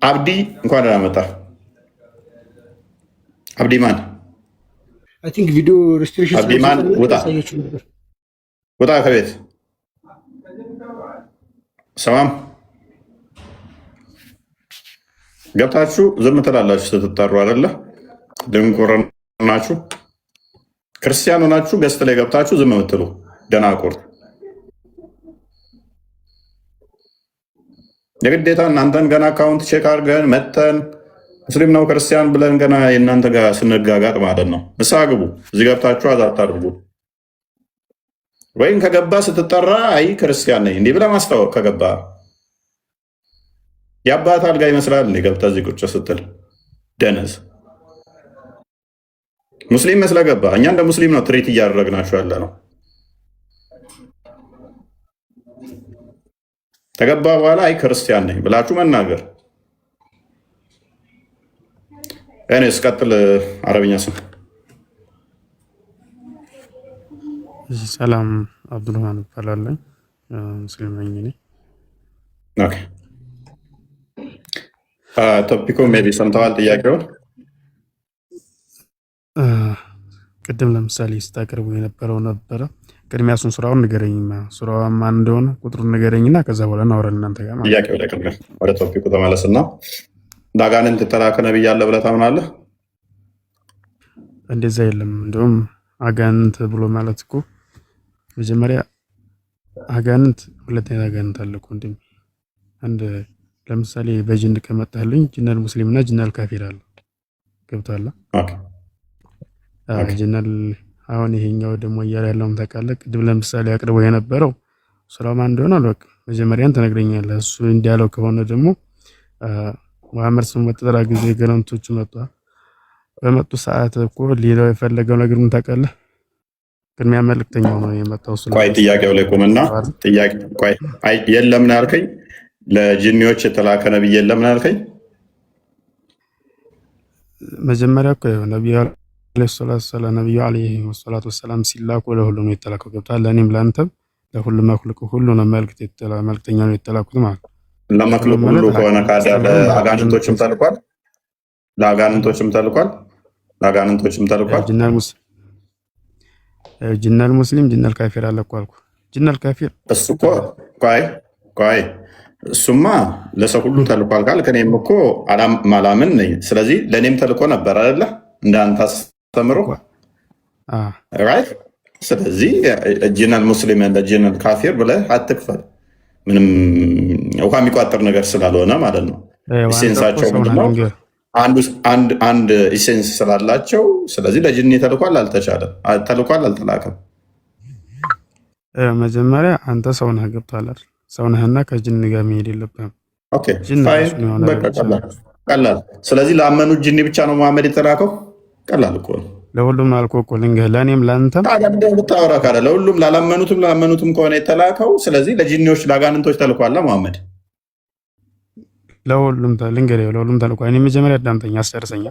አብዲ እንኳን ደህና መጣ። አብዲ ማን? አይ ቲንክ ቪዲዮ ሪስትሪክሽን አብዲ ማን? ውጣ ከቤት ሰማም። ገብታችሁ ዝም ትላላችሁ ስትጠሩ አይደለ? ድንቁርናችሁ ክርስቲያን ሆናችሁ ገስት ላይ ገብታችሁ ዝም የምትሉ ደናቁር። የግዴታ እናንተን ገና አካውንት ቼክ አድርገን መተን ሙስሊም ነው ክርስቲያን ብለን ገና የእናንተ ጋር ስንጋጋጥ ማለት ነው። ንስሓ ግቡ። እዚህ ገብታችሁ አዛት አድርጉ። ወይም ከገባ ስትጠራ አይ ክርስቲያን ነኝ እንዲህ ብለህ ማስታወቅ ከገባ የአባት አልጋ ይመስላል እንዴ? ገብተህ እዚህ ቁጭ ስትል ደነዝ ሙስሊም መስለህ ገባ። እኛ እንደ ሙስሊም ነው ትሪት እያደረግናችሁ ያለ ነው። ከገባ በኋላ አይ ክርስቲያን ነኝ ብላችሁ መናገር። እኔስ ቀጥል። አረብኛ ስም ሰላም አብዱልማን እባላለሁ። ሙስሊም ነኝ እኔ። ኦኬ ቶፒኮ ሜቢ ሰምተዋል ጥያቄውን? ቅድም ለምሳሌ ስታቀርቡ የነበረው ነበረ። ቅድሚያ እሱን ሱራውን ንገረኝና ሱራው ማን እንደሆነ ቁጥሩን ንገረኝና ከዛ በኋላ እናወራለን እናንተ ጋር ማለት ነው። ጥያቄው ላይ ቅድሚያ ወደ ቶፒኩ ተመለስና ለአጋንንት የተላከ ነብይ አለ ብለህ ታምናለህ? እንደዛ የለም። እንደውም አጋንንት ብሎ ማለት እኮ መጀመሪያ አጋንንት ሁለት አይነት አጋንንት አለ እኮ እንዴ። አንድ ለምሳሌ በጅን ከመጣልኝ ጅነል ሙስሊምና ጅነል ካፊር አለ። ገብቷል? ኦኬ ጅነል አሁን ይሄኛው ደግሞ እያለ ያለውን ታውቃለህ። ቅድም ለምሳሌ አቅርበው የነበረው ሱራው ማን እንደሆነ አልወቅ መጀመሪያን ትነግረኛለህ። እሱ እንዲያለው ከሆነ ደግሞ መሐመድ ስም ወጥተራ ጊዜ ገለምቶቹ መጣ። በመጡ ሰዓት እኮ ሌላው የፈለገው ነገር ምን ታውቃለህ? ቅድሚያ መልእክተኛው ነው የመጣው። እሱ ቆይ ጥያቄው ላይ ቆምና ጥያቄ ቆይ አይ የለም ነው ያልከኝ። ለጂኒዎች የተላከ ነብይ የለም ነው ያልከኝ። መጀመሪያ እኮ ነብዩ አለይሂ ሰላቱ ወሰላም ሲላኩ ለሁሉም ነው የተላከው። ገብቷል? ለእኔም ለአንተም ለሁሉም መክሉቅ ሁሉ ነው መልእክተኛ ነው የተላኩት ማለት ነው። ለመክሉቅ ሁሉ ከሆነ ካዳ ለአጋንንቶችም ተልኳል። ለአጋንንቶችም ተልኳል። ጅነል ሙስሊም ጅነል ካፊር አለ እኮ አልኩህ። ጅነል ካፊር እሱ እኮ ቆይ እሱማ ለሰው ሁሉ ተልኳል ካልክ እኔም እኮ ማላምን ነኝ። ስለዚህ ለእኔም ተልኮ ነበር አይደለ? እንዳንተ አስተምሮ ራይት። ስለዚህ ጅነል ሙስሊም ጅነል ካፊር ብለህ አትክፈል። ምንም ውሃ የሚቋጠር ነገር ስላልሆነ ማለት ነው። ኢሴንሳቸው ምንድነው? አንድ ኢሴንስ ስላላቸው። ስለዚህ ለጅኒ ተልኳል አልተላከም። መጀመሪያ አንተ ሰው ነህ። ገብቶሃል? ሰው ነህና ከጅኒ ጋር መሄድ የለብህም። ቀላል። ስለዚህ ላመኑት ጅኒ ብቻ ነው መሐመድ የተላከው። ቀላል እኮ ነው። ለሁሉም አልኩህ እኮ ልንገርህ፣ ለእኔም ለአንተም ብታወራ ካለ ለሁሉም ላላመኑትም ከሆነ የተላከው። ስለዚህ ለጂኒዎች ለአጋንንቶች ተልኳላ መሐመድ። ለሁሉም ልንገርህ፣ ለሁሉም ተልኳል። እኔ መጀመሪያ አዳምጠኝ፣ አስጨርሰኛ።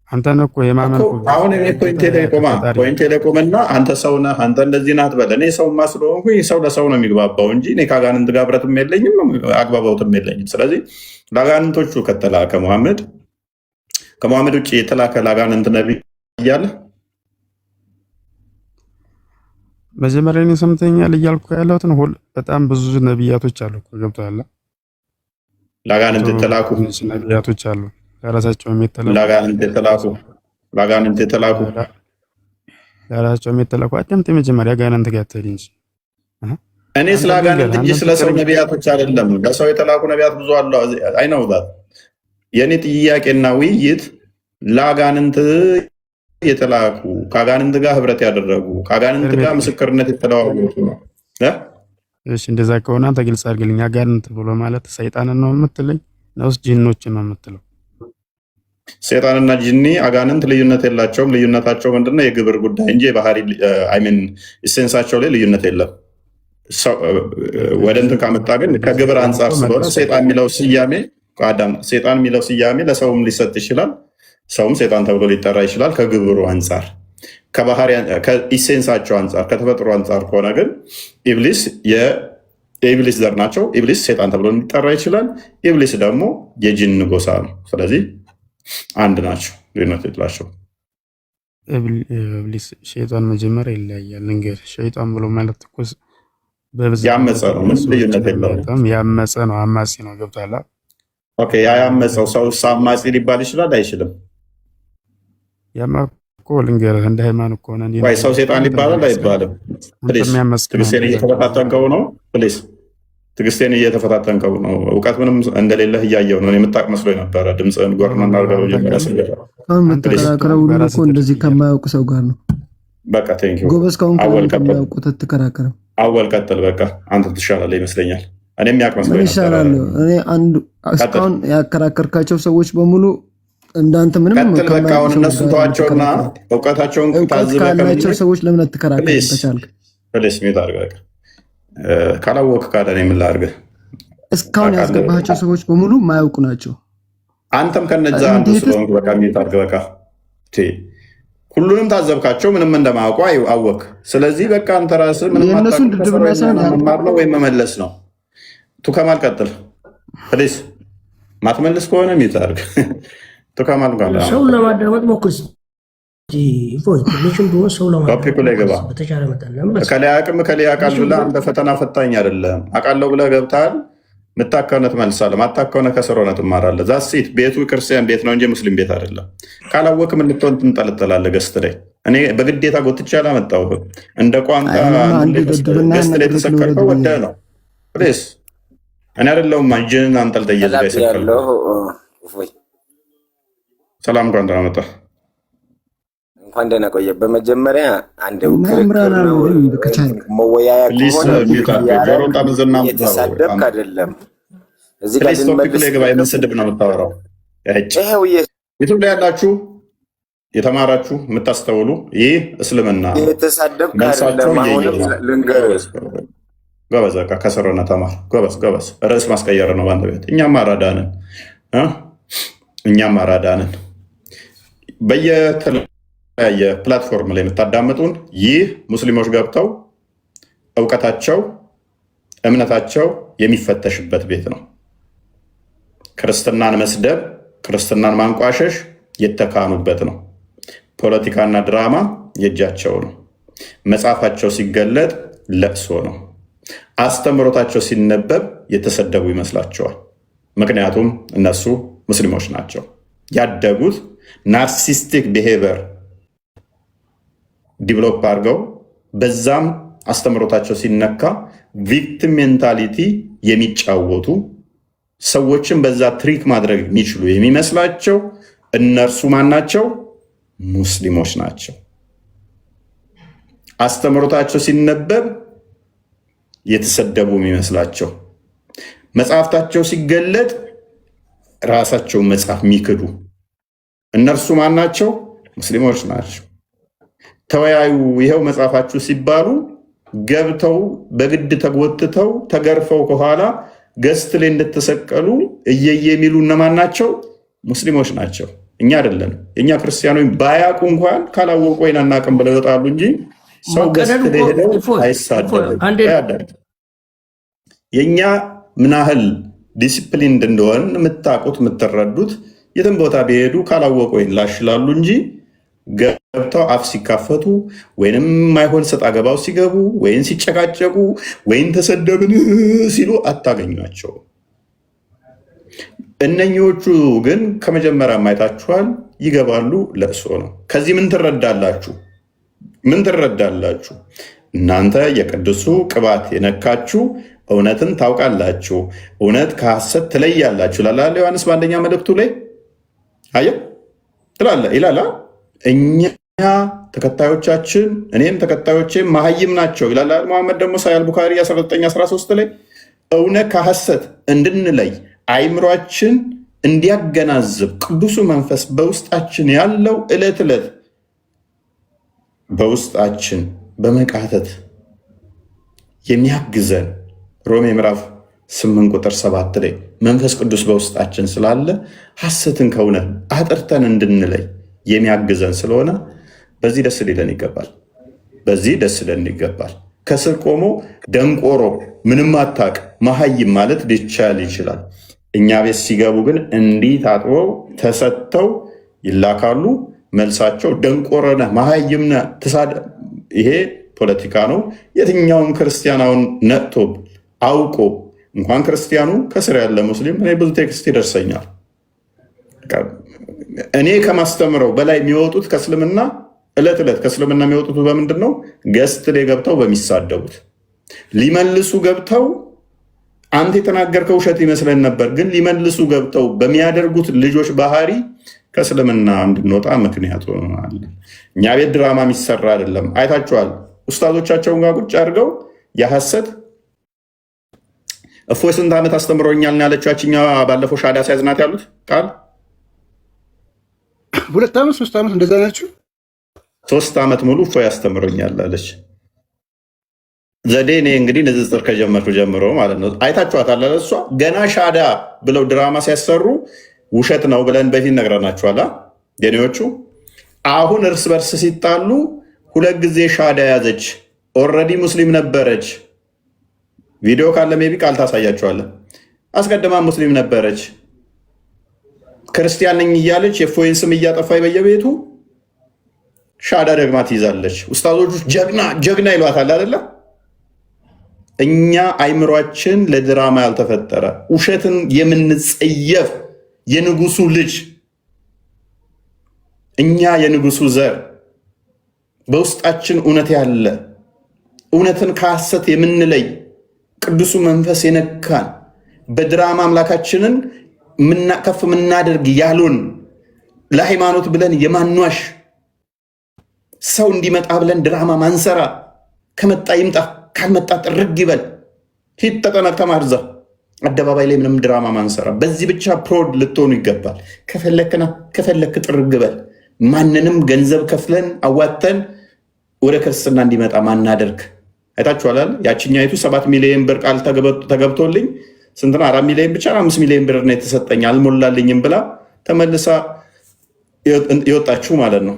አንተን እኮ የማመን አሁን እኔ ፖይንቴ ላይ ቆመና አንተ ሰው ነህ አንተ እንደዚህ ናት በለ። እኔ ሰው ስለሆንኩኝ ሰው ለሰው ነው የሚግባባው እንጂ እኔ ከአጋንንት ጋር ብረትም የለኝም አግባባውትም የለኝም። ስለዚህ ለአጋንንቶቹ ከተላከ ከመሐመድ ውጭ የተላከ ለአጋንንት ነቢይ እያለ መጀመሪያ እኔ ሰምተኛል እያልኩ ያለሁትን በጣም ብዙ ነቢያቶች አሉ። ገብቶሃል? ለአጋንንት የተላኩ ነቢያቶች አሉ። ለራሳቸውም ለአጋንንት የተላኩ ለራሳቸውም የተላኩ አዳምጥ። መጀመሪያ አጋንንት ጋር ትሄድ እንጂ እኔ ስለ አጋንንት እንጂ ስለ ሰው ነቢያቶች አይደለም። ለሰው የተላኩ ነቢያት ብዙ አሉ። አይነውዛት የእኔ ጥያቄና ውይይት ለአጋንንት የተላኩ ከአጋንንት ጋር ህብረት ያደረጉ ከአጋንንት ጋር ምስክርነት የተለዋወጡ ነው። እሺ እንደዛ ከሆነ አንተ ግልጽ አድርግልኝ። አጋንንት ብሎ ማለት ሰይጣንን ነው የምትለኝ ነውስ ጂኖችን ነው የምትለው? ሰይጣንና ጂኒ አጋንንት ልዩነት የላቸውም። ልዩነታቸው ምንድነው? የግብር ጉዳይ እንጂ የባህሪ ኢሴንሳቸው ላይ ልዩነት የለም። ወደ እንትን ካመጣ ግን ከግብር አንጻር ስለሆነ ሰይጣን የሚለው ስያሜ ለሰውም ሊሰጥ ይችላል። ሰውም ሰይጣን ተብሎ ሊጠራ ይችላል። ከግብሩ አንጻር ከኢሴንሳቸው አንጻር ከተፈጥሮ አንጻር ከሆነ ግን ኢብሊስ የኢብሊስ ዘር ናቸው። ኢብሊስ ሴጣን ተብሎ ሊጠራ ይችላል። ኢብሊስ ደግሞ የጂን ጎሳ ነው። ስለዚህ አንድ ናቸው፣ ልዩነት የላቸው። ኢብሊስ ሸይጣን መጀመሪያ ይለያያል። እንግዲህ ሸይጣን ብሎ ማለት እኮ ያመፀ ነው፣ ምን ልዩነት የለውም። ያመፀ ነው፣ አማጺ ነው። ገብቶሃል? ኦኬ፣ ያ ያመፀው ሰው አማጺ ሊባል ይችላል አይችልም? ያማ እኮ ልንገርህ፣ እንደ ሃይማኖት ከሆነ ወይ ሰው ሴጣን ይባላል አይባልም? ትዕግስቴን እየተፈታተንከው ነው። ፕሊዝ ትዕግስቴን እየተፈታተንከው ነው። እውቀት ምንም እንደሌለህ እያየው ነው። የምታውቅ መስሎኝ ነበረ። ድምፅህን ጎርና እናርገው ጀመሪያ ስገባ የምትከራከረው ሁሉ እኮ እንደዚህ ከማያውቅ ሰው ጋር ነው። በቃ ቴንኪው ጎበዝ፣ ከሆንክ ከማያውቁት ትከራከረው። አወል ቀጥል። በቃ አንተ ትሻላለህ ይመስለኛል። እኔ የሚያውቅ መስሎኝ ነበረ። ይሻላለሁ። እኔ አንዱ እስካሁን ያከራከርካቸው ሰዎች በሙሉ እንዳንተ ምንም ቀጥል። በቃ አሁን እነሱ ተዋቸውና እውቀታቸውን ካላቸው ሰዎች ለምን አትከራከር? ተቻልክ ፕሊስ ሚት አድርገህ በቃ ካላወቅህ ካለ እኔ ምን ላድርግህ? እስካሁን ያስገባቸው ሰዎች በሙሉ ማያውቁ ናቸው። አንተም ከነዛ አንዱ ስለሆንክ በቃ ሚት አድርገህ በቃ ሁሉንም ታዘብካቸው፣ ምንም እንደማያውቁ አወቅ። ስለዚህ በቃ አንተ ራስህ ምንም መማር ነው ወይም መመለስ ነው። ቱከማል ቀጥል ፕሊስ። ማትመልስ ከሆነ ሚት አድርገህ ቱከማል ጋር ሰውን ለማዳመጥ ሞክር። ቶፒኩ ላይ ገባ። ከላይ አቅም ከላይ አቃል ብለህ አንተ ፈተና ፈታኝ አይደለም። አቃለው ብለህ ገብተሃል። ምታከውነ ትመልሳለህ፣ ማታከውነ ከስር ሆነህ ትማራለህ። ዛሲት ቤቱ ክርስቲያን ቤት ነው እንጂ ሙስሊም ቤት አይደለም። ካላወቅህ ምን ልትሆን ትንጠለጠላለህ? ገስት ላይ እኔ በግዴታ ጎትቼ አላመጣሁህም። እንደ ቋንቋ ገስት ላይ የተሰቀልከው ወደህ ነው። ፕሊስ እኔ አይደለሁም እጅህን አንጠልጥዬ እዚህ ላይ ሰቀልከው። ሰላም እንኳን ደህና መጣህ። እንኳን ደህና ቆየህ። በመጀመሪያ አንድ መወያያ የተሳደብክ አይደለም። እዚህ ጋር ቶፒክ ላይ ገባ። የምን ስድብ ነው የምታወራው? ዩቱብ ላይ ያላችሁ የተማራችሁ የምታስተውሉ ይህ እስልምና የተሳደብክ አይደለም። አሁንም ልንገርህ ጎበዝ፣ በቃ ከስሮነ ተማር። ጎበዝ ጎበዝ። ርዕስ ማስቀየር ነው በአንተ ቤት። እኛም አራዳንን በየተለያየ ፕላትፎርም ላይ የምታዳምጡን ይህ ሙስሊሞች ገብተው እውቀታቸው እምነታቸው የሚፈተሽበት ቤት ነው። ክርስትናን መስደብ፣ ክርስትናን ማንቋሸሽ የተካኑበት ነው። ፖለቲካና ድራማ የእጃቸው ነው። መጽሐፋቸው ሲገለጥ ለቅሶ ነው። አስተምሮታቸው ሲነበብ የተሰደቡ ይመስላቸዋል። ምክንያቱም እነሱ ሙስሊሞች ናቸው። ያደጉት ናርሲስቲክ ቢሄቪየር ዲቨሎፕ አድርገው በዛም አስተምሮታቸው ሲነካ ቪክቲም ሜንታሊቲ የሚጫወቱ ሰዎችን በዛ ትሪክ ማድረግ የሚችሉ የሚመስላቸው እነርሱ ማናቸው? ሙስሊሞች ናቸው። አስተምሮታቸው ሲነበብ የተሰደቡ የሚመስላቸው፣ መጽሐፍታቸው ሲገለጥ ራሳቸውን መጽሐፍ የሚክዱ እነርሱ ማናቸው? ሙስሊሞች ናቸው። ተወያዩ ይኸው መጽሐፋችሁ ሲባሉ ገብተው በግድ ተጎትተው ተገርፈው ከኋላ ገስት ላይ እንደተሰቀሉ እየየ የሚሉ እነማን ናቸው? ሙስሊሞች ናቸው። እኛ አይደለም። የእኛ ክርስቲያኖች ባያውቁ እንኳን ካላወቁ ወይን አናውቅም ብለው ይወጣሉ እንጂ ሰው ገስት ላይ ሄደው አይሳደብም። የእኛ ምን ያህል ዲሲፕሊን እንደሆን የምታውቁት የምትረዱት የትም ቦታ ቢሄዱ ካላወቁ ወይን ላሽላሉ እንጂ ገብተው አፍ ሲካፈቱ ወይንም ማይሆን ሰጣ ገባው ሲገቡ ወይን ሲጨቃጨቁ ወይን ተሰደብን ሲሉ አታገኟቸው። እነኞቹ ግን ከመጀመሪያ ማየታችኋል፣ ይገባሉ። ለእሱ ነው። ከዚህ ምን ትረዳላችሁ? እናንተ የቅዱሱ ቅባት የነካችሁ እውነትን ታውቃላችሁ፣ እውነት ከሐሰት ትለያላችሁ ላለ ዮሐንስ በአንደኛ መልእክቱ ላይ አየ ይላል። እኛ ተከታዮቻችን እኔም ተከታዮቼ መሀይም ናቸው ይላል መሐመድ ደግሞ ሳያል ቡኻሪ 1913 ላይ እውነት ከሐሰት እንድንለይ አይምሯችን እንዲያገናዝብ ቅዱሱ መንፈስ በውስጣችን ያለው ዕለት ዕለት በውስጣችን በመቃተት የሚያግዘን ሮሜ ምዕራፍ 8 ቁጥር 7 ላይ መንፈስ ቅዱስ በውስጣችን ስላለ ሐሰትን ከእውነት አጥርተን እንድንለይ የሚያግዘን ስለሆነ በዚህ ደስ ሊለን ይገባል። ከስር ቆሞ ደንቆሮ ምንም አታቅ መሀይም ማለት ሊቻል ይችላል። እኛ ቤት ሲገቡ ግን እንዲህ ታጥበው ተሰጥተው ይላካሉ። መልሳቸው ደንቆረነ መሀይምነ ትሳደ። ይሄ ፖለቲካ ነው። የትኛውም ክርስቲያናውን ነቅቶ አውቆ እንኳን ክርስቲያኑ ከስር ያለ ሙስሊም እኔ ብዙ ቴክስት ይደርሰኛል። እኔ ከማስተምረው በላይ የሚወጡት ከእስልምና ዕለት ዕለት ከእስልምና የሚወጡት በምንድን ነው? ገስት ላይ ገብተው በሚሳደቡት ሊመልሱ ገብተው አንተ የተናገርከው ውሸት ይመስለን ነበር፣ ግን ሊመልሱ ገብተው በሚያደርጉት ልጆች ባህሪ ከእስልምና እንድንወጣ ምክንያት ሆናል። እኛ ቤት ድራማ የሚሰራ አይደለም። አይታችኋል። ኡስታዞቻቸውን ጋር ቁጭ አድርገው የሐሰት እፎይ ስንት ዓመት አስተምረውኛል ያለችው ያችኛዋ ባለፈው ሻዳ ሲያዝናት ያሉት ቃል 2 ዓመት 3 ዓመት እንደዛ ናቸው። 3 ዓመት ሙሉ እፎይ አስተምሮኛል አለች። ዘዴ እኔ እንግዲህ ንጽጽር ከጀመርኩ ጀምሮ ማለት ነው። አይታችኋታል። እሷ ገና ሻዳ ብለው ድራማ ሲያሰሩ ውሸት ነው ብለን በፊት ነግረናችኋል የኔዎቹ። አሁን እርስ በርስ ሲጣሉ 2 ጊዜ ሻዳ ያዘች። ኦልሬዲ ሙስሊም ነበረች። ቪዲዮ ካለ ሜቢ ቃል ታሳያችኋለን። አስቀድማ ሙስሊም ነበረች። ክርስቲያን ነኝ እያለች የፎይን ስም እያጠፋይ በየቤቱ ሻዳ ደግማ ትይዛለች። ኡስታዞቹ ጀግና ጀግና ይሏታል አይደለ? እኛ አይምሯችን ለድራማ ያልተፈጠረ ውሸትን የምንጸየፍ የንጉሱ ልጅ እኛ የንጉሱ ዘር በውስጣችን እውነት ያለ እውነትን ከሐሰት የምንለይ ቅዱሱ መንፈስ የነካን በድራማ አምላካችንን ከፍ ምናደርግ ያሉን ለሃይማኖት ብለን የማንዋሽ ሰው እንዲመጣ ብለን ድራማ ማንሰራ ከመጣ ይምጣ ካልመጣ ጥርግ ይበል ሂድ ተጠመቅ ተማርዛ አደባባይ ላይ ምንም ድራማ ማንሰራ። በዚህ ብቻ ፕሮድ ልትሆኑ ይገባል። ከፈለክና ከፈለክ ጥርግ በል። ማንንም ገንዘብ ከፍለን አዋተን ወደ ክርስትና እንዲመጣ ማናደርግ። አይታችኋል። ያችኛይቱ 7 ሚሊዮን ብር ቃል ተገብቶልኝ ስንትና 4 ሚሊዮን ብቻ 5 ሚሊዮን ብር ነው የተሰጠኝ አልሞላልኝም ብላ ተመልሳ ይወጣችሁ ማለት ነው።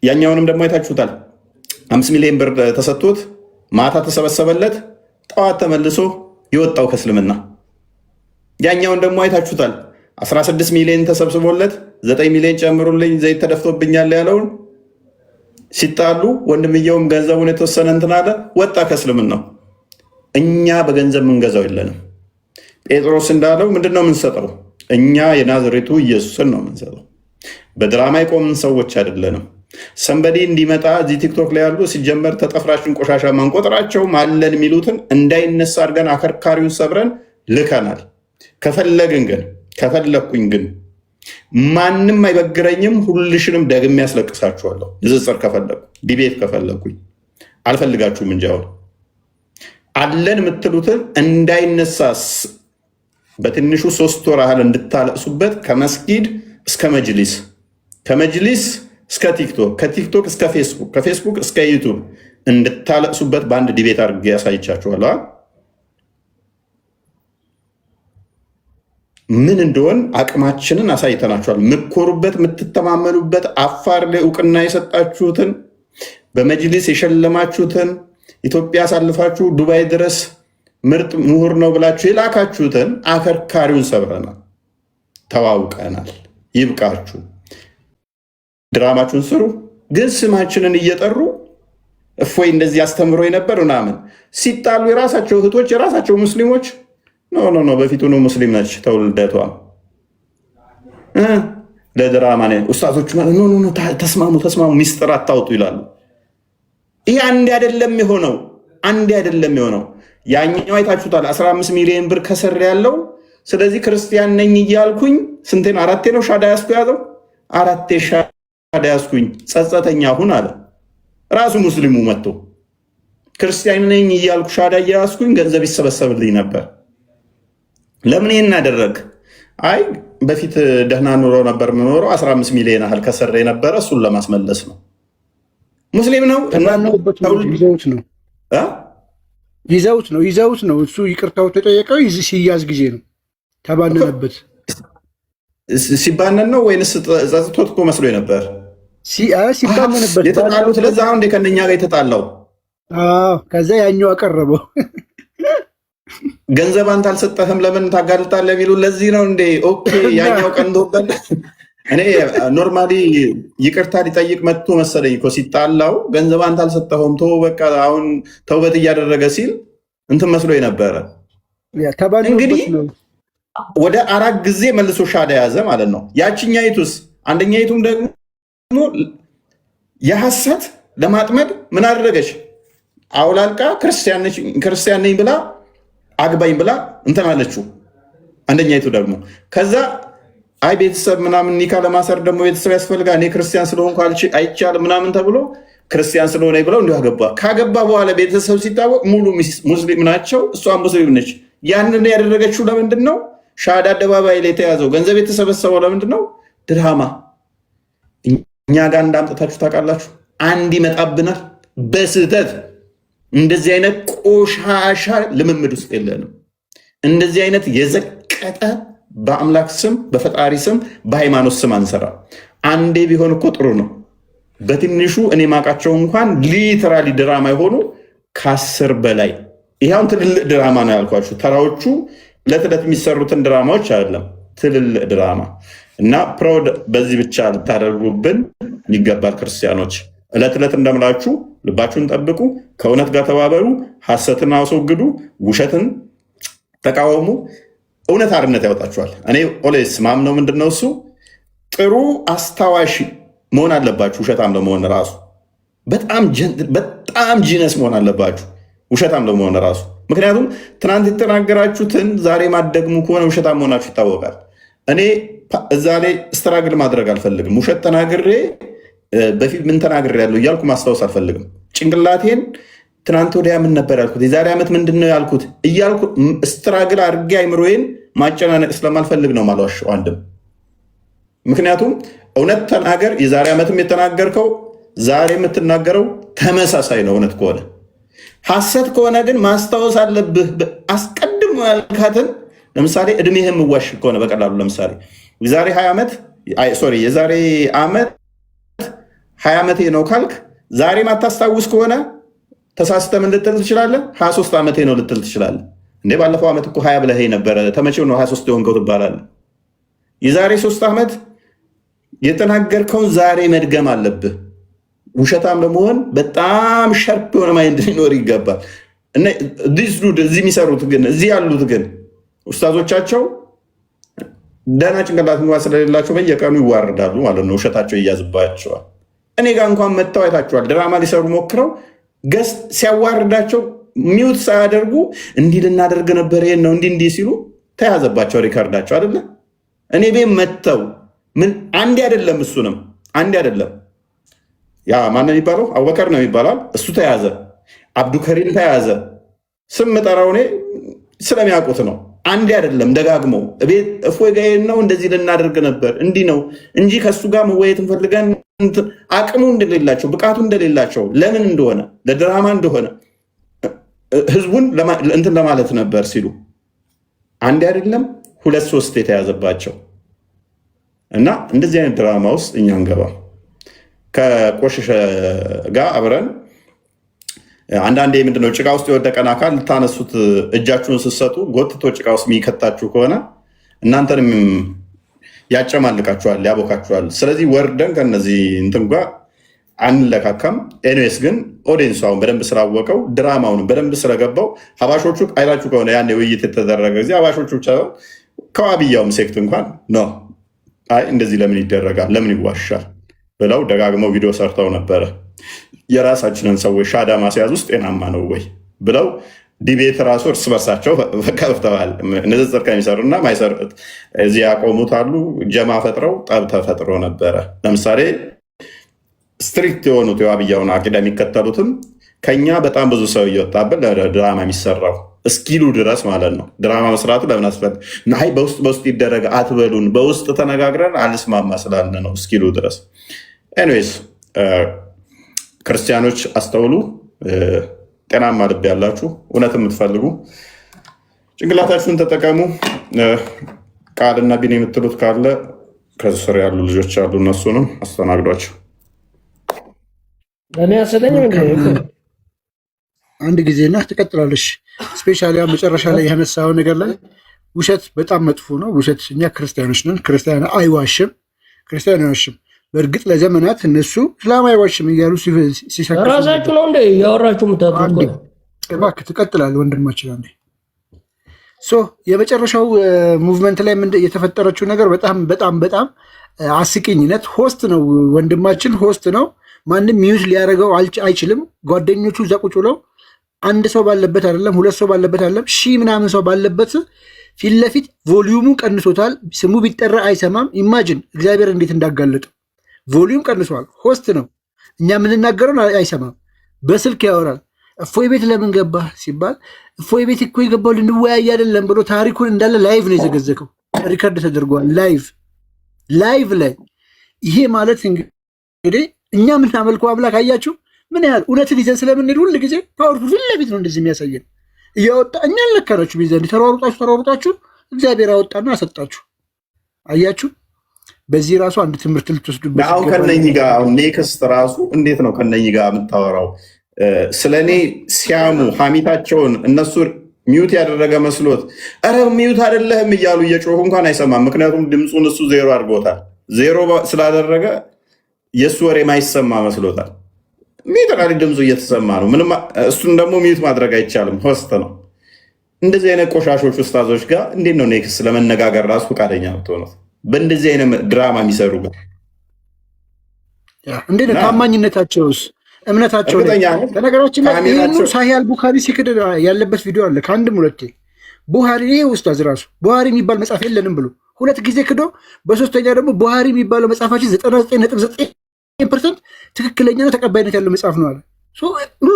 ያኛውንም ደግሞ አይታችሁታል። 5 ሚሊዮን ብር ተሰጥቶት ማታ ተሰበሰበለት፣ ጠዋት ተመልሶ የወጣው ከእስልምና። ያኛውን ደግሞ አይታችሁታል። 16 ሚሊዮን ተሰብስቦለት 9 ሚሊዮን ጨምሩልኝ ዘይት ተደፍቶብኛል ያለውን ሲጣሉ ወንድምየውም ገንዘቡን የተወሰነ እንትን አለ፣ ወጣ ከእስልምናው። እኛ በገንዘብ የምንገዛው የለንም። ጴጥሮስ እንዳለው ምንድነው የምንሰጠው? እኛ የናዝሬቱ ኢየሱስን ነው የምንሰጠው። በድራማ የቆምን ሰዎች አይደለንም። ሰንበዲ እንዲመጣ እዚህ ቲክቶክ ላይ ያሉ ሲጀመር ተጠፍራችን ቆሻሻ ማንቆጥራቸው አለን የሚሉትን እንዳይነሳ አድርገን አከርካሪውን ሰብረን ልከናል። ከፈለግኩኝ ግን ማንም አይበግረኝም። ሁልሽንም ደግሜ ያስለቅሳችኋለሁ። ንጽጽር ከፈለጉ ዲቤት ከፈለግኩኝ አልፈልጋችሁም እንጂ አሁን አለን የምትሉትን እንዳይነሳ በትንሹ 3 ወር ያህል እንድታለቅሱበት ከመስጊድ እስከ መጅሊስ፣ ከመጅሊስ እስከ ቲክቶክ፣ ከቲክቶክ እስከ ፌስቡክ፣ ከፌስቡክ እስከ ዩቱብ እንድታለቅሱበት በአንድ ዲቤት አድርጌ ያሳይቻችኋለሁ። ምን እንደሆን አቅማችንን አሳይተናችኋል። ምኮሩበት፣ የምትተማመኑበት አፋር ላይ እውቅና የሰጣችሁትን በመጅሊስ የሸለማችሁትን ኢትዮጵያ አሳልፋችሁ ዱባይ ድረስ ምርጥ ምሁር ነው ብላችሁ የላካችሁትን አከርካሪውን ሰብረናል። ተዋውቀናል። ይብቃችሁ። ድራማችሁን ስሩ። ግን ስማችንን እየጠሩ እፎይ እንደዚህ አስተምሮ የነበር ምናምን ሲጣሉ የራሳቸው እህቶች የራሳቸው ሙስሊሞች ኖ በፊቱኑ ሙስሊም ነች ተውልደቷ ለድራማ ኡስታዞቹ ተስማሙ ሚስጥር አታውጡ ይላሉ። ይህ አንድ አይደለም የሆነው። ያኛው አይታችሁታል። 15 ሚሊዮን ብር ከስር ያለው። ስለዚህ ክርስቲያን ነኝ እያልኩኝ ስንቴን 4 ነው ሻዳ ያስኩ ያዘው 4 ሻዳ ያስኩኝ ጸጸተኛ ሁን አለ ራሱ ሙስሊሙ መጥቶ። ክርስቲያን ነኝ እያልኩ ሻዳ እያስኩኝ ገንዘብ ይሰበሰብልኝ ነበር። ለምን ይሄን አደረግ? አይ በፊት ደህና ኑሮ ነበር የምኖረው 15 ሚሊዮን ያህል ከስር የነበረ እሱን ለማስመለስ ነው። ሙስሊም ነው ይዘውት ነው እሱ ይቅርታው ተጠየቀው ሲያዝ ጊዜ ነው ተባነነበት። ሲባነን ነው ወይንስ ጸጽቶት እኮ መስሎ ነበር? ሲታመንበት የተጣሉት ለዛ እንደ ከእነኛ ጋር የተጣላው ከዛ ያኛው አቀረበው ገንዘብ አንተ አልሰጠህም ለምን ታጋልጣለህ የሚሉ ለዚህ ነው እንዴ? ኦኬ ያኛው ቀንቶበል። እኔ ኖርማሊ ይቅርታ ሊጠይቅ መጥቶ መሰለኝ እኮ ሲጣላው ገንዘብ አንተ አልሰጠኸውም ቶ በቃ አሁን ተውበት እያደረገ ሲል እንትን መስሎ የነበረ እንግዲህ ወደ 4 ጊዜ መልሶ ሻዳ ያዘ ማለት ነው። ያችኛይቱስ አንደኛይቱም ደግሞ የሐሰት ለማጥመድ ምን አደረገች? አውላልቃ ክርስቲያን ነኝ ብላ አግባኝ ብላ እንትን አለችው። አንደኛይቱ ደግሞ ከዛ አይ ቤተሰብ ምናምን ኒካ ለማሰር ደግሞ ቤተሰብ ያስፈልጋል፣ እኔ ክርስቲያን ስለሆንኩ አይቻልም ምናምን ተብሎ ክርስቲያን ስለሆነ ብለው እንዲሁ አገባ። ካገባ በኋላ ቤተሰብ ሲታወቅ ሙሉ ሙስሊም ናቸው፣ እሷም ሙስሊም ነች። ያንን ያደረገችው ለምንድን ነው? ሻሃዳ አደባባይ ላይ የተያዘው ገንዘብ የተሰበሰበው ለምንድን ነው? ድራማ። እኛ ጋር እንዳምጥታችሁ ታውቃላችሁ? አንድ ይመጣብናል በስህተት። እንደዚህ አይነት ቆሻሻ ልምምድ ውስጥ የለንም። እንደዚህ አይነት የዘቀጠ በአምላክ ስም በፈጣሪ ስም በሃይማኖት ስም አንሰራ። አንዴ ቢሆን እኮ ጥሩ ነው። በትንሹ እኔ ማውቃቸው እንኳን ሊተራሊ ድራማ የሆኑ ከ10 በላይ ይኸውን ትልልቅ ድራማ ነው ያልኳችሁ። ተራዎቹ ዕለት ዕለት የሚሰሩትን ድራማዎች አይደለም፣ ትልልቅ ድራማ እና ፕራውድ በዚህ ብቻ ልታደርጉብን ይገባል። ክርስቲያኖች ዕለት ዕለት እንደምላችሁ ልባችሁን ጠብቁ፣ ከእውነት ጋር ተባበሩ፣ ሐሰትን አስወግዱ፣ ውሸትን ተቃወሙ። እውነት አርነት ያወጣችኋል። እኔ ኦሌስ ማምነው ምንድነው እሱ ጥሩ አስታዋሽ መሆን አለባችሁ። ውሸታም ለመሆን ራሱ በጣም ጂነስ መሆን አለባችሁ፣ ውሸታም ለመሆን ራሱ። ምክንያቱም ትናንት የተናገራችሁትን ዛሬ ማደግሙ ከሆነ ውሸታም መሆናችሁ ይታወቃል። እኔ እዛ ላይ ስትራግል ማድረግ አልፈልግም። ውሸት ተናግሬ በፊት ምን ተናግሬ ያለው እያልኩ ማስታወስ አልፈልግም። ጭንቅላቴን ትናንት ወዲያ ምን ነበር ያልኩት፣ የዛሬ ዓመት ምንድን ነው ያልኩት እያልኩ ስትራግል አድርጌ አይምሮዬን ማጨናነቅ ስለማልፈልግ ነው ማልዋሸው አንድም። ምክንያቱም እውነት ተናገር፣ የዛሬ ዓመትም የተናገርከው ዛሬ የምትናገረው ተመሳሳይ ነው እውነት ከሆነ። ሐሰት ከሆነ ግን ማስታወስ አለብህ አስቀድሞ ያልካትን። ለምሳሌ እድሜህን ምዋሽ ከሆነ በቀላሉ ለምሳሌ የዛሬ 20 ዓመት የዛሬ ዓመት 20 ዓመቴ ነው ካልክ ዛሬ ማታስታውስ ከሆነ ተሳስተ ምን ልትል ትችላለህ? 23 ዓመቴ ነው ልትል ትችላለህ። እንዴ ባለፈው ዓመት እኮ 20 ብለህ ነበረ፣ ተመቼው ነው 23 የሆንከው ትባላለህ። የዛሬ 3 ዓመት የተናገርከውን ዛሬ መድገም አለብህ። ውሸታም ለመሆን በጣም ሸርፕ የሆነ ማይንድ ሊኖር ይገባል። እዚህ የሚሰሩት ግን እዚህ ያሉት ግን ኡስታዞቻቸው ደህና ጭንቅላት እንኳን ስለሌላቸው በየቀኑ ይዋርዳሉ ማለት ነው። ውሸታቸው ይያዝባቸዋል። እኔ ጋር እንኳን መጥተው አይታችኋል። ድራማ ሊሰሩ ሞክረው ገስ ሲያዋርዳቸው ሚውት ሳያደርጉ እንዲህ ልናደርግ ነበር ይሄን ነው እንዲህ ሲሉ ተያዘባቸው ሪከርዳቸው አይደለ። እኔ ቤት መጥተው ምን አንዴ አይደለም እሱንም አንዴ አይደለም ያ ማን የሚባለው አቡበከር ነው ይባላል። እሱ ተያዘ፣ አብዱከሪም ተያዘ። ስም ጠራው እኔ ስለሚያውቁት ነው። አንዴ አይደለም ደጋግሞ ቤት እፎይ ጋር ነው እንደዚህ ልናደርግ ነበር እንዲህ ነው እንጂ ከሱ ጋር መወየት እንፈልገን አቅሙ እንደሌላቸው ብቃቱ እንደሌላቸው ለምን እንደሆነ ለድራማ እንደሆነ ህዝቡን እንትን ለማለት ነበር ሲሉ አንዴ አይደለም 2-3 የተያዘባቸው እና እንደዚህ አይነት ድራማ ውስጥ እኛ እንገባ ከቆሸሸ ጋር አብረን አንዳንዴ ምንድነው ጭቃ ውስጥ የወደቀን አካል ልታነሱት እጃችሁን ስትሰጡ ጎትቶ ጭቃ ውስጥ የሚከታችሁ ከሆነ እናንተንም ያጨማልቃችኋል፣ ያቦካችኋል። ስለዚህ ወርደን ከነዚህ እንትን ጋር አንለካካም። ኤኒዌይስ ግን ኦዲየንሱ አሁን በደንብ ስላወቀው ድራማውን በደንብ ስለገባው ሀባሾቹ አይላችሁ ከሆነ ያን ውይይት የተደረገ ጊዜ ሀባሾቹ ከዋብያውም ሴክት እንኳን ነው አይ እንደዚህ ለምን ይደረጋል ለምን ይዋሻል ብለው ደጋግመው ቪዲዮ ሰርተው ነበረ። የራሳችንን ሰዎች ሻዳ ማስያዝ ውስጥ ጤናማ ነው ወይ ብለው ዲቤት ራሱ እርስ በርሳቸው ከፍተዋል። ንጽጽር ከሚሰሩና ማይሰሩት እዚህ ያቆሙት አሉ። ጀማ ፈጥረው ጠብ ተፈጥሮ ነበረ። ለምሳሌ ስትሪክት የሆኑት የዋብያውን አቂዳ የሚከተሉትም ከኛ በጣም ብዙ ሰው እየወጣብን ለድራማ የሚሰራው እስኪሉ ድረስ ማለት ነው። ድራማ መስራቱ ለምን አስፈል ናይ በውስጥ ይደረግ አትበሉን፣ በውስጥ ተነጋግረን አልስማማ ስላለ ነው እስኪሉ ድረስ። ኤኒዌይስ ክርስቲያኖች አስተውሉ። ጤናማ ልብ ያላችሁ እውነት የምትፈልጉ ጭንቅላታችሁን ተጠቀሙ። ቃልና ቢን የምትሉት ካለ ከስር ያሉ ልጆች አሉ፣ እነሱንም አስተናግዷቸው። እኔ አሰለኝ አንድ ጊዜና ትቀጥላለሽ። ስፔሻሊ መጨረሻ ላይ ያነሳው ነገር ላይ ውሸት በጣም መጥፎ ነው። ውሸት እኛ ክርስቲያኖች ነን። ክርስቲያን አይዋሽም። ክርስቲያን አይዋሽም። በእርግጥ ለዘመናት እነሱ እስላም አይዋሽም እያሉ ሲሰክሩ ራሳችሁ ነው እንደ ያወራችሁ የምታውቁት። እባክህ ትቀጥላለህ ወንድማችን። አንዴ የመጨረሻው ሙቭመንት ላይ የተፈጠረችው ነገር በጣም በጣም በጣም አስቂኝነት። ሆስት ነው ወንድማችን፣ ሆስት ነው። ማንም ሚዩት ሊያደርገው አይችልም። ጓደኞቹ እዛ ቁጭ ብለው አንድ ሰው ባለበት አይደለም፣ ሁለት ሰው ባለበት አይደለም፣ ሺህ ምናምን ሰው ባለበት ፊት ለፊት ቮሊዩሙ ቀንሶታል። ስሙ ቢጠራ አይሰማም። ኢማጅን እግዚአብሔር እንዴት እንዳጋለጠው። ቮሊዩም ቀንሷል። ሆስት ነው። እኛ የምንናገረውን አይሰማም። በስልክ ያወራል። እፎይ ቤት ለምን ገባ ሲባል እፎይ ቤት እኮ የገባው ልንወያይ አይደለም ብሎ ታሪኩን እንዳለ ላይቭ ነው የዘገዘከው። ሪከርድ ተደርጓል ላይቭ ላይ። ይሄ ማለት እንግዲህ እኛ የምናመልከው አምላክ አያችሁ ምን ያህል እውነትን ይዘን ስለምንሄድ ሁል ጊዜ ፓወርፉል ፊት ለፊት ነው እንደዚህ የሚያሳየን። እያወጣ እኛ አልነካናችሁ ቢዘን ተሯሩጣችሁ እግዚአብሔር አወጣና አሰጣችሁ። አያችሁ በዚህ ራሱ አንድ ትምህርት ልትወስዱበት። አሁን ከነኚህ ጋር አሁን ኔክስት ራሱ እንዴት ነው ከነኚህ ጋር የምታወራው? ስለ እኔ ሲያሙ ሀሚታቸውን እነሱ ሚዩት ያደረገ መስሎት ኧረ ሚዩት አይደለህም እያሉ እየጮሁ እንኳን አይሰማም። ምክንያቱም ድምፁን እሱ ዜሮ አድርጎታል። ዜሮ ስላደረገ የእሱ ወሬ ማይሰማ መስሎታል። ሚጠቃሊ ድምፁ እየተሰማ ነው። ምንም እሱን ደግሞ ሚዩት ማድረግ አይቻልም። ሆስት ነው። እንደዚህ አይነት ቆሻሾች ኡስታዞች ጋር እንዴት ነው ኔክስት ለመነጋገር ራሱ ፈቃደኛ ብትሆኑት? በእንደዚህ አይነት ድራማ የሚሰሩ ጋር እንዴት ነው ታማኝነታቸውስ? እምነታቸው በነገራችን ላይ ይህኑ ሳሂህ አልቡኻሪ ሲክድ ያለበት ቪዲዮ አለ ከአንድም ሁለቴ። ቡሃሪ ይሄ ኡስታዝ ራሱ ቡሃሪ የሚባል መጽሐፍ የለንም ብሎ 2 ጊዜ ክዶ፣ በሶስተኛ ደግሞ ቡሃሪ የሚባለው መጽሐፋችን 99.9% ትክክለኛና ተቀባይነት ያለው መጽሐፍ ነው አለ።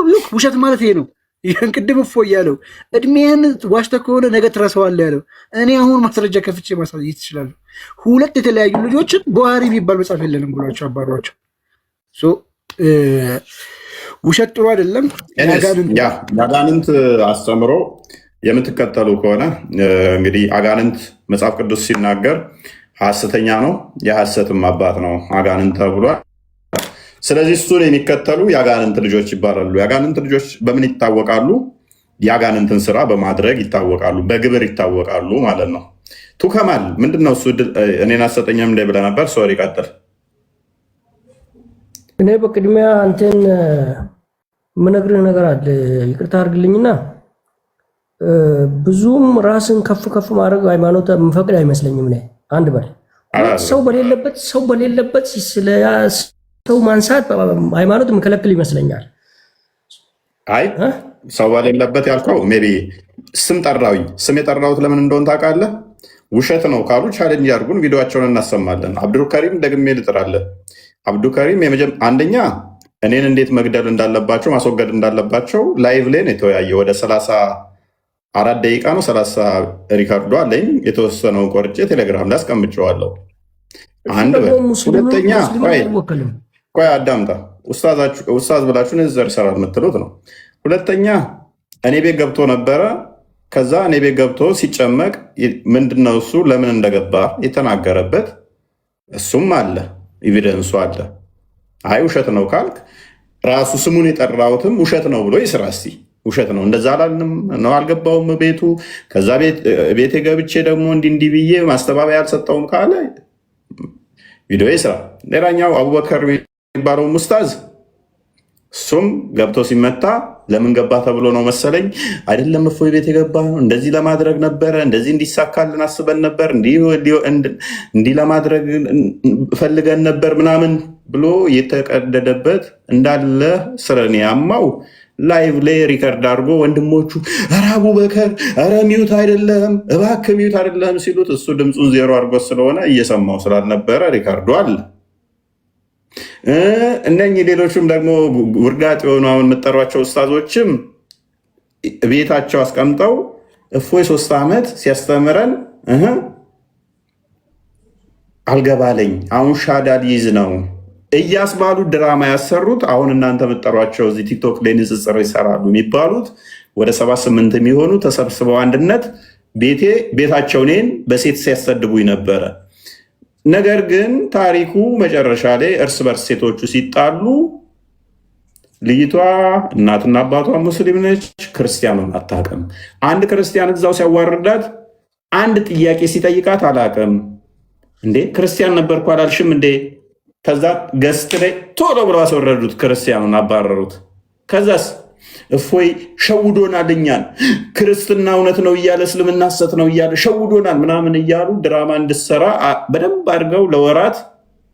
ሉክ ውሸት ማለት ይሄ ነው። ይህን ቅድም እፎ እያለው እድሜህን ዋሽተህ ከሆነ ነገ ትረሳዋለህ ያለው። እኔ አሁን ማስረጃ ከፍቼ ማሳየት ይችላለሁ። 2 የተለያዩ ልጆችን ቡሃሪ የሚባል መጽሐፍ የለንም ብሏቸው አባሯቸው። ውሸት ጥሩ አይደለም። የአጋንንት አስተምሮ የምትከተሉ ከሆነ እንግዲህ አጋንንት መጽሐፍ ቅዱስ ሲናገር ሐሰተኛ ነው፣ የሐሰትም አባት ነው አጋንንት ተብሏል። ስለዚህ እሱን የሚከተሉ የአጋንንት ልጆች ይባላሉ። የአጋንንት ልጆች በምን ይታወቃሉ? የአጋንንትን ስራ በማድረግ ይታወቃሉ፣ በግብር ይታወቃሉ ማለት ነው። ቱከማል ምንድነው እሱ? እኔን አሰጠኝም እንደ ብለህ ነበር። ሶሪ ቀጥል። እኔ በቅድሚያ አንተን የምነግርህ ነገር አለ። ይቅርታ አድርግልኝና ብዙም ራስን ከፍ ከፍ ማድረግ ሃይማኖት የምፈቅድ አይመስለኝም። እኔ አንድ በል ሰው በሌለበት ስለ ሰው ማንሳት ሃይማኖት የምከለክል ይመስለኛል። አይ ሰው በሌለበት ያልከው ሜይ ቢ ስም ጠራውኝ። ስም የጠራሁት ለምን እንደሆነ ታውቃለህ? ውሸት ነው ካሉ ቻሌንጅ ያድርጉን፣ ቪዲዮቸውን እናሰማለን። አብዱልከሪም ደግሜ ልጥራለን። አብዱልከሪም አንደኛ እኔን እንዴት መግደል እንዳለባቸው ማስወገድ እንዳለባቸው ላይቭ ላይ ነው የተወያየ። ወደ 34 ደቂቃ ነው 30 ሪካርዶ አለኝ። የተወሰነውን ቆርጬ ቴሌግራም ላይ አስቀምጨዋለሁ። አንድ ሁለተኛ ቆይ አዳምጣ። ኡስታዝ ብላችሁ ዘር ይሰራል የምትሉት ነው። ሁለተኛ እኔ ቤት ገብቶ ነበረ። ከዛ እኔ ቤት ገብቶ ሲጨመቅ ምንድነው እሱ ለምን እንደገባ የተናገረበት እሱም አለ፣ ኤቪደንሱ አለ። አይ ውሸት ነው ካልክ ራሱ ስሙን የጠራሁትም ውሸት ነው ብሎ ይስራ እስቲ። ውሸት ነው እንደዛ አላልንም ነው አልገባውም ቤቱ። ከዛ ቤቴ ገብቼ ደግሞ እንዲህ ብዬ ማስተባበያ አልሰጠውም ካለ ቪዲዮ ይስራ። ሌላኛው አቡበከር የሚባለው ኡስታዝ እሱም ገብቶ ሲመታ ለምን ገባ ተብሎ ነው መሰለኝ። አይደለም እፎይ ቤት የገባ እንደዚህ ለማድረግ ነበረ፣ እንደዚህ እንዲሳካልን አስበን ነበር፣ እንዲህ ለማድረግ ፈልገን ነበር ምናምን ብሎ የተቀደደበት እንዳለ ስለኔ ያማው ላይቭ ላይ ሪከርድ አድርጎ ወንድሞቹ ኧረ አቡበከር ኧረ ሚዩት አይደለም እባክህ ሚዩት አይደለም ሲሉት እሱ ድምፁን ዜሮ አድርጎ ስለሆነ እየሰማው ስላልነበረ ሪከርዶ አለ። እነኚህ ሌሎችም ደግሞ ውርጋጥ የሆኑ አሁን የምጠሯቸው ኡስታዞችም ቤታቸው አስቀምጠው እፎይ 3 ዓመት ሲያስተምረን አልገባለኝ አሁን ሻዳ ሊይዝ ነው እያስባሉ ድራማ ያሰሩት። አሁን እናንተ የምጠሯቸው እዚህ ቲክቶክ ላይ ንጽጽር ይሰራሉ የሚባሉት ወደ 78 የሚሆኑ ተሰብስበው አንድነት ቤታቸው እኔን በሴት ሲያሰድቡኝ ነበረ። ነገር ግን ታሪኩ መጨረሻ ላይ እርስ በርስ ሴቶቹ ሲጣሉ ልይቷ እናትና አባቷ ሙስሊም ነች፣ ክርስቲያኑን አታውቅም። አንድ ክርስቲያን እዛው ሲያዋርዳት አንድ ጥያቄ ሲጠይቃት አላውቅም እንዴ ክርስቲያን ነበርኩ አላልሽም እንዴ? ከዛ ገስት ላይ ቶሎ ብለው አስወረዱት፣ ክርስቲያኑን አባረሩት። ከዛስ እፎይ ሸውዶናል፣ እኛን ክርስትና እውነት ነው እያለ እስልምና ሐሰት ነው እያለ ሸውዶናል ምናምን እያሉ ድራማ እንድሰራ በደንብ አድርገው ለወራት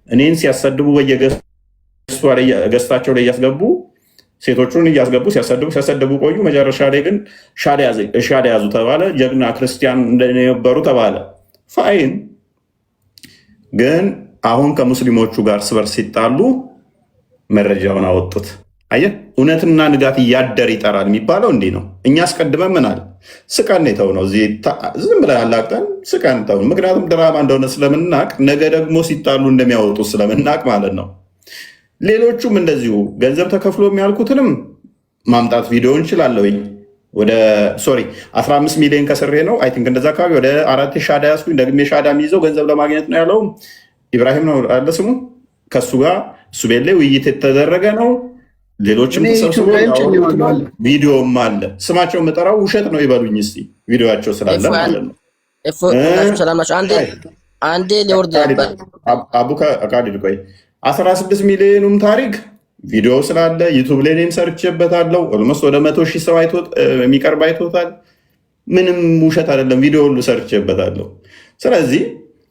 እኔን ሲያሰድቡ በየገስታቸው ላይ እያስገቡ ሴቶቹን እያስገቡ ሲያሰድቡ ቆዩ። መጨረሻ ላይ ግን ሻዳ ያዙ ተባለ። ጀግና ክርስቲያን እንደነበሩ ተባለ። ፋይን። ግን አሁን ከሙስሊሞቹ ጋር ስበር ሲጣሉ መረጃውን አወጡት። አየህ፣ እውነትና ንጋት እያደር ይጠራል የሚባለው እንዲህ ነው። እኛ አስቀድመን ምናል ስቀን ተው ነው ዝም ብለን አላቅጠን ስቀን ተው። ምክንያቱም ድራማ እንደሆነ ስለምናቅ ነገ ደግሞ ሲጣሉ እንደሚያወጡ ስለምናቅ ማለት ነው። ሌሎቹም እንደዚሁ ገንዘብ ተከፍሎ የሚያልኩትንም ማምጣት ቪዲዮ እንችላለሁኝ። ወደ 15 ሚሊዮን ከስሬ ነው አይ ቲንክ እንደዛ አካባቢ ወደ 4 ሻዳ ያስኩኝ። ደግሜ ሻዳ የሚይዘው ገንዘብ ለማግኘት ነው ያለው ኢብራሂም ነው አለ ስሙ። ከሱ ጋር እሱ ቤት ላይ ውይይት የተደረገ ነው። ሌሎችም ተሰብስቦ ቪዲዮም አለ። ስማቸው የምጠራው ውሸት ነው ይበሉኝ እስኪ ቪዲዮቸው ስላለ ማለት ነው። አንዴ ሊወርድ ነበር አቡካ አቃዲድ ቆይ 16 ሚሊዮኑም ታሪክ ቪዲዮ ስላለ ዩቱብ ላይ እኔም ሰርቼበታለሁ። ኦልሞስት ወደ 100,000 ሰው የሚቀርብ አይቶታል። ምንም ውሸት አይደለም። ቪዲዮ ሁሉ ሰርቼበታለሁ። ስለዚህ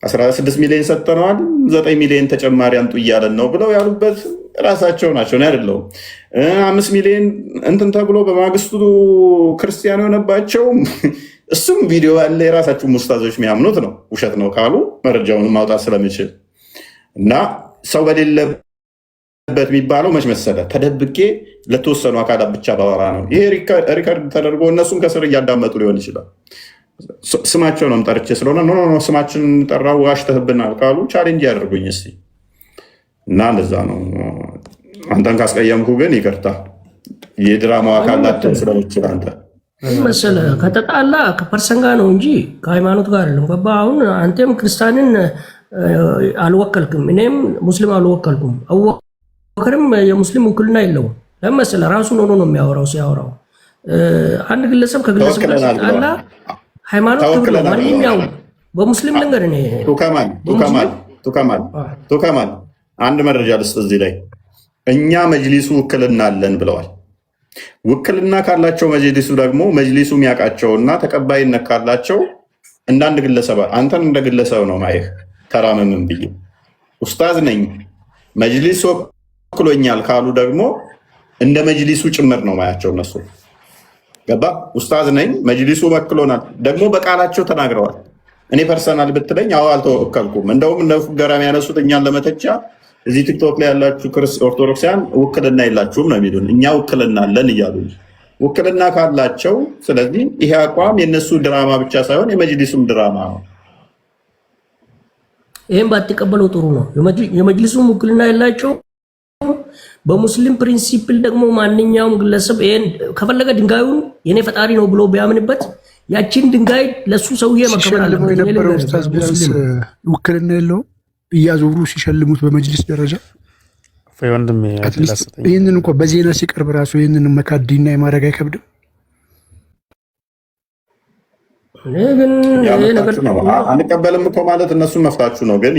16 ሚሊዮን ሰጥተነዋል፣ 9 ሚሊዮን ተጨማሪ አምጡ እያለን ነው ብለው ያሉበት ራሳቸው ናቸው። ነው አይደለም 5 ሚሊዮን እንትን ተብሎ በማግስቱ ክርስቲያን የሆነባቸው እሱም ቪዲዮ ያለ የራሳቸው ሙስታዞች የሚያምኑት ነው። ውሸት ነው ካሉ መረጃውን ማውጣት ስለምችል እና ሰው በሌለበት የሚባለው መች መሰለ ተደብቄ ለተወሰኑ አካላት ብቻ ባወራ ነው። ይሄ ሪከርድ ተደርጎ እነሱም ከስር እያዳመጡ ሊሆን ይችላል። ስማቸው ነው ጠርቼ ስለሆነ ኖ ስማችን ጠራው ዋሽተህብናል ካሉ ቻሌንጅ ያደርጉኝ እስኪ እና እንደዛ ነው። አንተን ካስቀየምኩ ግን ይቅርታ። የድራማው አካላት ስለምችል አንተ መሰለህ ከተጣላ ከፐርሰን ጋር ነው እንጂ ከሃይማኖት ጋር አይደለም። ገባ? አሁን አንተም ክርስቲያንን አልወከልክም፣ እኔም ሙስሊም አልወከልኩም። አወከርም የሙስሊም ውክልና የለውም። ለምን መሰለህ ራሱን ሆኖ ነው የሚያወራው። ሲያወራው አንድ ግለሰብ ከግለሰብ ጋር ሲጣላ ሃይማኖት ክብር ነው። ማንኛውም በሙስሊም ነገር እኔ ቱከማል አንድ መረጃ ልስጥ እዚህ ላይ እኛ መጅሊሱ ውክልና አለን ብለዋል። ውክልና ካላቸው መጅሊሱ ደግሞ መጅሊሱ የሚያውቃቸውና ተቀባይነት ካላቸው እንዳንድ ግለሰብ አንተን እንደ ግለሰብ ነው ማየህ። ተራመምን ብዬ ኡስታዝ ነኝ መጅሊሱ ወክሎኛል ካሉ ደግሞ እንደ መጅሊሱ ጭምር ነው ማያቸው እነሱ። ገባ? ኡስታዝ ነኝ መጅሊሱ ወክሎናል ደግሞ በቃላቸው ተናግረዋል። እኔ ፐርሰናል ብትለኝ አዎ አልተወከልኩም። እንደውም እንደ ፉገራ የሚያነሱት እኛን ለመተቻ እዚህ ቲክቶክ ላይ ያላችሁ ኦርቶዶክሲያን ውክልና የላችሁም ነው የሚሉን። እኛ ውክልና አለን እያሉ ውክልና ካላቸው፣ ስለዚህ ይሄ አቋም የእነሱ ድራማ ብቻ ሳይሆን የመጅሊሱም ድራማ ነው። ይህም ባትቀበለው ጥሩ ነው። የመጅሊሱም ውክልና የላቸው። በሙስሊም ፕሪንሲፕል ደግሞ ማንኛውም ግለሰብ ይሄን ከፈለገ ድንጋዩን የኔ ፈጣሪ ነው ብሎ ቢያምንበት ያቺን ድንጋይ ለሱ ሰውዬ መከበር አለበት። ውክልና የለውም እያዞሩ ሲሸልሙት በመጅሊስ ደረጃ ይህንን እንኳ በዜና ሲቀርብ ራሱ ይህንን መካዲና የማድረግ አይከብድም። አንቀበልም እኮ ማለት እነሱን መፍታችሁ ነው። ግን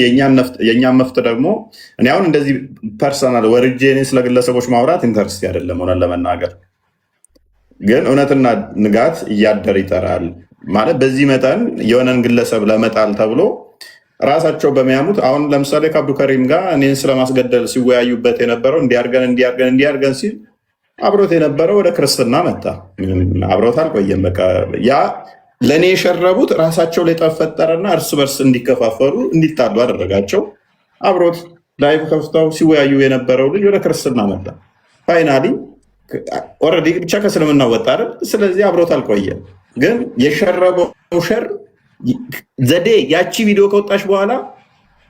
የእኛን መፍት ደግሞ እኔ አሁን እንደዚህ ፐርሰናል ወርጄ እኔ ስለ ግለሰቦች ማውራት ኢንተርስቲ አይደለም። ሆነን ለመናገር ግን እውነትና ንጋት እያደር ይጠራል ማለት በዚህ መጠን የሆነን ግለሰብ ለመጣል ተብሎ ራሳቸው በሚያሙት አሁን ለምሳሌ ከአብዱከሪም ጋር እኔን ስለማስገደል ሲወያዩበት የነበረው እንዲያርገን ሲል አብሮት የነበረው ወደ ክርስትና መጣ። አብሮት አልቆየም። በቃ ያ ለእኔ የሸረቡት ራሳቸው ላይ ጠብ ፈጠረና እርስ በርስ እንዲከፋፈሉ እንዲጣሉ አደረጋቸው። አብሮት ላይቭ ከፍተው ሲወያዩ የነበረው ልጅ ወደ ክርስትና መጣ። ፋይናሊ ኦልሬዲ ብቻ ከእስልምና ወጣ አይደል? ስለዚህ አብሮት አልቆየም። ግን የሸረበው ሸር ዘዴ ያቺ ቪዲዮ ከወጣች በኋላ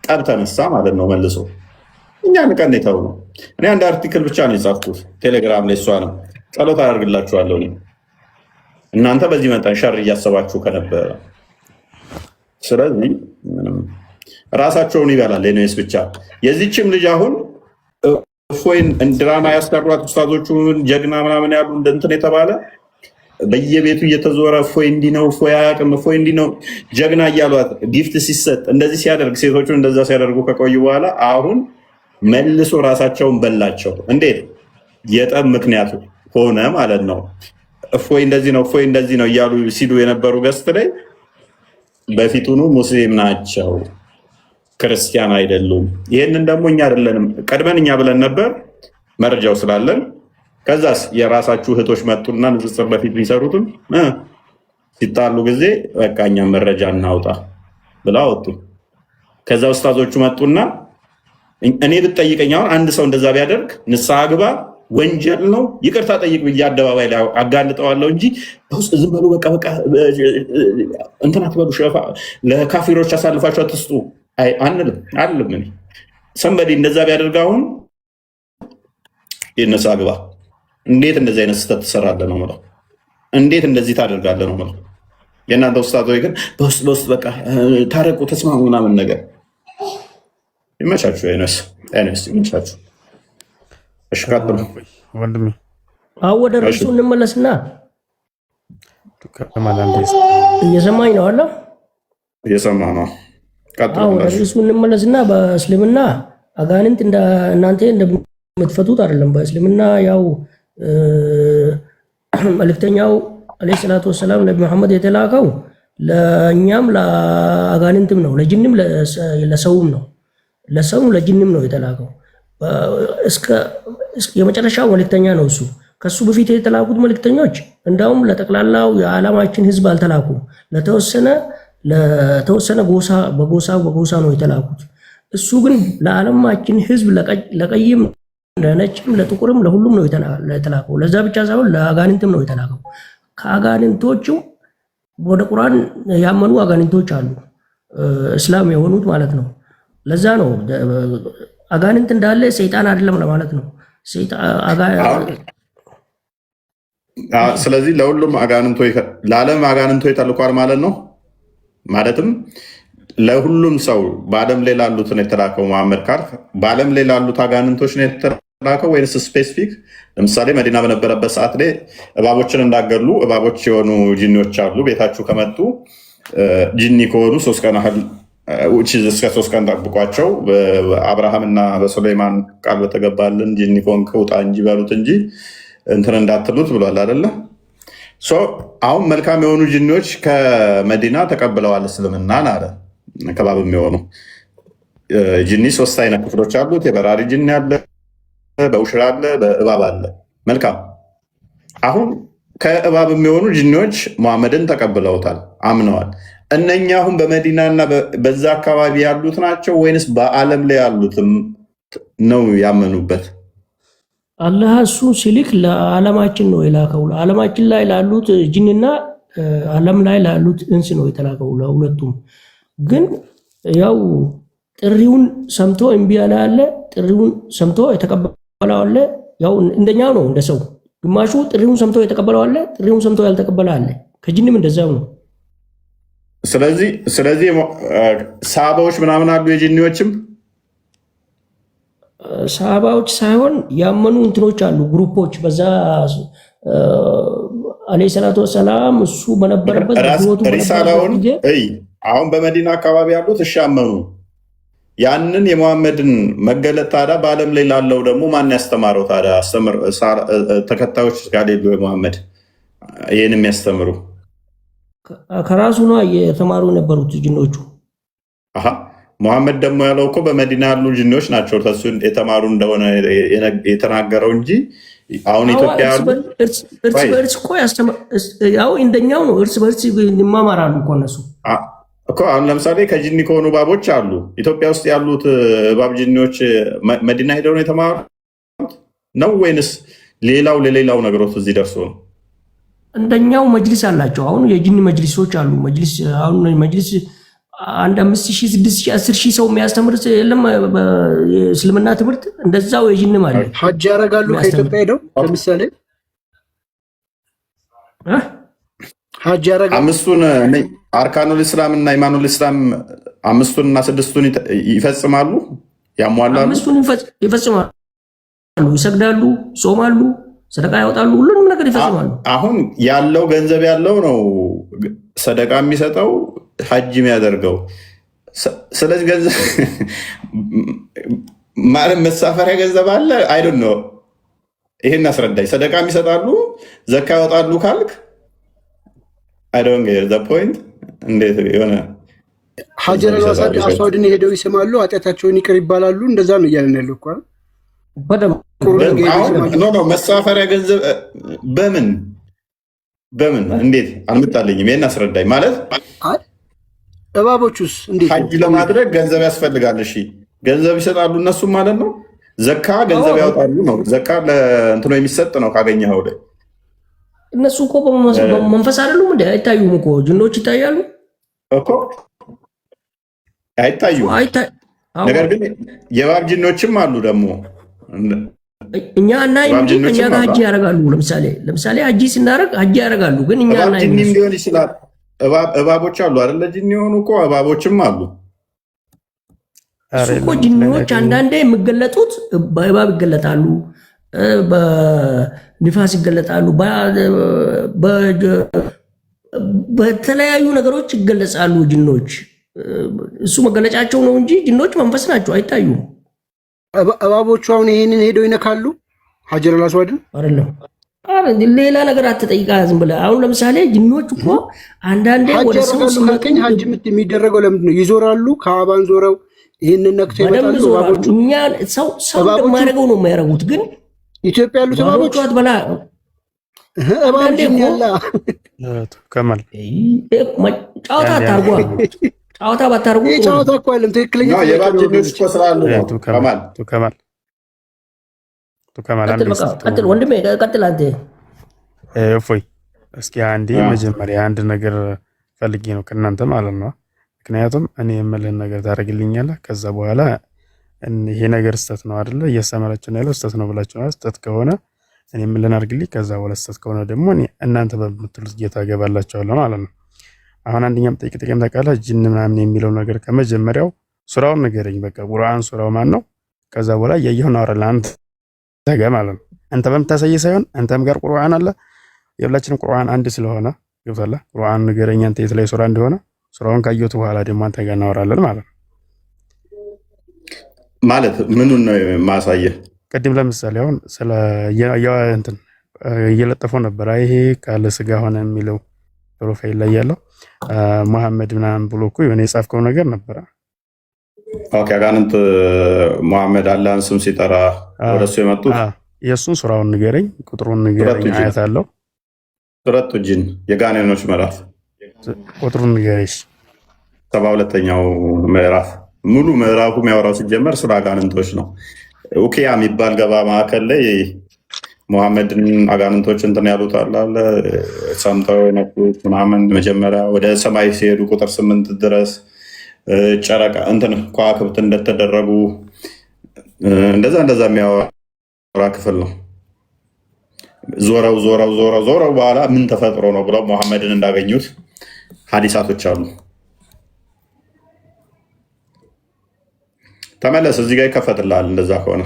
ጠብ ተነሳ ማለት ነው። መልሶ እኛ ንቀን የተው ነው። እኔ አንድ አርቲክል ብቻ ነው የጻፍኩት ቴሌግራም ላይ፣ እሷ ነው ጸሎት አደርግላችኋለሁ። እናንተ በዚህ መጠን ሸር እያሰባችሁ ከነበረ ስለዚህ ራሳቸውን ይበላል። ኔስ ብቻ የዚችም ልጅ አሁን እፎይን ድራማ ያሰሯት ኡስታዞቹ ጀግና ምናምን ያሉ እንትን የተባለ በየቤቱ እየተዞረ እፎይ እንዲህ ነው፣ እፎይ አያውቅም፣ እፎይ እንዲህ ነው ጀግና እያሏት ጊፍት ሲሰጥ እንደዚህ ሲያደርግ ሴቶቹ እንደዛ ሲያደርጉ ከቆዩ በኋላ አሁን መልሶ ራሳቸውን በላቸው። እንዴት የጠብ ምክንያቱ ሆነ ማለት ነው። እፎይ እንደዚህ ነው፣ እፎይ እንደዚህ ነው እያሉ ሲሉ የነበሩ ገስት ላይ በፊቱኑ ሙስሊም ናቸው ክርስቲያን አይደሉም። ይህንን ደግሞ እኛ አይደለንም ቀድመን እኛ ብለን ነበር መረጃው ስላለን። ከዛስ የራሳችሁ እህቶች መጡና ንጽጽር በፊት ቢሰሩትም ሲጣሉ ጊዜ በቃ እኛ መረጃ እናውጣ ብላ ወጡ። ከዛ ኡስታዞቹ መጡና እኔ ብትጠይቀኝ አሁን አንድ ሰው እንደዛ ቢያደርግ ንስሐ ግባ ወንጀል ነው ይቅርታ ጠይቅ ብዬ አደባባይ ላይ አጋልጠዋለሁ እንጂ በውስጥ ዝም በሉ በቃ እንትን አትበሉ፣ ለካፊሮች አሳልፋችሁ አትስጡ አንልም አልልም። እኔ ሰንበዲ እንደዛ ቢያደርግ አሁን ንስሐ ግባ። እንዴት እንደዚህ አይነት ስህተት ትሰራለህ ነው የምለው። እንዴት እንደዚህ ታደርጋለህ ነው የምለው። የእናንተ ኡስታዞች ግን በውስጥ በቃ ታረቁ፣ ተስማሙ ምናምን ነገር። ይመቻችሁ፣ አይነስ ይመቻችሁ። እሺ ቀጥሉ ወንድሜ። አሁን ወደ ርዕሱ እንመለስና እየሰማኝ ነው አለ እየሰማ ነው። ቀጥሉ። አሁን ወደ ርዕሱ እንመለስና በእስልምና አጋንንት እናንተ እንደምትፈቱት አይደለም። በእስልምና ያው መልእክተኛው አለይሂ ሰላቱ ወሰላም ነብይ መሐመድ የተላከው ለእኛም ለአጋንንትም ነው፣ ለጅንም ለሰውም ነው። ለሰውም ለጅንም ነው የተላከው። እስከ የመጨረሻው መልእክተኛ ነው እሱ። ከሱ በፊት የተላኩት መልእክተኞች እንዳውም ለጠቅላላው የዓለማችን ሕዝብ አልተላኩም። ለተወሰነ በጎሳ ነው የተላኩት። እሱ ግን ለዓለማችን ሕዝብ ለቀይም ለነጭም ለጥቁርም ለሁሉም ነው የተላከው። ለዛ ብቻ ሳይሆን ለአጋንንትም ነው የተላከው። ከአጋንንቶቹ ወደ ቁርአን ያመኑ አጋንንቶች አሉ፣ እስላም የሆኑት ማለት ነው። ለዛ ነው አጋንንት እንዳለ ሰይጣን አይደለም ለማለት ነው። ስለዚህ ለሁሉም ለዓለም አጋንንቶች ተልኳል ማለት ነው። ማለትም ለሁሉም ሰው በዓለም ላይ ላሉት ነው የተላከው። መሐመድ ካልክ በዓለም ላይ ላሉት አጋንንቶች ነው የተላከው ወይስ ስፔሲፊክ? ለምሳሌ መዲና በነበረበት ሰዓት ላይ እባቦችን እንዳገሉ እባቦች የሆኑ ጂኒዎች አሉ። ቤታችሁ ከመጡ ጂኒ ከሆኑ 3 ቀን ያህል እስከ 3 ቀን ጠብቋቸው። በአብርሃምና በሱሌይማን ቃል በተገባልን ጂኒ ከሆንክ ውጣ እንጂ በሉት እንጂ እንትን እንዳትሉት ብሏል አይደለ? አሁን መልካም የሆኑ ጂኒዎች ከመዲና ተቀብለዋል እስልምናን አለ። ከባብ የሚሆኑ ጂኒ 3 አይነት ክፍሎች አሉት። የበራሪ ጂኒ አለ፣ በውሽራ አለ፣ በእባብ አለ። መልካም አሁን ከእባብ የሚሆኑ ጂኒዎች መሐመድን ተቀብለውታል፣ አምነዋል። እነኛ አሁን በመዲና እና በዛ አካባቢ ያሉት ናቸው ወይንስ በዓለም ላይ ያሉትም ነው ያመኑበት? አላህ እሱ ሲልክ ለዓለማችን ነው የላከው። ለዓለማችን ላይ ላሉት ጂንና ዓለም ላይ ላሉት እንስ ነው የተላከው ለሁለቱም። ግን ያው ጥሪውን ሰምቶ እምቢ ያለ አለ፣ ጥሪውን ሰምቶ የተቀበለው አለ። ያው እንደኛው ነው እንደ ሰው። ግማሹ ጥሪውን ሰምቶ የተቀበለው አለ፣ ጥሪውን ሰምቶ ያልተቀበለ አለ። ከጂንም እንደዛው ነው። ስለዚህ ሰሃባዎች ምናምን አሉ የጂኒዎችም ሰሃባዎች ሳይሆን ያመኑ እንትኖች አሉ፣ ግሩፖች። በዛ አለይሂ ሰላቱ ወሰላም እሱ በነበረበት ሪሳላውን አሁን በመዲና አካባቢ ያሉት እሺ አመኑ። ያንን የመሐመድን መገለጥ ታዲያ በዓለም ላይ ላለው ደግሞ ማን ያስተማረው ታዲያ? ተከታዮች ጋር ሌሉ የመሐመድ ይህን የሚያስተምሩ ከራሱ ነው የተማሩ የነበሩት ጅኖቹ። መሐመድ ደግሞ ያለው እኮ በመዲና ያሉ ጅኖች ናቸው ከሱ የተማሩ እንደሆነ የተናገረው እንጂ አሁን ኢትዮጵያ ያሉ እርስ በርስ እኮ ያው እንደኛው ነው። እርስ በርስ ይማማራሉ እኮ እነሱ እኮ። አሁን ለምሳሌ ከጅኒ ከሆኑ እባቦች አሉ ኢትዮጵያ ውስጥ ያሉት እባብ ጅኒዎች መዲና ሄደው ነው የተማሩት ነው ወይንስ ሌላው ለሌላው ነገሮች እዚህ ደርሶ ነው? እንደኛው መጅሊስ አላቸው። አሁን የጂኒ መጅሊሶች አሉ። አሁን መጅሊስ 5,000 6,000 10,000 ሰው የሚያስተምር የለም የእስልምና ትምህርት። እንደዛው የጂኒ ማለት ሐጅ ያደርጋሉ ከኢትዮጵያ ሄደው ለምሳሌ ሐጅ ያደርጋሉ። አምስቱን አርካኑል ኢስላም እና ኢማኑል ኢስላም 5ቱን እና 6ቱን ይፈጽማሉ፣ ያሟላሉ። 5ቱን ይፈጽማሉ። ይሰግዳሉ፣ ይጾማሉ፣ ሰደቃ ያወጣሉ፣ ሁሉንም ነገር ይፈጽማሉ። አሁን ያለው ገንዘብ ያለው ነው ሰደቃ የሚሰጠው ሐጅ የሚያደርገው። ስለዚህ ገንዘብ ማለት መሳፈሪያ ገንዘብ አለ አይደል ነው። ይሄን አስረዳኝ። ሰደቃ የሚሰጣሉ ዘካ ያወጣሉ ካልክ አይ ዶንት ጌት ዘ ፖይንት። እንዴት የሆነ ሀጀር አስዋድን ሄደው ይስማሉ፣ ኃጢአታቸውን ይቅር ይባላሉ። እንደዛ ነው እያለን ያለው እኮ መሳፈሪያ ገንዘብ በምን እንዴት አልመጣልኝም። ይሄን አስረዳኝ። ማለት እባቦቹስ እንዴት ሐጅ ለማድረግ ገንዘብ ያስፈልጋል። እሺ ገንዘብ ይሰጣሉ እነሱም ማለት ነው። ዘካ ገንዘብ ያወጣሉ ነው። ዘካ ለእንትኖ የሚሰጥ ነው ካገኘኸው ላይ። እነሱ እኮ መንፈስ አይደሉም እንዴ? አይታዩም እኮ ጅኖች ይታያሉ እኮ አይታዩም። ነገር ግን የእባብ ጅኖችም አሉ ደግሞ እኛ እና እኛ ጋር ሐጅ ያደርጋሉ። ለምሳሌ ሐጅ ስናደርግ ሐጅ ያደርጋሉ፣ ግን እኛ እና ጅኒም ሊሆን ይችላል። እባቦች አሉ አይደለ? ጅኒ የሆኑ እኮ እባቦችም አሉ እኮ። ጅኒዎች አንዳንዴ የሚገለጡት በእባብ ይገለጣሉ፣ በንፋስ ይገለጣሉ፣ በተለያዩ ነገሮች ይገለጻሉ ጅኖች። እሱ መገለጫቸው ነው እንጂ ጅኖች መንፈስ ናቸው፣ አይታዩም። እባቦቹ አሁን ይሄንን ሄደው ይነካሉ ሀጀር አስዋድን አይደለም። ሌላ ነገር አትጠይቃ ዝም ብለህ። አሁን ለምሳሌ ጅኖች እኮ አንዳንዴ ወደ ሰው ሲመጡኝ ሐጅ የሚደረገው ለምንድን ነው? ይዞራሉ፣ ከአባን ዞረው ይህንን ነክተው ይመጣሉ። እባቦቹ እኛ ሰው እንደማያደርገው ነው የሚያደርጉት። ግን ኢትዮጵያ ያሉት እባቦች በላ እባብ ያላ ከማል ጨዋታ አታርጓ ጨዋታ ባታርጉ ጨዋታ እኮ አይደለም። ትክክለኛ የእባብ ጅኖች እኮ ስላሉ ነው። ከማል ቀጥል ወንድሜ፣ ቀጥል አንተ። እፎይ እስኪ አንዴ መጀመሪያ አንድ ነገር ፈልጌ ነው ከእናንተ ማለት ነው። ምክንያቱም እኔ የምልህን ነገር ታደርግልኛለህ። ከዛ በኋላ ይሄ ነገር ስተት ነው አይደለ? እያስተማራችሁ ነው ያለው ስተት ነው ብላችሁ ነው። ስተት ከሆነ እኔ የምልህን አድርግልኝ። ከዛ በኋላ ስተት ከሆነ ደግሞ እናንተ በምትሉት ጌታ ገባላችኋለሁ ማለት ነው። አሁን አንደኛም ጥቂም ታውቃለህ፣ ጅን ምናምን የሚለው ነገር ከመጀመሪያው ሱራውን ንገረኝ። በቃ ቁርአን ሱራው ማን ነው? ከዛ በኋላ እያየሁ እናወራለን። አንተ ጋር ማለት ነው። አንተ በምታሳይ ሳይሆን አንተም ጋር ቁርአን አለ። የሁላችንም ቁርአን አንድ ስለሆነ ገብቶሃል። ቁርአን ንገረኝ አንተ የት ላይ ሱራ እንደሆነ። ሱራውን ካየሁት በኋላ ደግሞ አንተ ጋር እናወራለን ማለት ነው። ማለት ምኑን ነው ማሳየህ? ቅድም ለምሳሌ አሁን ስለ እንትን እየለጠፈው ነበር። ይሄ ካለ ስጋ ሆነ የሚለው ፕሮፋይል ላይ ያለው መሐመድ ምናምን ብሎ እኮ የሆነ የጻፍከው ነገር ነበረ። ኦኬ አጋንንት መሐመድ አላህን ስም ሲጠራ ወደሱ የመጡት የእሱን ሱራውን ንገረኝ፣ ቁጥሩን ንገረኝ። አያት አለው ሱረቱ ጂን የጋኔኖች ምዕራፍ ቁጥሩን ንገረኝ። 72ኛው ምዕራፍ ሙሉ ምዕራፉ የሚያወራው ሲጀመር ስለ አጋንንቶች ነው። ኡኪያ የሚባል ገባ ማዕከል ላይ ሙሐመድን አጋንንቶች እንትን ያሉት አለ ሰምተው የነቁት ምናምን መጀመሪያ ወደ ሰማይ ሲሄዱ ቁጥር 8 ድረስ ጨረቃ እንትን ከዋክብት እንደተደረጉ እንደዛ የሚያወራ ክፍል ነው። ዞረው በኋላ ምን ተፈጥሮ ነው ብለው ሙሐመድን እንዳገኙት ሀዲሳቶች አሉ። ተመለስ፣ እዚህ ጋር ይከፈትልሃል። እንደዛ ከሆነ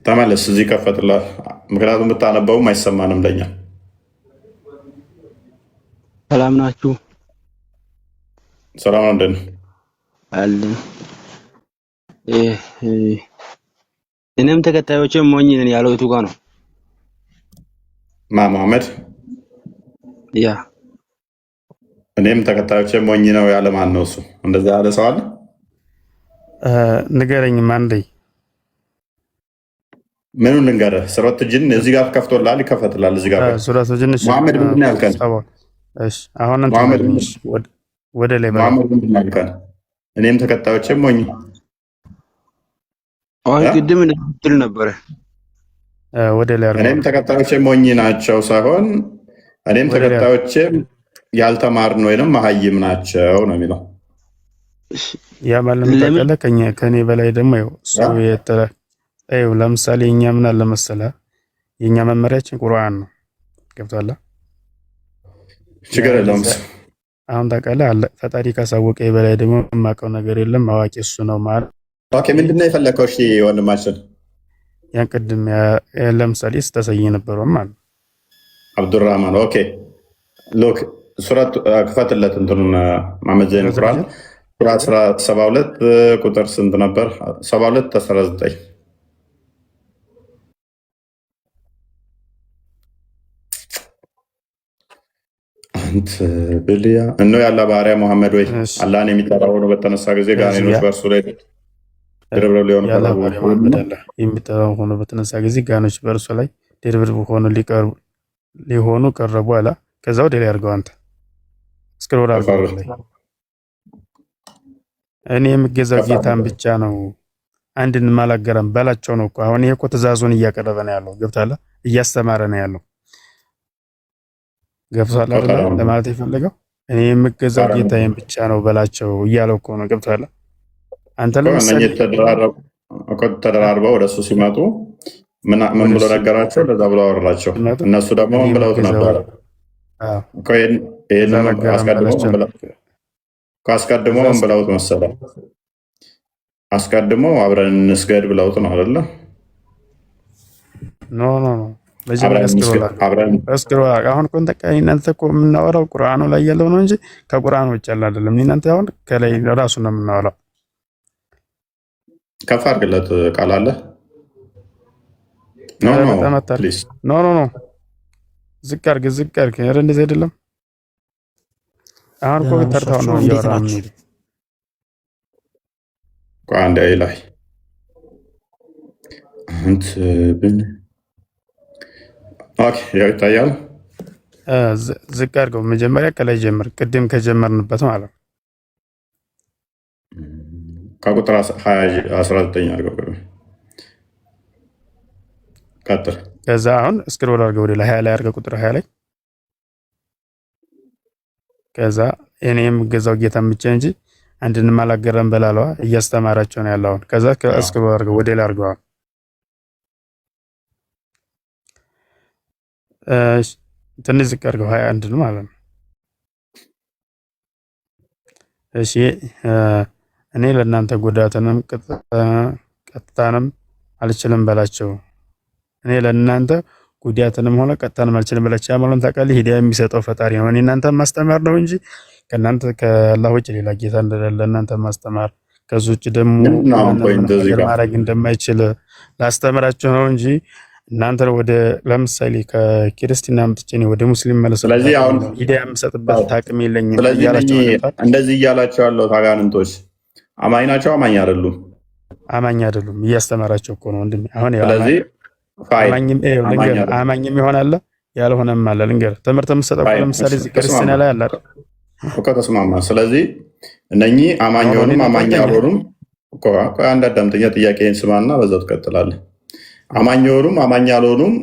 ተመለስ፣ እዚህ ይከፈትልሃል። ምክንያቱም ብታነበውም አይሰማንም ለኛ። ሰላም ናችሁ? ሰላም ነው። እንደት ነው አለን። እኔም ተከታዮችም ሞኝ ነን ያለው የቱ ጋር ነው? መሐመድ ያ እኔም ተከታዮችም ሞኝ ነው ያለ ማን ነው? እሱ እንደዛ ያለ ሰው አለ? ንገረኝ። ማን ላይ ምኑን ልንገርህ? ሱረቱ ጂን እዚህ ጋር ከፍቶልሃል፣ ይከፈትልሃል። እዚህ ጋር ሱረቱ ጂን መሐመድ ምንድን ነው ያልከን? እሺ አሁን አንተ ወደ ላይ መሐመድ ምንድን ነው ያልከን? እኔም ተከታዮችም ሞኝ ቅድም እንድትል ነበረ። ወደ ላይ እኔም ተከታዮችም ሞኝ ናቸው ሳይሆን እኔም ተከታዮችም ያልተማርን ወይንም መሀይም ናቸው ነው የሚለው። ያ ማለት ተቀለ ከኔ በላይ ደግሞ ለምሳሌ እኛ ምን አለ መሰለህ የኛ መመሪያችን ቁርአን ነው። ገብቶሃል? ችግር የለውም። አሁን ታውቃለህ አለ ፈጣሪ ካሳወቀ በላይ ደግሞ የማውቀው ነገር የለም። አዋቂ እሱ ነው ማለት ኦኬ ምንድነው የፈለከው? እሺ ወንድማችን ያን ቅድም ለምሳሌ ስተሰይ ነበረው ማለት አብዱራህማን ኦኬ ሎክ ሱረት ክፈትለት እንትኑን መሐመድ ዘይን ቁርአን ሱራ 72 ቁጥር ስንት ነበር? 72 19 አንተ ብልያ እነሆ ያለ ባሪያ መሐመድ ወይ አላህን የሚጠራ ሆኖ በተነሳ ጊዜ ጋኔኖች በእርሱ ላይ ድርብርብ ሊሆኑ ቀረቡ። የሚጠራው ሆኖ በተነሳ ጊዜ ጋኖች በእርሱ ላይ ድርብርብ ሆኖ ሊሆኑ ቀረቡ አላ። ከዛ ወደ ላይ አድርገው አንተ እስክሮል አድርገው ላይ እኔ የምገዛው ጌታን ብቻ ነው አንድን ማላገረም በላቸው ነው እኮ። አሁን ይሄ እኮ ትእዛዙን እያቀረበ ነው ያለው። ገብታለ እያስተማረ ነው ያለው። ገብቷል አይደል? ለማለት የፈለገው እኔ የምገዛው ጌታዬን ብቻ ነው በላቸው እያለው እኮ ነው። ገብቷል። አንተ ለምሳሌ ተደራርበው ወደሱ ሲመጡ ምን ብሎ ነገራቸው? ለዛ ብሎ አወራቸው። እነሱ ደግሞ ምን ብለውት ነበር? አስቀድሞ ምን ብለውት መሰለ? አስቀድሞ አብረን እንስገድ ብለውት ነው አይደለ? ኖ አሁን እናንተ እኮ የምናወራው ቁርአኑ ላይ ያለው ነው እንጂ ከቁርአኑ ውጭ ያለ አይደለም። እናንተ አሁን ከላይ ራሱ ነው የምናወራው። ከፍ አድርግለት ቃል አለ። ኖ ዝቅ አድርግ። ኧረ እንደዚህ አይደለም። አሁን እኮ ተርታው ነው እያወራን ነው። ቋንዳ ላይ አንተ ብን ኦኬ ይታያል። ዝቅ አድርገው። መጀመሪያ ከላይ ጀምር። ቅድም ከጀመርንበት ማለት ነው። ከቁጥር 19 አድርገው ቀጥል። ከዛ አሁን ስክሮል አድርገው ወደ ላይ 20 ላይ አድርገው ቁጥር 20 ላይ ከዛ እኔ የምገዛው ጌታን ብቻ እንጂ አንድንም አላገረም በላለዋ እያስተማራቸው ነው ያለው። ከዛ ከስክሮል አድርገው ወደ ላይ አድርገው ትንሽ ዝቅ አድርገው 21 ማለት ነው። እሺ እኔ ለእናንተ ጉዳትንም ቀጥታንም አልችልም በላቸው። እኔ ለእናንተ ጉዳትንም ሆነ ቀጥታንም አልችልም በላቸው። ያማሉን ታውቃለህ፣ ሂዳያ የሚሰጠው ፈጣሪ ነው። እኔ እናንተ ማስተማር ነው እንጂ ከእናንተ ከአላህ ውጭ ሌላ ጌታ እንደሌለ እናንተ ማስተማር፣ ከሱ ውጭ ደግሞ ማድረግ እንደማይችል ላስተምራችሁ ነው እንጂ እናንተ ወደ ለምሳሌ ከክርስቲና አምጥቼ ወደ ሙስሊም መለስ። ስለዚህ አሁን ሂዳያ የምሰጥበት አቅም የለኝም። ስለዚህ እንደዚህ እያላቸው ያለው አጋንንቶች አማኝ ናቸው? አማኝ አይደሉም? አማኝ አይደሉም። እያስተማራቸው እኮ ነው ወንድሜ። አሁን ስለዚህ አማኝም ይሆናል ያልሆነም አለ። ልንገር ትምህርት የምሰጠው ለምሳሌ እዚህ ክርስቲና ላይ አለ እኮ ተስማማ። ስለዚህ እነኚህ አማኝ ሆኑም አማኝ ያልሆኑም እኮ አንድ አዳምጠኛ ጥያቄን ስማና በዛው ትቀጥላለህ። አማኝ ሆኑም አማኝ ያልሆኑም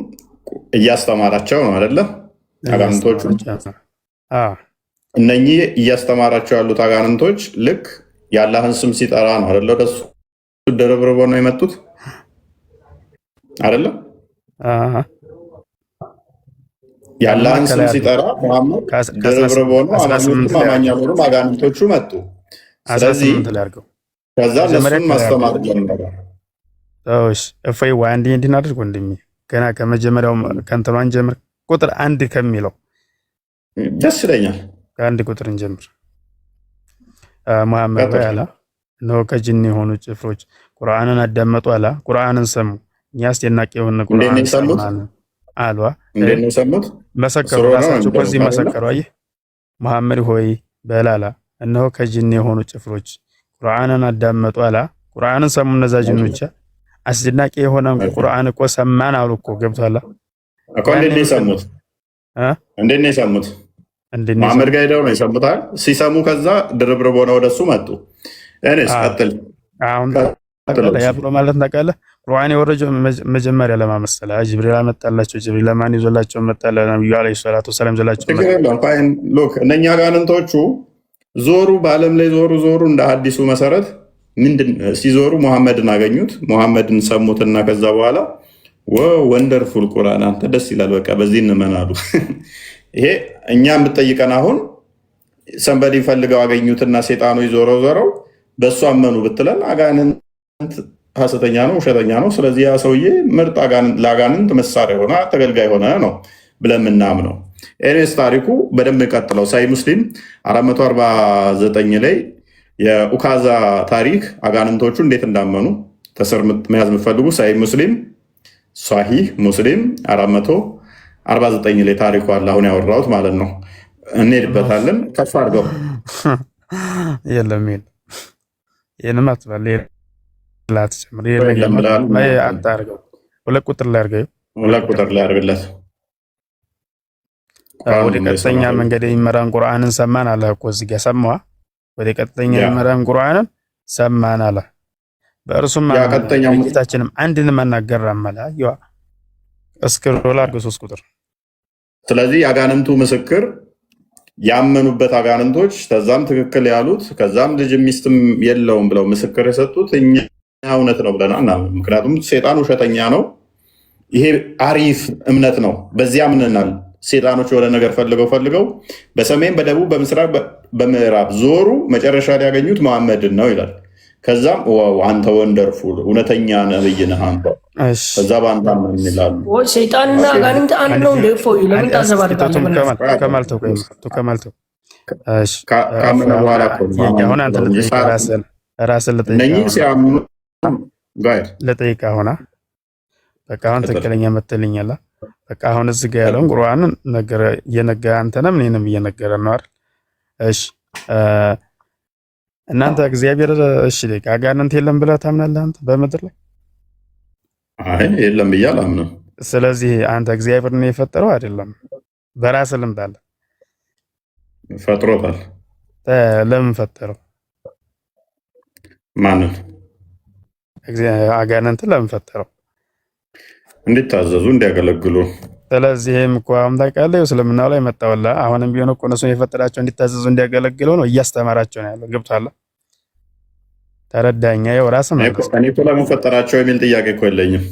እያስተማራቸው ነው አይደለ? አጋንንቶቹ እነኚህ እያስተማራቸው ያሉት አጋንንቶች ልክ የአላህን ስም ሲጠራ ነው አይደለ? ወደሱ ደረብረቦ ነው የመጡት አይደለ? የአላህን ስም ሲጠራ መሐመድ ደረብረቦ ነው። አማኝ ያልሆኑም አጋንንቶቹ መጡ። ስለዚህ ከዛ እነሱን ማስተማር ጀመረ። እፎይ ወይ አንድ እንድናደርግ ወንድሜ ገና ከመጀመሪያው ከእንትኗን ጀምር። ቁጥር 1 ከሚለው ደስ ይለኛል። ከአንድ ቁጥር እንጀምር። መሐመድ አላ ነው ከጅን የሆኑ ጭፍሮች ቁርአንን አዳመጡ አላ። ቁርአንን ሰሙ። እኛ አስደናቂ የሆነ ቁርአን ሰማን አሏ። መሰከሩ። ራሳቸው ከዚህ መሰከሩ። አየህ መሐመድ ሆይ በላላ እነሆ ከጅን የሆኑ ጭፍሮች ቁርአንን አዳመጡ አላ። ቁርአንን ሰሙ እነዛ ጅኖች አስደናቂ የሆነ ቁርአን እኮ ሰማን አሉ እኮ። ገብቷል እኮ። እንዴት ነው የሰሙት? መሐመድ ጋር ሄደው ነው የሰሙት። ሲሰሙ ከዛ ድርብርብ ሆነው ወደሱ መጡ። እኔስ ቀጥል። አሁን ያ ብሎ ማለት ታውቃለህ፣ ቁርአን የወረደው መጀመሪያ ለማመሰለ ጅብሪል አመጣላቸው። ጅብሪል ለማን ይዞላቸው መጣ? ለነብዩ አለይሂ ሰላቱ ወሰለም ይዞላቸው መጣ። ሎክ እነኛ ጋንንቶቹ ዞሩ፣ በአለም ላይ ዞሩ። እንደ አዲሱ መሰረት ምንድን ሲዞሩ መሐመድን አገኙት። መሐመድን ሰሙትና ከዛ በኋላ ወንደርፉል ቁርአን አንተ ደስ ይላል፣ በቃ በዚህ እንመናሉ። ይሄ እኛ የምትጠይቀን አሁን ሰንበዲ ፈልገው አገኙትና ሴጣኖች ዞረው በእሱ አመኑ ብትለን አጋንን ሐሰተኛ ነው፣ ውሸተኛ ነው። ስለዚህ ያ ሰውዬ ምርጥ ለአጋንንት መሳሪያ ሆነ ተገልጋይ ሆነ ነው ብለን ምናምነው። ኤኒዌይስ ታሪኩ በደንብ ቀጥለው ሳይ ሙስሊም 449 ላይ የኡካዛ ታሪክ አጋንንቶቹ እንዴት እንዳመኑ ተስር መያዝ የምትፈልጉ ሳይ ሙስሊም ሷሂህ ሙስሊም 449 ላይ ታሪኩ አለ። አሁን ያወራሁት ማለት ነው። እንሄድበታለን። ከፍ አድርገው የለም ይህንም አትበል ላትጨምር አታርገው። 2 ቁጥር ላይ አድርገው። 2 ቁጥር ላይ አድርግለት። ወደ ቀጥተኛ መንገድ የሚመራን ቁርአንን ሰማን አለ እኮ እዚህ ጋር ሰማዋ። ወደ ቀጥተኛ የሚመራን ቁርአንን ሰማን አለ። በእርሱም ጌታችንም አንድንም አናገራም አለ። ያው እስክሮል አድርገው 3 ቁጥር። ስለዚህ አጋንንቱ ምስክር ያመኑበት አጋንንቶች ከዛም ትክክል ያሉት ከዛም ልጅ ሚስትም የለውም ብለው ምስክር የሰጡት እኛ እውነት ነው ብለናል። ምክንያቱም ሴጣን ውሸተኛ ነው። ይሄ አሪፍ እምነት ነው። በዚያ አምነናል። ሴጣኖች የሆነ ነገር ፈልገው በሰሜን በደቡብ በምስራቅ በምዕራብ ዞሩ፣ መጨረሻ ሊያገኙት መሐመድን ነው ይላል። ከዛም አንተ ወንደርፉል እውነተኛ ነብይ ነህ አንተ። ከዛ በአንተ ምን ይላሉ? ሰይጣንና አጋንንት አንድ ነው እንደ ፎይ ለምን ታዘባርቃለህ? ካመነ በኋላ አሁን አንተ ራስህ ልጠይቅህ ሆና በቃ አሁን ትክክለኛ መተልኛላ። በቃ አሁን እዚህ ጋር ያለውን ቁርአንን እየነገረ አንተንም እኔንም እየነገረ ነው አይደል? እሺ እናንተ እግዚአብሔር እሺ አጋንንት የለም ብለህ ታምናለህ አንተ በምድር ላይ? አይ የለም ብዬ አላምንም። ስለዚህ አንተ እግዚአብሔር ነው የፈጠረው አይደለም? በራስህ ልምድ አለ ፈጥሮታል። ለምን ፈጠረው? ማንን? አጋንንትን ለምን ፈጠረው? እንዲታዘዙ እንዲያገለግሉ። ስለዚህም እኮ አሁን ታውቃለህ እስልምናው ላይ መጣውላ። አሁንም ቢሆን እኮ እነሱን የፈጠራቸው እንዲታዘዙ እንዲያገለግሉ ነው፣ እያስተማራቸው ነው ያለው። ገብቶሃል? ተረዳኛ? ያው ራስህ ማለት እኔ እኮ ለምን ፈጠራቸው የሚል ጥያቄ እኮ የለኝም።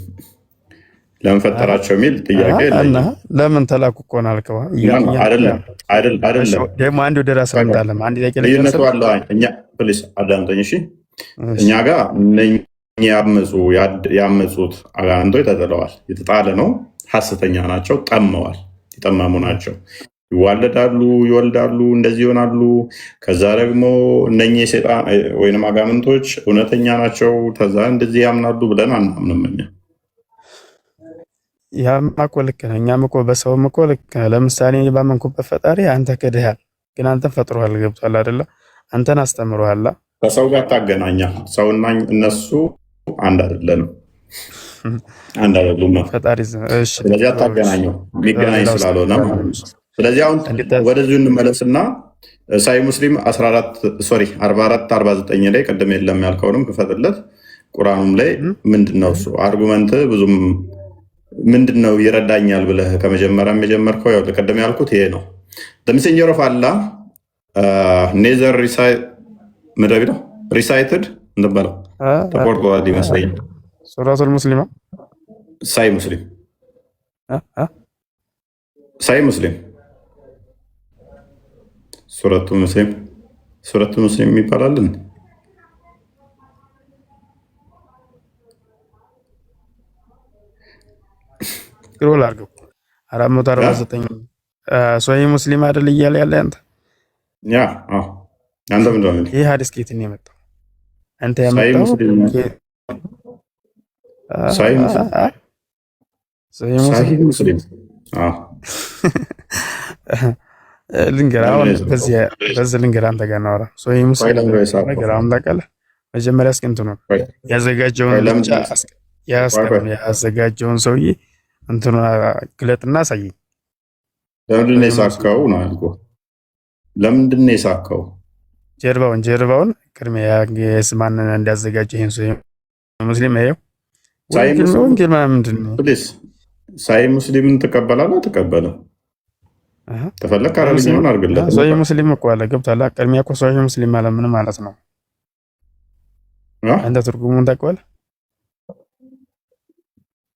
ለምን ፈጠራቸው የሚል ጥያቄ የለኝም። ለምን ተላኩ እኮ ነው አልከው። አይደለም ደግሞ አንድ ወደ ራስህ እንዳለም አንድ ጥያቄ ልዩነቱ አለው። እኛ ፕሊስ አዳምጠኝ እሺ። እኛ ጋር ያመፁት አጋንንቶች ተጥለዋል። የተጣለ ነው። ሐሰተኛ ናቸው። ጠመዋል። የጠመሙ ናቸው። ይዋለዳሉ፣ ይወልዳሉ፣ እንደዚህ ይሆናሉ። ከዛ ደግሞ እነኚህ ሴጣን ወይንም አጋንንቶች እውነተኛ ናቸው። ከዛ እንደዚህ ያምናሉ ብለን አናምንም እኛ። ያማ እኮ ልክ ነህ። እኛም እኮ በሰውም እኮ ልክ ነህ። ለምሳሌ ባመንኩበት ፈጣሪ አንተ ክድሃል፣ ግን አንተን ፈጥሮሃል። ገብቶሃል አይደለ? አንተን አስተምሮሃል። ከሰው ጋር ታገናኛ። ሰውና እነሱ አንድ አይደለንም፣ አንድ አይደሉም። ስለዚህ አታገናኘው፣ የሚገናኝ ስላልሆነ። ስለዚህ አሁን ወደዚሁ እንመለስና ሳይ ሙስሊም 4449 ላይ ቅድም የለም ያልከውንም ክፈትለት። ቁርአኑም ላይ ምንድነው እሱ አርጉመንት ብዙም ምንድነው ይረዳኛል ብለህ ከመጀመሪያም የጀመርከው ያው ቅድም ያልኩት ይሄ ነው። ሜሴንጀር ኦፍ አላህ ኔዘር ሪሳይትድ እንደበለው ተቆርጧል ይመስለኛል። ሱረቱል ሙስሊማ ሳይ ሙስሊም ሱረቱ ሙስሊም ይባላልን? ስክሮል አድርገው 449 ሶሂህ ሙስሊም አይደል እያለ ያለ አንተ አንተ ምንድን ነው ይህ ሐዲስ ከየት ነው የመጣው? አንተ ያመጣው ሳሂህ ሙስሊም ልንገርህ አሁን በዚህ ልንገርህ አንተ ጋር እናወራ። ሶሂህ ሙስሊም ነገር አሁን ታውቃለህ። መጀመሪያ እስኪ እንትኑ ያዘጋጀውን ሰውዬ እንትኑ ግለጥና አሳየኝ። ለምንድን ነው የሳካው ነው ያልኩህ። ለምንድን ነው የሳካው? ጀርባውን ቅድሚያ ማንን እንዲያዘጋጀ ይሄን ሶሂህ ሙስሊም ይሄው ወንጌል ምንድን ነው? ሳሂህ ሙስሊምን ትቀበላለህ? ተቀበለ ተፈለክ አረብኛውን አድርግለት። ሶሂህ ሙስሊም እኮ አለ ገብቶሃል? ቅድሚያ እኮ ሶሂህ ሙስሊም ማለት ምን ማለት ነው? አንተ ትርጉሙን ታውቀዋለህ?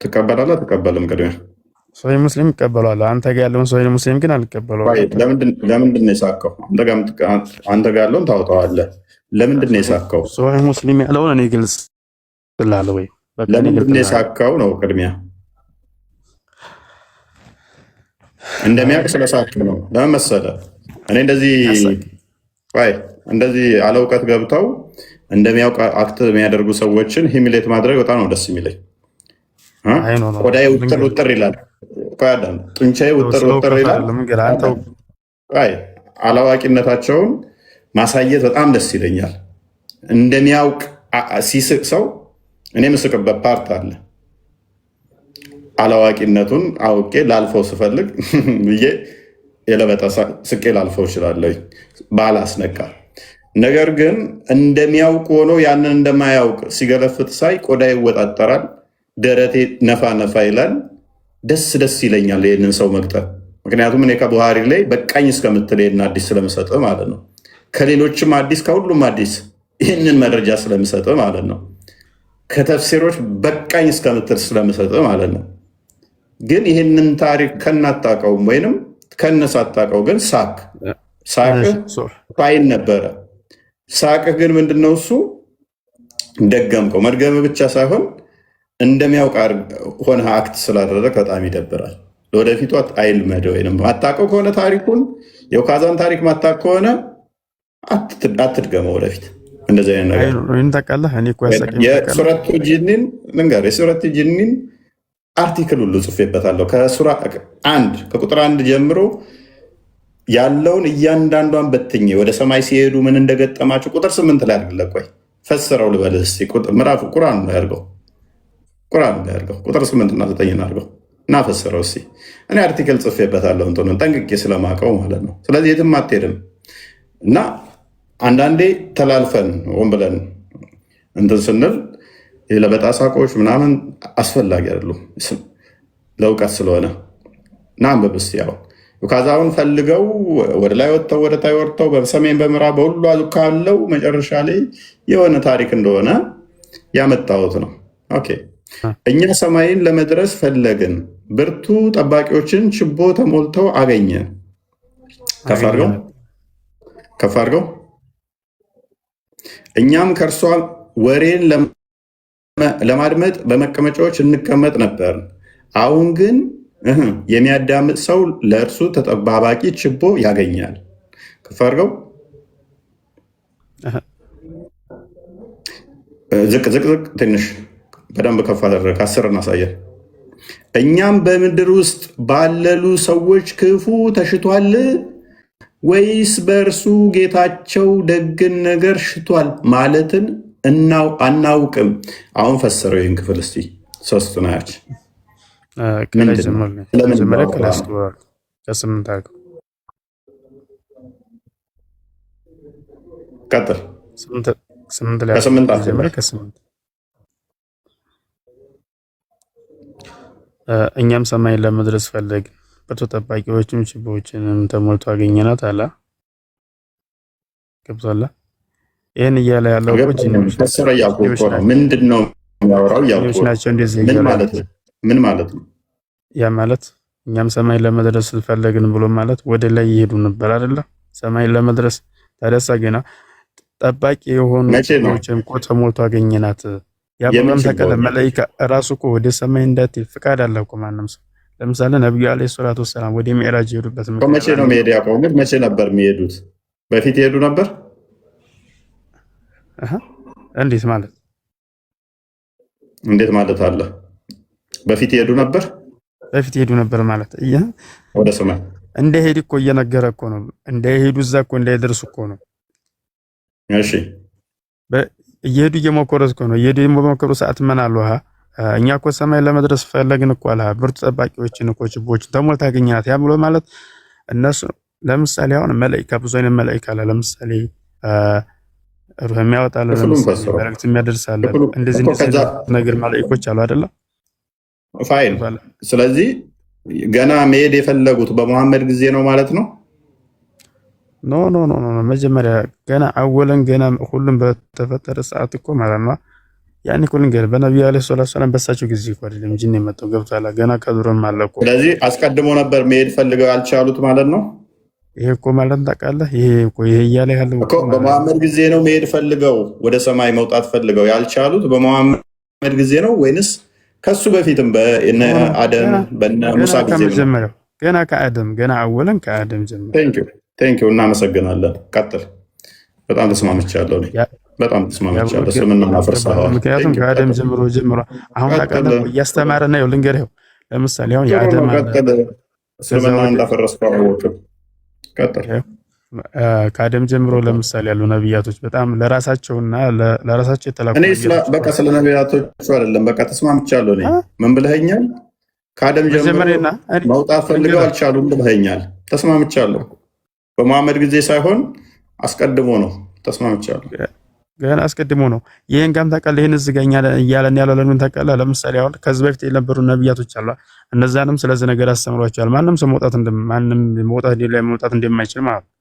ትቀበላለህ? ተቀበለም ቅድሚያ ሶሂህ ሙስሊም ይቀበለዋል። አንተ ጋር ያለውን ሶሂህ ሙስሊም ግን አልቀበለውም። ለምንድን ነው የሳካው? አንተ ጋር ያለውን ታውጣዋለህ። ለምንድን ነው የሳካው? ሶሂህ ሙስሊም ያለውን እኔ ግልጽ ትላለ ወይ ለምንድን ነው የሳካው ነው ቅድሚያ እንደሚያውቅ ስለሳካ ነው። ለምን መሰለህ እኔ እንደዚህ አለ እውቀት ገብተው እንደሚያውቅ አክት የሚያደርጉ ሰዎችን ሂሚሌት ማድረግ በጣም ነው ደስ የሚለኝ። ቆዳዬ ውጥር ውጥር ይላል፣ ጡንቻዬ ውጥር ውጥር ይላል። አላዋቂነታቸውን ማሳየት በጣም ደስ ይለኛል። እንደሚያውቅ ሲስቅ ሰው እኔ ምስቅበት ፓርት አለ። አላዋቂነቱን አውቄ ላልፈው ስፈልግ ብዬ የለበጠ ስቄ ላልፈው እችላለሁ ባላስነቃ። ነገር ግን እንደሚያውቅ ሆኖ ያንን እንደማያውቅ ሲገለፍጥ ሳይ ቆዳ ይወጣጠራል፣ ደረቴ ነፋ ነፋ ይላል። ደስ ደስ ይለኛል ይህንን ሰው መቅጠር። ምክንያቱም እኔ ከቡሃሪ ላይ በቃኝ እስከምትል ይህን አዲስ ስለምሰጥ ማለት ነው። ከሌሎችም አዲስ ከሁሉም አዲስ ይህንን መረጃ ስለምሰጥ ማለት ነው። ከተፍሲሮች በቃኝ እስከምትል ስለምሰጥ ማለት ነው። ግን ይህንን ታሪክ ከናታቀውም ወይንም ከነሳታቀው ግን ሳቅህ ፋይን ነበረ። ሳቅህ ግን ምንድነው? እሱ ደገምከው። መድገም ብቻ ሳይሆን እንደሚያውቅ ሆነ አክት ስላደረግ በጣም ይደብራል። ለወደፊቱ አይልመድ ወይም አታቀው ከሆነ ታሪኩን የውካዛን ታሪክ ማታቅ ከሆነ አትድገመው ወደፊት። እንደዚህ አይነት ነገር የሱረቱ ጂኒን ልንገር፣ የሱረቱ ጂኒን አርቲክል ሁሉ ጽፌበታለሁ። ከቁጥር 1 ጀምሮ ያለውን እያንዳንዷን በትኜ ወደ ሰማይ ሲሄዱ ምን እንደገጠማቸው ቁጥር 8 ላይ አድርግልህ። ቆይ ፈስረው ልበልህ እስኪ። ምዕራፍ ቁርአን ነው ያድርገው፣ ቁጥር 8 እና 9 አድርገው እና ፈስረው እስኪ። እኔ አርቲክል ጽፌበታለሁ እንትኑን ጠንቅቄ ስለማውቀው ማለት ነው። ስለዚህ የትም አትሄድም እና አንዳንዴ ተላልፈን ሆን ብለን እንትን ስንል ለበጣ ሳቆች ምናምን አስፈላጊ አይደሉም ለእውቀት ስለሆነ እና አንብብ እስኪ። ያው ዩካዛውን ፈልገው ወደ ላይ ወጥተው ወደ ታይ ወርተው በሰሜን በምዕራብ በሁሉ ካለው መጨረሻ ላይ የሆነ ታሪክ እንደሆነ ያመጣሁት ነው። ኦኬ እኛ ሰማይን ለመድረስ ፈለግን፣ ብርቱ ጠባቂዎችን ችቦ ተሞልተው አገኘን። ከፍ አድርገው እኛም ከእርሷ ወሬን ለማድመጥ በመቀመጫዎች እንቀመጥ ነበር። አሁን ግን የሚያዳምጥ ሰው ለእርሱ ተጠባባቂ ችቦ ያገኛል። ከፍ አድርገው ዝቅ ትንሽ በደንብ ከፍ አደረግ። 10 እናሳየን። እኛም በምድር ውስጥ ባለሉ ሰዎች ክፉ ተሽቷል ወይስ በእርሱ ጌታቸው ደግን ነገር ሽቷል ማለትን አናውቅም። አሁን ፈሰረው ይህን ክፍል እስቲ 3 ናያች ቀጥል። እኛም ሰማይን ለመድረስ ፈለግን፣ ብርቱ ጠባቂዎችም ችቦዎችንም ተሞልቶ አገኘናት አለ። ገብቶላ ይህን እያለ ያለው ምንድን ነው የሚያወራው? ምን ማለት ነው? ያ ማለት እኛም ሰማይን ለመድረስ ፈለግን ብሎ ማለት ወደ ላይ ይሄዱ ነበር አይደለ? ሰማይን ለመድረስ ታደሳ ገና ጠባቂ የሆኑ ችቦዎችም እኮ ተሞልቶ አገኘናት። ያ ብሎም ተቀለ መላኢካ ራሱ እኮ ወደ ሰማይ እንዳትል ፍቃድ አለ እኮ ማንም ሰው። ለምሳሌ ነብዩ አለይሂ ሰላቱ ወሰላም ወደ ሚዕራጅ ይሄዱበት መቼ ነው መሄድ ያቆሙት? መቼ ነበር የሚሄዱት? በፊት ይሄዱ ነበር? እንዴት ማለት አለ? በፊት ይሄዱ ነበር? በፊት ይሄዱ ነበር ማለት ወደ ሰማይ እንደሄድ እኮ እየነገረ እኮ ነው። እንደሄዱ እዛ እኮ እንዳይደርሱ እኮ ነው። እሺ እየሄዱ እየሞከሩት እኮ ነው። እየሄዱ የሞከሩ ሰዓት ምን አሉ? እኛ እኮ ሰማይ ለመድረስ ፈለግን እኮ አለ። ብርቱ ጠባቂዎችን እኮ ችቦችን ተሞልታ ያገኘናት። ያ ብሎ ማለት እነሱ ለምሳሌ አሁን መላኢካ ብዙ አይነት መላኢካ አለ። ለምሳሌ ሩህ የሚያወጣ አለ፣ ለምሳሌ መልእክት የሚያደርስ አለ። እንደዚህ ነገር መላኢኮች አሉ አይደለ? ፋይል። ስለዚህ ገና መሄድ የፈለጉት በመሐመድ ጊዜ ነው ማለት ነው? ኖ መጀመሪያ ገና አወለን ገና ሁሉም በተፈጠረ ሰዓት እኮ ማለት ነው። ያኔ እኮ ልንገር በነብዩ አለይሂ ሰላም በሳቸው ጊዜ እኮ አይደለም ጂን የመጣው ገብቷል። ገና ከዱረም አለ እኮ። ስለዚህ አስቀድሞ ነበር መሄድ ፈልገው ያልቻሉት ማለት ነው። ይሄ እኮ ማለት ታውቃለህ፣ ይሄ እያለ ያለው እኮ በመሐመድ ጊዜ ነው መሄድ ፈልገው ወደ ሰማይ መውጣት ፈልገው ያልቻሉት በመሐመድ ጊዜ ነው ወይንስ ከሱ በፊትም በእነ አደም በእነ ሙሳ ጊዜ ነው? ገና ከአደም ገና አወለን ከአደም ጀምሮ። ቴንክ ዩ እናመሰግናለን። ቀጥል። በጣም ተስማምቻለሁ። በጣም ተስማምቻለሁ። እስልምና አፈርሰዋል። ምክንያቱም ከአደም ጀምሮ አሁን ታውቃለህ እያስተማረና ይኸው ልንገርህ፣ ለምሳሌ አሁን የአደም እስልምና እንዳፈረስከው አወቅም። ቀጥል። ከአደም ጀምሮ ለምሳሌ ያሉ ነቢያቶች በጣም ለራሳቸውና ለራሳቸው የተላኩ እኔ በቃ ስለ ነቢያቶቹ አይደለም በቃ ተስማምቻለሁ። እኔ ምን ብለኸኛል? ከአደም ጀምሮ መውጣት ፈልገው አልቻሉም ብለኸኛል። ተስማምቻለሁ። በመሐመድ ጊዜ ሳይሆን አስቀድሞ ነው። ተስማምቻለሁ። ገና አስቀድሞ ነው። ይሄን ጋም ታውቃለህ። ይሄን እዝጋኛ እያለን ያለው ለምን ታውቃለህ? ለምሳሌ አሁን ከዚህ በፊት የነበሩ ነቢያቶች አሉ። እነዛንም ስለዚህ ነገር አስተምሯቸዋል። ማንም ሰው መውጣት እንደማይችል ማለት ነው።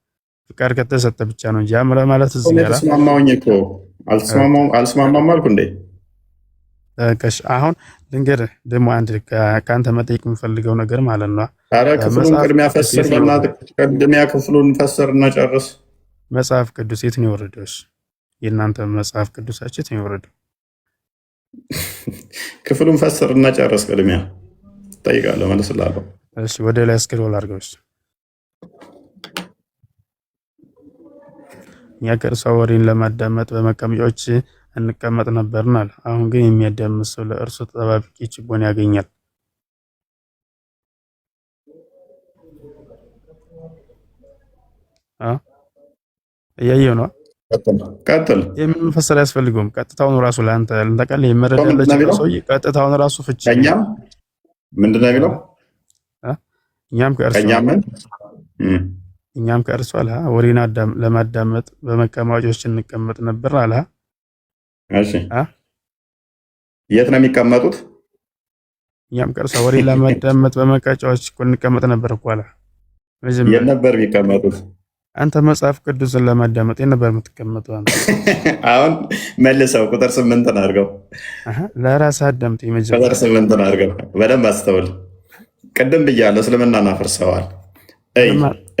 ፍቃድ ከተሰጠ ብቻ ነው እንጂ አምረ ማለት እዚህ ጋር ተስማማውኝ እኮ አልስማማም አልኩ እንዴ? አሁን ልንገርህ ደግሞ አንድ ከአንተ መጠየቅ የምፈልገው ነገር ማለት ነው። ኧረ ክፍሉን ቅድሚያ ፈስር፣ በእናትህ ቅድሚያ ክፍሉን ፈስር እና ጨርስ። መጽሐፍ ቅዱስ የት ነው የወረደው? የእናንተ መጽሐፍ ቅዱሳችሁ የት ነው የወረደው? ክፍሉን ፈስር እና ጨርስ። ቅድሚያ እጠይቃለሁ፣ መልስላለሁ። እሺ ወደ ላይ ስክሮል አድርገው። እኛ ከእርሷ ወሬን ለማዳመጥ በመቀመጫዎች እንቀመጥ ነበርናል። አሁን ግን የሚያዳምጥ ሰው ለእርሱ ተጠባባቂ ችቦን ያገኛል። እያየው ነው። ቀጥል። የምንፈሰር አያስፈልገውም። ቀጥታውን ራሱ ለአንተ ለንተቀል የመረዳለች ሰው ቀጥታውን ራሱ ፍቺ እኛም ምንድን ነው የሚለው? እኛም ከእርሷ ወሬን ለማዳመጥ በመቀመጫዎች እንቀመጥ ነበር አለ። እሺ የት ነው የሚቀመጡት? እኛም ከእርሷ ወሬን ለማዳመጥ በመቀመጫዎች እንቀመጥ ነበር እኮ አለ። የት ነበር የሚቀመጡት? አንተ መጽሐፍ ቅዱስን ለማዳመጥ የት ነበር የምትቀመጠው? አንተ አሁን መልሰው ቁጥር 8 አድርገው። ለራስህ አዳምጥ። ቁጥር 8 አድርገው በደንብ አስተውል። ቅድም ብያለሁ እስልምናን አፍርሰዋል።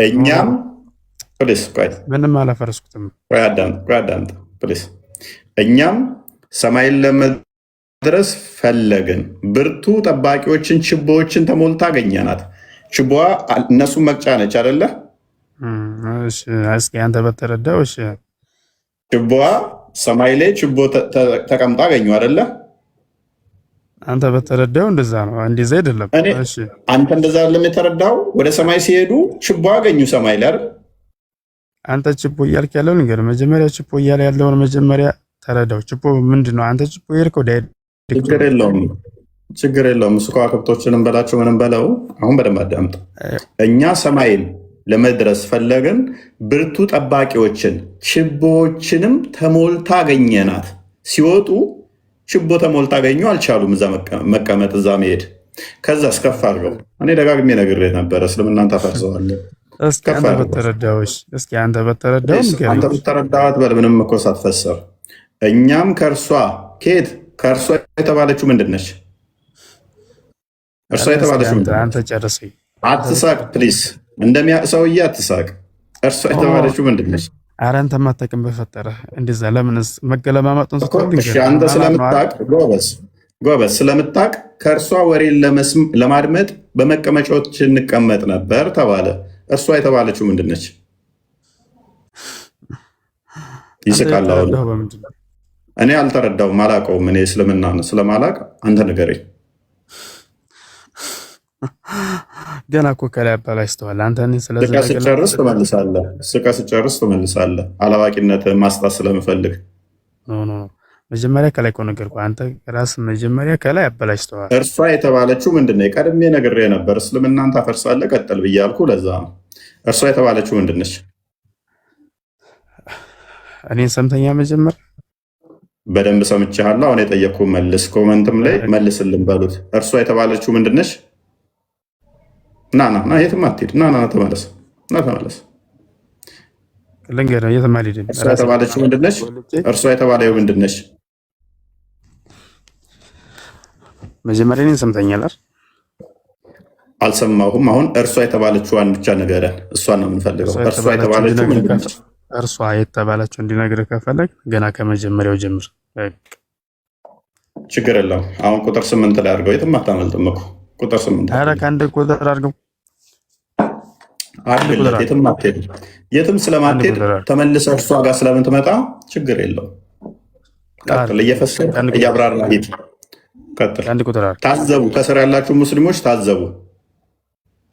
እኛም ፕሊስ ቆይ፣ ምንም አላፈረስኩትም። ቆይ አዳምጥ ፕሊስ። እኛም ሰማይን ለመድረስ ፈለግን፣ ብርቱ ጠባቂዎችን ችቦዎችን ተሞልታ አገኘናት። ችቦዋ እነሱን መቅጫ ነች አይደለ? እስኪ አንተ በተረዳው። እሺ ችቦዋ ሰማይ ላይ ችቦ ተቀምጣ አገኙ አይደለ? አንተ በተረዳው እንደዛ ነው። እንደዛ አይደለም። እሺ አንተ እንደዛ አይደለም የተረዳው። ወደ ሰማይ ሲሄዱ ችቦ አገኙ ሰማይ ላይ አይደል? አንተ ችቦ እያልክ ያለው ነገር መጀመሪያ ችቦ እያለ ያለውን መጀመሪያ ተረዳው። ችቦ ምንድነው? አንተ ችቦ የሄድከው ችግር የለውም። እሱ ከዋክብቶችንም በላቸው ምንም በለው። አሁን በደንብ አዳምጥ። እኛ ሰማይን ለመድረስ ፈለግን፣ ብርቱ ጠባቂዎችን ችቦዎችንም ተሞልታ አገኘናት። ሲወጡ ችቦ ተሞልታ አገኙ። አልቻሉም እዛ መቀመጥ፣ እዛ መሄድ። ከዛ እስከፍ አድርገው። እኔ ደጋግሜ ነግሬህ ነበረ እስልምናን ታፈርሰዋለህ። እስኪ አንተ በተረዳው አትበል። ምንም እኮ ሳትፈሰር እኛም ከእርሷ ከእርሷ የተባለችው ምንድን ነች? እርሷ የተባለችው አንተ ጨርሰኝ። አትሳቅ ፕሊስ፣ እንደሚያውቅ ሰውዬ አትሳቅ። እርሷ የተባለችው ምንድን ነች? ኧረ አንተ ማታውቅም በፈጠረህ እንደዛ ለምንስ መገለማመጡን አንተ ስለምታውቅ ጎበዝ ስለምታውቅ ከእርሷ ወሬን ለማድመጥ በመቀመጫዎች እንቀመጥ ነበር ተባለ። እርሷ የተባለችው ምንድን ነች? ይስቃል። እኔ አልተረዳውም፣ አላውቀውም። እኔ እስልምና ስለማላውቅ አንተ ንገረኝ። ገና እኮ ከላይ አበላሽተዋል። አንተ ስጨርስ ትመልሳለህ። አላዋቂነትህን ማስጣት ስለምፈልግ መጀመሪያ ከላይ እኮ ነገርኩህ። አንተ ራስህ መጀመሪያ ከላይ አበላሽተዋል። እርሷ የተባለችው ምንድን ነው? ቀድሜ ነግሬህ ነበር። እስልምናን ታፈርሳለህ ቀጥል ብያልኩ። ለዛ ነው። እርሷ የተባለችው ምንድን ነች? እኔን ሰምተኛ መጀመር በደንብ ሰምቼሃለሁ። አሁን የጠየቅኩህ መልስ። ኮመንትም ላይ መልስልን በሉት። እርሷ የተባለችው ምንድን ነች? ና የትም አትሄድ። ተመለስ። ልንገርህ፣ የትም አልሄድም። እርሷ የተባለችው ምንድን ነች? እርሷ የተባለው ምንድን ነች? መጀመሪያ እኔን ሰምተኛል። አልሰማሁም። አሁን እርሷ የተባለችዋን ብቻ ንገረን። እሷን ነው የምንፈልገው። እርሷ የተባለችው ምንድን ነች? እርሷ የተባለችው እንዲነግርህ ከፈለግ ገና ከመጀመሪያው ጀምር። ችግር የለም። አሁን ቁጥር 8 ላይ አድርገው፣ የትም አታመልጥም እኮ ቁጥር 8 ኧረ ከአንድ ቁጥር አድርገው አድርግለት፣ የትም አትሄድም። የትም ስለማትሄድ ተመልሰህ እሷ ጋር ስለምትመጣ ችግር የለውም። ቀጥል፣ እየፈሰሰ እያብራራ ሂድ። ቀጥል። ታዘቡ፣ ከስር ያላችሁ ሙስሊሞች ታዘቡ።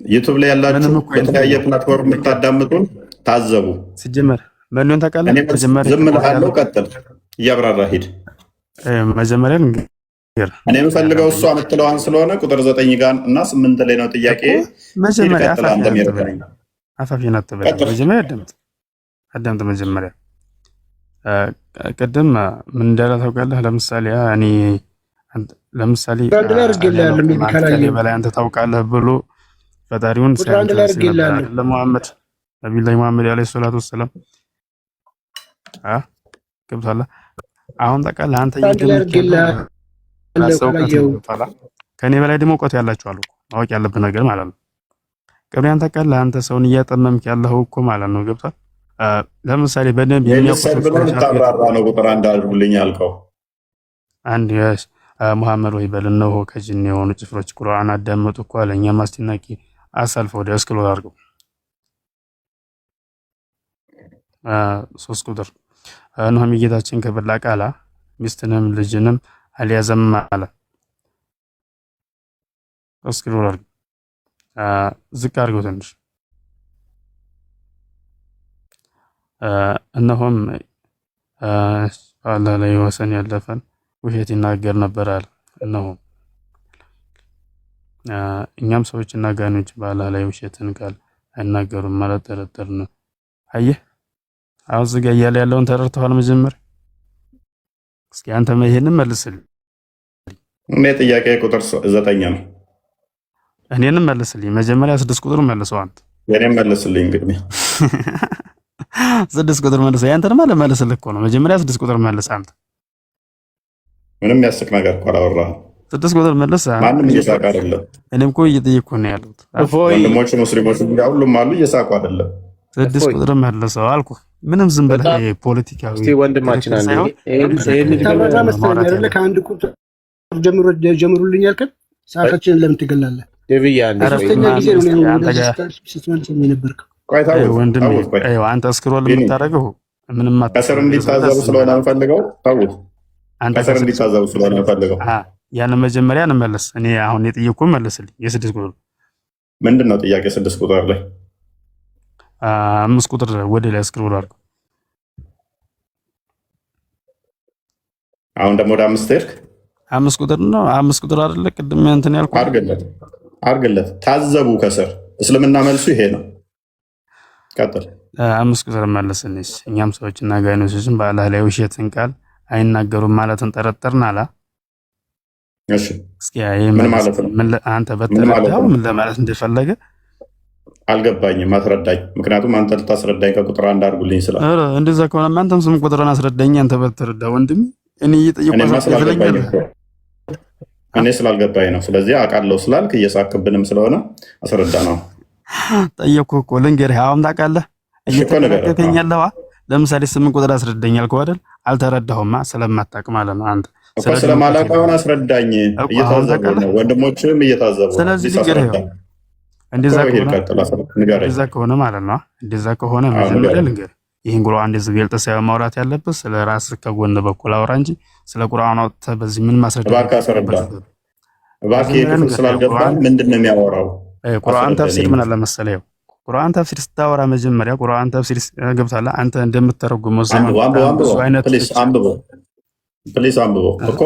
ዩቱብ ላይ ያላችሁ በተለያየ ፕላትፎርም የምታዳምጡን ታዘቡ። ሲጀመር ምንም ታውቃለህ። ዝም እልሃለሁ፣ ቀጥል፣ እያብራራ ሂድ። መጀመሪያ እኔ የምፈልገው እሷ የምትለዋን ስለሆነ ቁጥር 9 ጋር እና 8 ላይ ነው ጥያቄ። መጀመሪያ አፋፊን አትበል። መጀመሪያ አዳምጥ። መጀመሪያ ቅድም ምን እንዳለ ታውቃለህ? ለምሳሌ በላይ አንተ ታውቃለህ ብሎ ፈጣሪውን ለሙሐመድ ነቢዩላህ ሙሐመድ ዓለይሂ ሰላቱ ወሰላም ገብቶሃል? አሁን ታውቃለህ አንተ ከኔ በላይ ደግሞ እውቀቱ ያላችሁ አሉ። ማወቅ ያለብህ ነገር ማለት ነው። ቀብሪያን ታውቃለህ አንተ ሰውን እያጠመምክ ያለኸው እኮ ማለት ነው። ገብቶሃል? ለምሳሌ በደንብ የሚያቆጣራ ነው። ቁጥር 1 አድርጉልኝ ያልከው አንድ ሙሐመድ ወይ በልነሆ ከጅን የሆኑ ጭፍሮች ቁርአን አዳመጡ እኮ አለ። እኛም አስጨናቂ አሳልፈው ወደ እስክሎር አድርገው 3 ቁጥር እነሆም ጌታችን ከበላ ቃላ ሚስትንም ልጅንም አልያዘም አለ። እስክሎር አድርገው ዝቅ አድርገው ትንሽ እነሆም አላህ ላይ ወሰን ያለፈን ውሸት ይናገር ነበር አለ። እነሆ እኛም ሰዎችና ጋኖች በአላህ ላይ ውሸትን ቃል አይናገሩም ማለት ተረተርን። አየህ አሁን እዚህ ጋር እያለ ያለውን ተረድተዋል። መጀመሪያ እስኪ አንተ ይሄንን መልስልኝ። እኔ ጥያቄ ቁጥር 9 ነው። እኔንም መልስልኝ። መጀመሪያ 6 ቁጥር መልሰው አንተ የኔን መልስልኝ። እንግዲህ 6 ቁጥር መልሰው ያንተንም መልስልህ እኮ ነው። መጀመሪያ 6 ቁጥር መልስ አንተ። ምንም ያስቅ ነገር እኮ አላወራህም። 6 ቁጥር መልስ። ማንም እየሳቀ አይደለም። እኔም እኮ እየጠየቅኩ ነው ያሉት ወንድሞች ሙስሊሞች ሁሉም አሉ፣ እየሳቁ አይደለም። 6 ቁጥር መልሰው አልኩህ። ምንም ዝም ብለህ ፖለቲካዊ ወንድማችን ከአንድ ቁጥር ጀምሩልኝ ያልከን ሰዓታችንን ለምን ትገላለህ? አንተ እስክሮል የምታደርገው ምንም ከስር እንዲታዘቡ ስለሆነ አንፈልገው። ታውት ከስር እንዲታዘቡ ስለሆነ አንፈልገው። ያን መጀመሪያ እንመለስ። እኔ አሁን የጠየቅኩህን መልስልኝ። የ6 ቁጥር ምንድን ነው ጥያቄ? 6 ቁጥር ላይ 5 ቁጥር ወደ ላይ እስክሮል አድርገው። አሁን ደግሞ ወደ 5 ሄድክ። 5 ቁጥር ነው። 5 ቁጥር አይደለ? ቅድም እንትን ያልኩህ አድርግለት። ታዘቡ ከስር እስልምና መልሱ ይሄ ነው። ቀጥል። 5 ቁጥር መልስልኝ። እኛም ሰዎችና ጋይኖችን በአላህ ላይ ውሸትን ቃል አይናገሩም ማለትን ጠረጠርን አላ። እሺ እስኪ ምን ማለት ነው? አንተ በተረዳው ምን ለማለት እንደፈለገ አልገባኝም። አስረዳኝ። ምክንያቱም አንተ ልታስረዳኝ ከቁጥር 1 አድርጉልኝ ስላ እንደዛ ከሆነ አንተም ስም ቁጥርን አስረዳኝ። አንተ በተረዳው ወንድም እኔ እኔ ስላልገባኝ ነው። ስለዚህ አውቃለሁ ስላልክ እየሳክብንም ስለሆነ አስረዳ ነው። ጠየቅኩህ እኮ ልንገርህ። አሁን ታውቃለህ እየተከተኛለህ። ለምሳሌ 8 ቁጥር አስረዳኝ አልኩህ አይደል? አልተረዳሁማ ስለማታውቅ ማለት ነው። አንተ ስለማላውቅ አሁን አስረዳኝ። እየታዘቡ ነው ወንድሞችም እየታዘቡ። ስለዚህ እንደዛ ከሆነ ማለት ነው። እንደዛ ከሆነ መጀመሪያ ልንገርህ፣ ይህን ቁርአን እንደዚህ ገልጠህ ሳይሆን ማውራት ያለብህ ስለ ራስህ ከጎን በኩል አውራ እንጂ ስለ ቁርአን አውጥተህ በዚህ ምን ማስረዳት እባክህ ስላልገባህ ምንድን ነው የሚያወራው? ቁርአን ተፍሲር ምን አለ መሰለህ፣ ቁርአን ተፍሲር ስታወራ መጀመሪያ ቁርአን ተፍሲር ገብቶሃል? አንተ እንደምትተረጉመው ፕሊስ አንብበው እኮ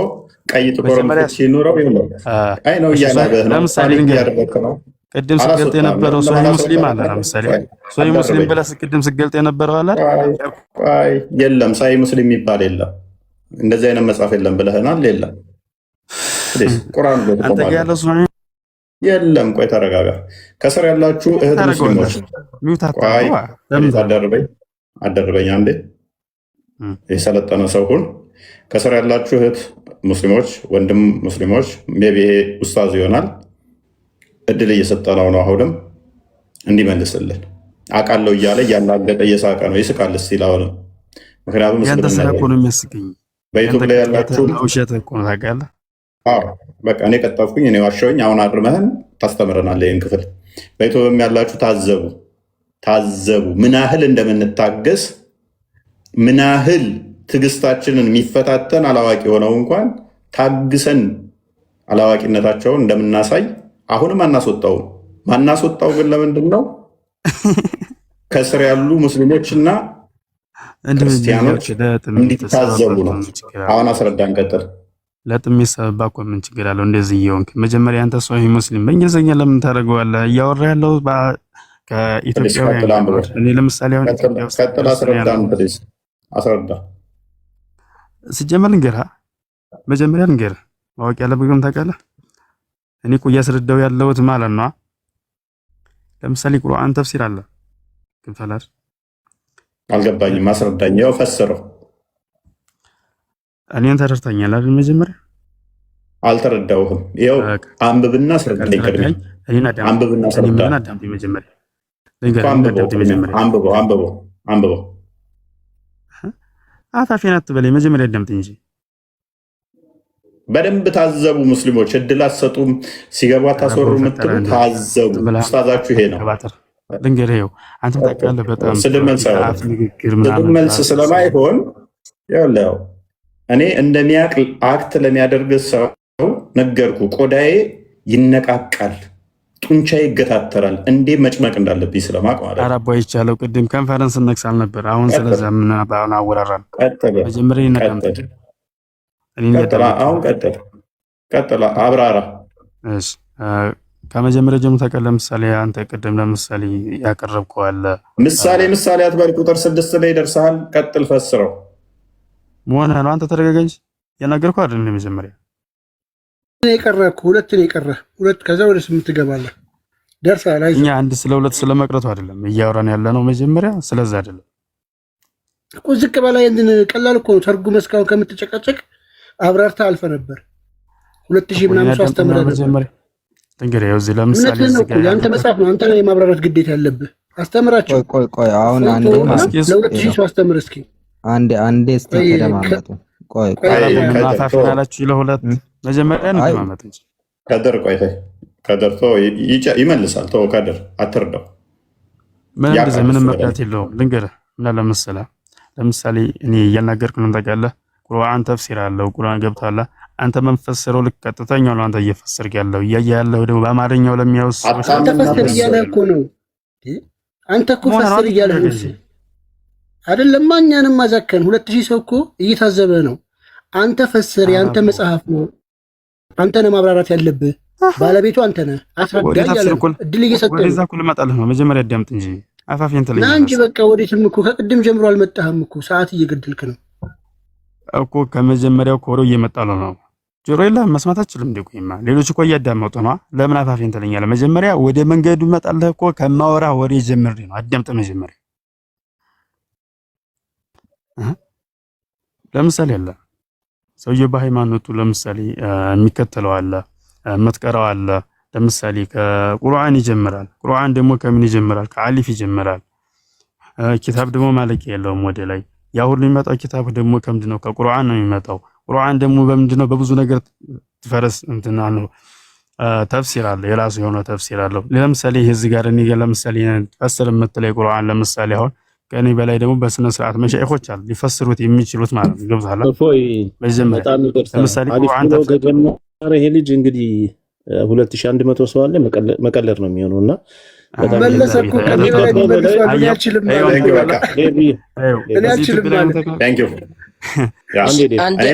ቀይ ጥቁር ሲኖረው ይኸውልህ፣ አይ ነው እያለህ ነው። ለምሳሌ ቅድም ስገልጥ የነበረው ሶሂህ ሙስሊም አለ። ለምሳሌ ሶሂህ ሙስሊም ብለህ ቅድም ስገልጥ የነበረው አለ። የለም ሶሂህ ሙስሊም የሚባል የለም፣ እንደዚህ አይነት መጽሐፍ የለም ብለህናል። የለም ቁርአን አንተ ጋር ያለው ሶሂህ የለም። ቆይ ተረጋጋ። ከስር ያላችሁ እህት ሙስሊሞች አደርበኝ አንዴ የሰለጠነ ሰው ሁን። ከስር ያላችሁ እህት ሙስሊሞች፣ ወንድም ሙስሊሞች ሜይ ቢ ይሄ ኡስታዝ ይሆናል እድል እየሰጠነው ነው። አሁንም እንዲመልስልን አውቃለሁ እያለ እያላገጠ እየሳቀ ነው። ይስቃል እስኪ አሁንም። ምክንያቱም ያንተ ስራ እኮ ነው የሚያስቀኝ። በዩቱብ ላይ ያላችሁ ውሸት እኮ ነው ታውቃለህ። በቃ እኔ ቀጠፍኩኝ፣ እኔ ዋሻውኝ። አሁን አርመህን ታስተምረናለህ ይህን ክፍል። በኢትዮጵያም ያላችሁ ታዘቡ ምን ያህል እንደምንታገስ፣ ምን ያህል ትዕግስታችንን የሚፈታተን አላዋቂ ሆነው እንኳን ታግሰን አላዋቂነታቸውን እንደምናሳይ አሁንም አናስወጣውም። ማናስወጣው ግን ለምንድን ነው? ከስር ያሉ ሙስሊሞችና ክርስቲያኖች እንዲታዘቡ ነው። አሁን አስረዳን፣ ቀጥል። ለጥሜት ሰበባ እኮ ምን ችግር አለው? እንደዚህ እየሆንክ መጀመሪያ አንተ ሶሂህ ሙስሊም በእንግሊዝኛ ለምን ታደርገዋለህ? እያወራ ያለው ከኢትዮጵያውያን እኔ ለምሳሌ አሁን ቀጥል፣ አስረዳ። ሲጀመር መጀመሪያ ልንገርህ፣ ማወቅ ያለብህም ታውቃለህ። እኔ እኮ እያስረዳው ያለሁት ማለት ነው። ለምሳሌ ቁርአን ተፍሲር አለ ክፍላል አልገባኝም፣ አስረዳኝ። ያው ፈስረው። እኔን ተረድተኛል አይደል? መጀመሪያ አልተረዳሁህም። ይኸው አንብብና አስረዳኝ። አንብብና አስረዳኝ። አንብበው። አፋፌን አትበለኝ። መጀመሪያ አዳምጥ እንጂ በደንብ ታዘቡ። ሙስሊሞች እድል አትሰጡም፣ ሲገባ ታስወሩ የምትሉ ታዘቡ። ኡስታዛችሁ ይሄ ነው። ልንገርህ፣ ይኸው አንተም ታውቃለህ። በጣም ስድብ መልስ ስለማይሆን ያው እኔ እንደሚያቅ አክት ለሚያደርግ ሰው ነገርኩ። ቆዳዬ ይነቃቃል፣ ጡንቻዬ ይገታተራል። እንዴ መጭመቅ እንዳለብኝ ስለማቅ ማለት አራባ ይቻለው። ቅድም ኮንፈረንስ ነክሳል ነበር። አሁን ስለዛ ምን ባሁን አወራራን። መጀመሪያ ይነቃምጥ። አሁን ቀጥል፣ አብራራ። እሺ ከመጀመሪያ ጀምሮ ታውቃለህ። ለምሳሌ አንተ ቅድም ለምሳሌ ያቀረብከው አለ። ምሳሌ አትበል። ቁጥር 6 ላይ ደርሰሃል። ቀጥል፣ ፈስረው። መሆን ነው። አንተ ተረጋጋ እንጂ የነገርኩህ አይደል? መጀመሪያ ሁለት ነው የቀረህ። ከዛ ወደ 8 ትገባለህ። ደርሰሃል። እኛ አንድ ስለ ሁለት ስለመቅረቱ አይደለም እያወራን ያለ ነው። መጀመሪያ ስለዛ አይደለም እኮ ዝቅ በላይ እንትን ቀላል እኮ ነው። ተርጉመህ እስካሁን ከምትጨቃጨቅ አብራርተህ አልፈህ ነበር። 2000 ምናምን ሰው አስተምረህ ነበር። እንግዲህ እዚህ ለምሳሌ ያንተ መጽሐፍ ነው። አንተ የማብራራት ግዴታ ያለብህ። አስተምራቸው። ቆይ አሁን ለ2000 ሰው አስተምር እስኪ። አንዴ እስቲ ተደማመጡ። ቆይ ማፋፍናላችሁ ለሁለት መጀመሪያ እንደማመጥ እንጂ ከደር ይመልሳል። ተው ከደር አትርዳው። ምንም መርዳት የለውም። ልንገርህ ምን አለ መሰለህ፣ ለምሳሌ እኔ እያናገርኩ ነው ታውቃለህ። ቁርአን ተፍሲር አለው። ቁርአን ገብቷል። አንተ መንፈስረው ልክ ቀጥተኛው ነው። አንተ እየፈሰርክ ያለው ያለው ደግሞ በአማርኛው ለሚያውስ አንተ ፈስር እያለህ እኮ ነው። አንተ እኮ ፈስር እያለህ ነው አይደለም? እኛንም ማዛከን 2000 ሰው እኮ እየታዘበ ነው። አንተ ፈስር፣ ያንተ መጽሐፍ ነው። አንተ ነህ ማብራራት ያለብህ። ባለቤቱ አንተ ነህ። አስረዳ እያለህ እድል እየሰጠህ ወደዛ እኮ ልመጣልህ ነው። መጀመሪያ አዳምጥ እንጂ አፋፌን ተለይ ና እንጂ በቃ ወዴትም እኮ ከቅድም ጀምሮ አልመጣህም እኮ። ሰዓት እየገደልክ ነው እኮ። ከመጀመሪያው ኮሮ እየመጣለ ነው። ጆሮ የለህም፣ መስማት አትችልም እንዴ? ቆይማ ሌሎች እኮ እያዳመጡ ነው። ለምን አፋፌን ትለኛለህ? መጀመሪያ ወደ መንገዱ እመጣለህ እኮ። ከማወራ ወሬ ጀምሬ ነው። አዳምጥ መጀመሪያ። ለምሳሌ አለ ሰውዬው በሃይማኖቱ ለምሳሌ የሚከተለው አለ፣ የምትቀራው አለ። ለምሳሌ ከቁርአን ይጀምራል። ቁርአን ደግሞ ከምን ይጀምራል? ከአሊፍ ይጀምራል። ኪታብ ደግሞ ማለቂያ የለውም ወደ ላይ። ያ ሁሉ የሚመጣው ኪታብ ደግሞ ከምንድን ነው? ከቁርአን ነው የሚመጣው። ቁርአን ደግሞ በምንድን ነው? በብዙ ነገር ትፈረስ እንትና ነው። ተፍሲር አለ፣ የራሱ የሆነ ተፍሲር አለው። ለምሳሌ እዚህ ጋር እኔ ለምሳሌ ፈስር የምትለው ቁርአን ለምሳሌ አሁን ከኔ በላይ ደግሞ በስነ ስርዓት መሻይኾች አሉ ሊፈስሩት የሚችሉት ማለት ነው። ገብቶሃል? ለምሳሌ ቁርአን ተፍሲር ይሄ ልጅ እንግዲህ 2100 ሰው አለ። መቀለድ ነው የሚሆነውና መለሰ እኮ ከኔ በላይ ቢመልሱ አልችልም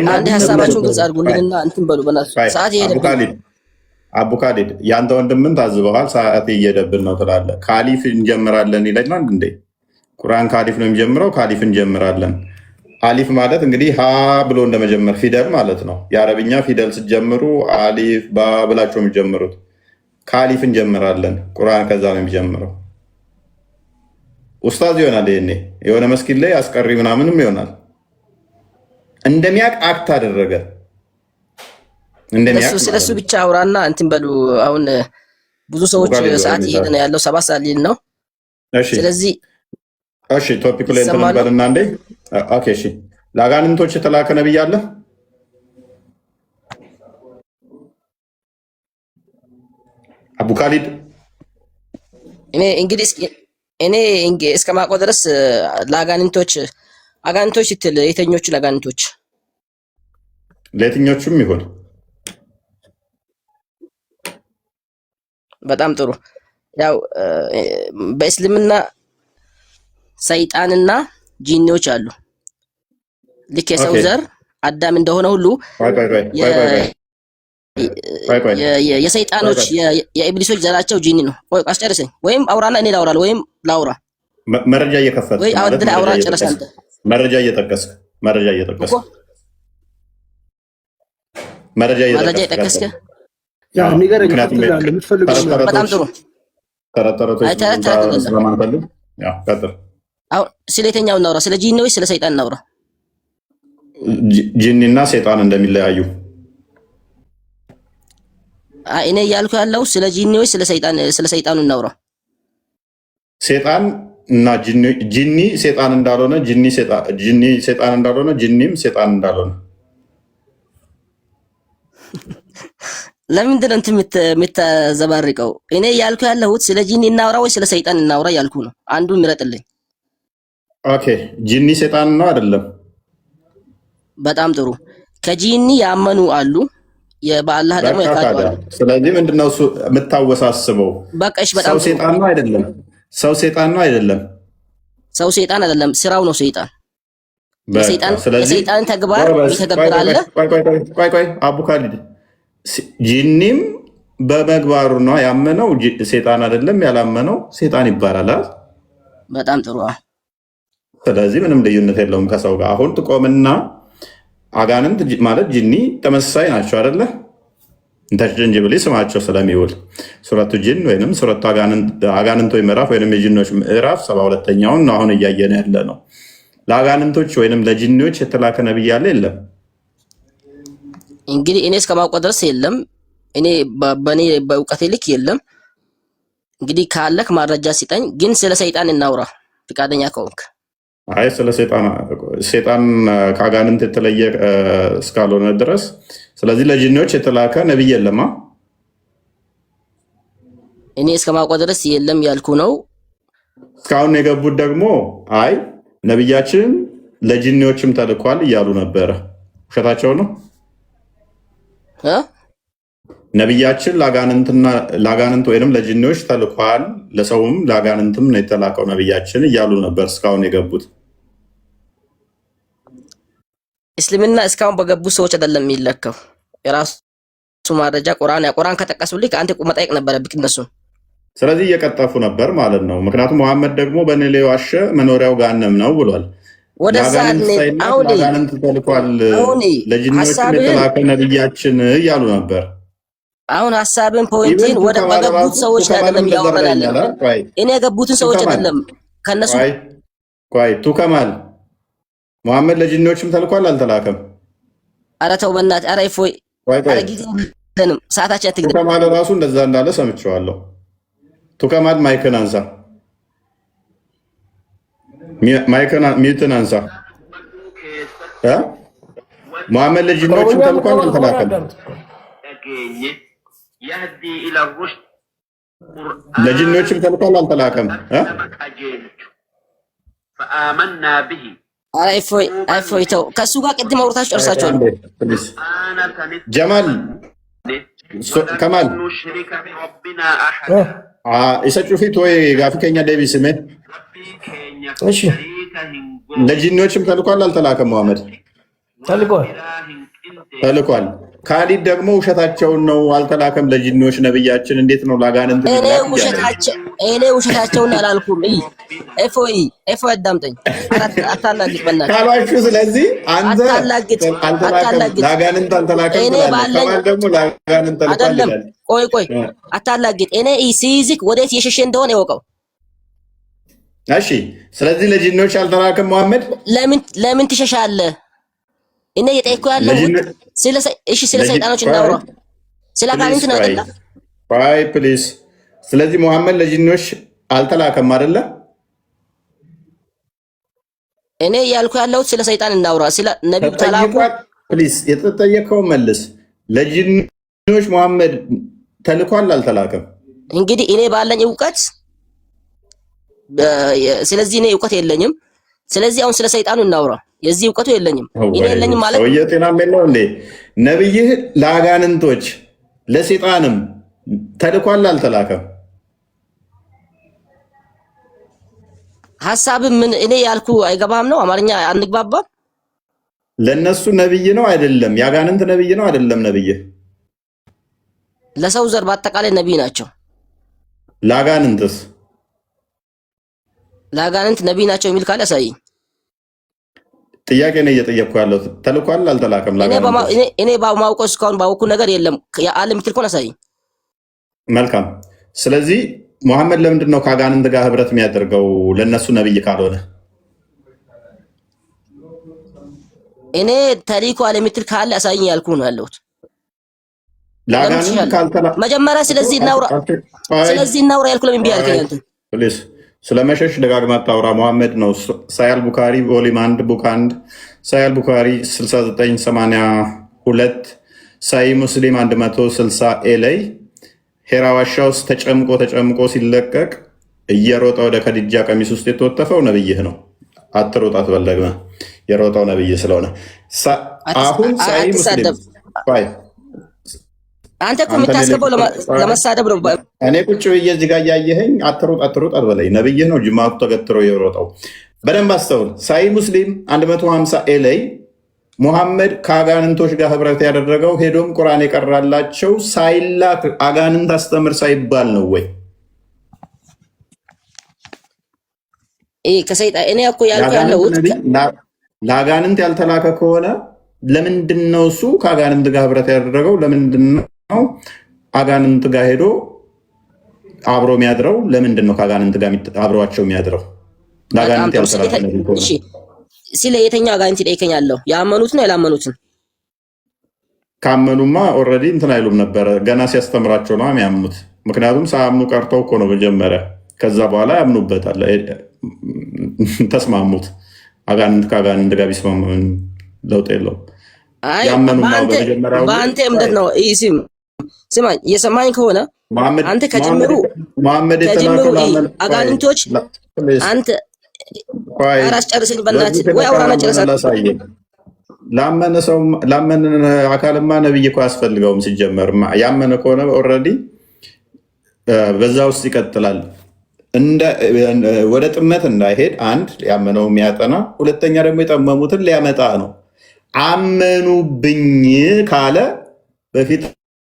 አንድ ሀሳባችሁን ግልጽ አድርጉልኝና እንትን በሉ። በእናትህ ሰዓት እየሄደብን አቡካሊድ ያንተ ወንድምን ታዝበዋል። ሰዓት እየሄደብን ነው ትላለህ። ካሊፍ እንጀምራለን ይለናል እንዴ? ቁርአን ካሊፍ ነው የሚጀምረው። ካሊፍ እንጀምራለን። አሊፍ ማለት እንግዲህ ሀ ብሎ እንደመጀመር ፊደል ማለት ነው። የአረብኛ ፊደል ስትጀምሩ አሊፍ ባ ብላቸው የሚጀምሩት። ካሊፍ እንጀምራለን። ቁርአን ከዛ ነው የሚጀምረው። ኡስታዝ ይሆናል። ይሄኔ የሆነ መስጊድ ላይ አስቀሪ ምናምንም ይሆናል። እንደሚያቅ አክት አደረገ። ስለሱ ብቻ አውራና እንትን በሉ። አሁን ብዙ ሰዎች ሰዓት እየሄደ ነው ያለው። 7 ሰዓት ሊል ነው። ስለዚህ እሺ ቶፒኩ ላይ እንትን በልና እንዴ። ኦኬ እሺ። ለአጋንንቶች የተላከ ነብይ አለ? አቡ ካሊድ እኔ እንግዲህ እስከማውቀው ድረስ ለአጋንንቶች ስትል የተኞቹ ለአጋንንቶች ለየትኞቹም ይሁን በጣም ጥሩ። ያው በእስልምና ሰይጣንና ጂኒዎች አሉ። ልክ የሰው ዘር አዳም እንደሆነ ሁሉ የሰይጣኖች የኢብሊሶች ዘራቸው ጂኒ ነው። ቆይ አስጨርሰኝ፣ ወይም አውራና እኔ ላውራ ወይም ላውራ። መረጃ እየከፈትክ ወይ አውራ አውራ ጨርስ አንተ። መረጃ እየጠቀስክ ያ ንገረኝ። በጣም ጥሩ ስለማንፈልግ ቀጥል። አሁን ስለ የትኛው እናውራ? ስለ ጂኒ ወይ ስለ ሰይጣን እናውራ? ጂኒና ሰይጣን እንደሚለያዩ እኔ እያልኩ ያለው ስለ ጂኒ ወይ ስለ ሰይጣኑ እናውራ? ሰይጣን እና ጂኒ ሰይጣን እንዳልሆነ ጂኒ ሰይጣን እንዳልሆነ ጂኒም ሰይጣን እንዳልሆነ ለምንድን ነው የምትዘባርቀው? እኔ እያልኩ ያለሁት ስለ ጂኒ እናውራ ወይ ስለ ሰይጣን እናውራ ያልኩ ነው። አንዱን ምረጥልኝ። ኦኬ፣ ጂኒ ሰይጣን ነው አይደለም? በጣም ጥሩ። ከጂኒ ያመኑ አሉ፣ በአላህ ደግሞ የካዱ አሉ። ስለዚህ ምንድነው እሱ የምታወሳስበው? በቃሽ። በጣም ሰው ሰይጣን ነው አይደለም? ሰው ሰይጣን ነው አይደለም? ሰው ሰይጣን አይደለም፣ ስራው ነው ሰይጣን። የሰይጣን ተግባር ይተገብራል። ቆይ አቡ ካሊድ፣ ጂኒም በመግባሩ ነው ያመነው፣ ሰይጣን አይደለም። ያላመነው ሰይጣን ይባላል። በጣም ጥሩ። ስለዚህ ምንም ልዩነት የለውም ከሰው ጋር። አሁን ትቆምና አጋንንት ማለት ጂኒ ተመሳሳይ ናቸው አይደለ? ኢንተርቼንጀብሊ ስማቸው ስለሚውል ሱረቱ ጂን ወይም ሱረቱ አጋንንቶች ምዕራፍ ወይም የጂኖች ምዕራፍ 72ኛውን አሁን እያየን ያለ ነው። ለአጋንንቶች ወይም ለጂኒዎች የተላከ ነብይ ያለ የለም። እንግዲህ እኔ እስከማውቀው ድረስ የለም። እኔ በእውቀቴ ልክ የለም። እንግዲህ ካለክ ማረጃ ሲጠኝ። ግን ስለ ሰይጣን እናውራ ፍቃደኛ ከሆንክ። አይ ስለ ሰይጣን ከአጋንንት የተለየ እስካልሆነ ድረስ ስለዚህ ለጂኒዎች የተላከ ነብይ የለማ። እኔ እስከማውቀው ድረስ የለም ያልኩ ነው። እስካሁን የገቡት ደግሞ አይ ነብያችን ለጂኒዎችም ተልኳል እያሉ ነበረ። ውሸታቸው ነው። ነብያችን ለአጋንንት ወይንም ለጂኒዎች ተልኳል፣ ለሰውም ለአጋንንትም ነው የተላከው ነብያችን እያሉ ነበር እስካሁን የገቡት። እስልምና እስካሁን በገቡ ሰዎች አይደለም የሚለካው። የራሱ ማረጃ ቁርአን ከጠቀሱልኝ ከአንተ መጠየቅ ነበረብህ እነሱን። ስለዚህ እየቀጠፉ ነበር ማለት ነው። ምክንያቱም መሐመድ ደግሞ በእኔ ላይ ዋሸ፣ መኖሪያው ጋነም ነው ብሏል። ለአጋንንት ተልኳል፣ ለጂኒዎች የተላከ ነብያችን እያሉ ነበር። አሁን ሀሳብን ፖይንትን ወደ በገቡት ሰዎች ላይ አይደለም ያወራናል። እኔ የገቡትን ሰዎች አይደለም ከነሱ ቆይ ቱከማል መሐመድ ለጂኒዎችም ተልኳል አልተላከም? ኧረ ተው በእናትህ። ኧረ እፎይ፣ ኧረ ጊዜ የለንም ሰዓታችን አትግደል። ቱከማል ራሱ እንደዛ እንዳለ ሰምቼዋለሁ። ቱከማል ማይክን አንሳ፣ ሚዩትን አንሳ። መሐመድ ለጂኒዎችም ተልኳል አልተላከም? ለጂኒዎችም ተልኳል አልተላከም? ኧረ እፎይ ተው። ከእሱ ጋር ቅድም አውርታችሁ ጨርሳችኋል። ጀማል ከማል isa cufiት ወይ ጋፊከኛ ዴቪስ ሜ እሺ፣ ለጂኒዎችም ተልኳል አልተላከም? መሐመድ ተልኳል። ካሊድ ደግሞ ውሸታቸውን ነው አልተላከም ለጂኒዎች ነብያችን። እንዴት ነው ለአጋንንት? እኔ ውሸታቸውን አላልኩም። እፎይ አዳምጠኝ፣ አታላግጥ በእናትህ ካላችሁ። ስለዚህ አንተ ለአጋንንት አልተላከም ትላለህ፣ ደግሞ ለአጋንንት ተልኳል ይላል። ቆይ አታላግጥ። እኔ ሲይዝክ ወዴት የሸሸ እንደሆነ ይወቀው። እሺ፣ ስለዚህ ለጂኒዎች አልተላከም መሐመድ። ለምን ትሸሻለህ? እኔ እየጠየኩህ ያለው ስለ ሰይጣኖች እናውራ፣ ስለ አጋንንት ነው አይደለ? አይ ፕሊዝ። ስለዚህ መሐመድ ለጂኒዎች አልተላከም አይደለ? እኔ እያልኩ ያለሁት ስለ ሰይጣን እናውራ፣ ስለ ነቢዩ ተላኩ። ፕሊዝ የተጠየቀው መልስ። ለጂኒዎች መሐመድ ተልኳል አልተላከም? እንግዲህ እኔ ባለኝ እውቀት ስለዚህ እኔ እውቀት የለኝም። ስለዚህ አሁን ስለ ሰይጣኑ እናውራ። የዚህ እውቀቱ የለኝም እኔ የለኝም ማለት ሰውዬ ጤናማ ነው እንዴ? ነብይህ ለአጋንንቶች ለሰይጣንም ተልኳል አልተላከም? ሐሳብ ምን እኔ ያልኩ አይገባም ነው? አማርኛ አንግባባም? ለነሱ ነብይ ነው አይደለም? ያጋንንት ነብይ ነው አይደለም? ነብይህ ለሰው ዘር በአጠቃላይ ነብይ ናቸው። ለአጋንንትስ? ለአጋንንት ነብይ ናቸው የሚል ካለ ያሳይ። ጥያቄ ነው እየጠየቅኩ ያለው። ተልኳል አልተላከም? እኔ በማውቀው እስካሁን ባወኩ ነገር የለም። የዓለም ምትል ኮን ያሳይ። መልካም። ስለዚህ ሙሐመድ ለምንድን ነው ከአጋንንት ጋር ህብረት የሚያደርገው ለነሱ ነብይ ካልሆነ? እኔ ተሪኩ ዓለም ምትል ካለ ያሳይኝ ያልኩ ነው ያለሁት። ለአጋንንት ካልተላ መጀመሪያ ስለዚህ እናውራ ያልኩ ለምን ቢያልከኝ አንተ ፕሊዝ ስለመሸሽ ደጋግማ ታውራ። ሙሐመድ ነው ሳያል ቡካሪ ቮሊም 1 ቡክ 1 ሳያል ቡካሪ 6982 ሳይ ሙስሊም 160 ኤ ላይ ሄራ ዋሻ ውስጥ ተጨምቆ ሲለቀቅ እየሮጠ ወደ ከድጃ ቀሚስ ውስጥ የተወተፈው ነብይህ ነው። አትሮጥ አትበለግመ የሮጠው ነብይ ስለሆነ አሁን ሳይ ሙስሊም አንተ እኮ የምታስገባው ለመሳደብ ነው። እኔ ቁጭ ብዬ እዚህ ጋር እያየኸኝ አትሮጥ አትበለኝ። ነብይህ ነው ጅማቱ ተገትሮ የሮጠው። በደንብ አስተውል። ሳይ ሙስሊም 150 ኤ ላይ ሙሐመድ ከአጋንንቶች ጋር ህብረት ያደረገው ሄዶም ቁርአን የቀራላቸው ሳይላክ አጋንንት አስተምር ሳይባል ነው ወይ? ከሰይጣን እኔ እኮ ያለሁት ለአጋንንት ያልተላከ ከሆነ ለምንድን ነው እሱ ከአጋንንት ጋር ህብረት ያደረገው? ለምንድን ነው አጋንንት ጋር ሄዶ አብሮ የሚያድረው? ለምንድን ነው ከአጋንንት ጋር አብሯቸው የሚያድረው? ለአጋንንት ያልተላከ ነው። ስለ የትኛው አጋንንት ይጠይቀኛለሁ? ያመኑት ነው ያላመኑትን? ካመኑማ ኦልሬዲ እንትን አይሉም ነበረ። ገና ሲያስተምራቸው ነው የሚያምኑት። ምክንያቱም ሳያምኑ ቀርተው እኮ ነው መጀመሪያ። ከዛ በኋላ ያምኑበታል። ተስማሙት። አጋንንት ከአጋንንት ጋር ቢስማሙ ለውጥ የለውም። በአንተ እምነት ነው። ስማኝ፣ እየሰማኝ ከሆነ አንተ ከጅምሩ አጋንንቶች አንተ አራስጨርሰኝ በእናትህ ወይ አውራና ጨርሰኝ። ላመነ አካልማ ነብይ እኮ አያስፈልገውም ሲጀመር። ያመነ ከሆነ ኦልሬዲ በዛ ውስጥ ይቀጥላል። ወደ ጥመት እንዳይሄድ አንድ ያመነው የሚያጠና፣ ሁለተኛ ደግሞ የጠመሙትን ሊያመጣ ነው። አመኑብኝ ካለ በፊት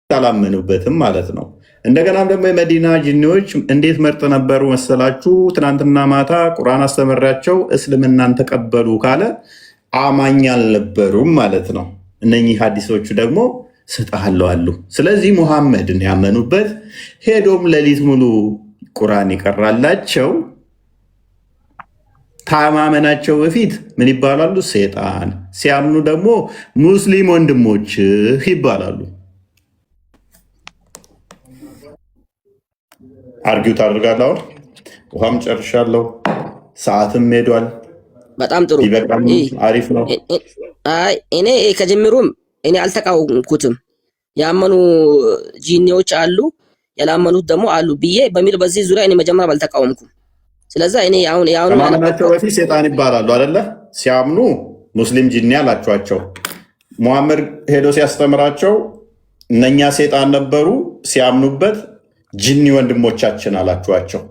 አላመኑበትም ማለት ነው። እንደገናም ደግሞ የመዲና ጂኒዎች እንዴት መርጥ ነበሩ መሰላችሁ? ትናንትና ማታ ቁርአን አስተምራቸው እስልምናን ተቀበሉ ካለ አማኝ አልነበሩም ማለት ነው። እነኚህ ሀዲሶቹ ደግሞ ስጣለው አሉ። ስለዚህ ሙሐመድን ያመኑበት ሄዶም ሌሊት ሙሉ ቁርአን ይቀራላቸው ከማመናቸው በፊት ምን ይባላሉ? ሰይጣን። ሲያምኑ ደግሞ ሙስሊም ወንድሞች ይባላሉ። አርጊው ታደርጋለህ። አሁን ውሃም ጨርሻለሁ፣ ሰዓትም ሄዷል። በጣም ጥሩ ይበቃል። አሪፍ ነው። አይ እኔ ከጀምሩም እኔ አልተቃወምኩትም። ያመኑ ጂኒዎች አሉ፣ ያላመኑት ደግሞ አሉ ብዬ በሚል በዚህ ዙሪያ እኔ መጀመሪያ አልተቃወምኩም። ስለዚህ እኔ አሁን ከማመናቸው በፊት ሰይጣን ይባላሉ አይደለ? ሲያምኑ ሙስሊም ጂኒ አላቸዋቸው። ሙሐመድ ሄዶ ሲያስተምራቸው እነኛ ሰይጣን ነበሩ፣ ሲያምኑበት ጂኒ ወንድሞቻችን አላችኋቸው።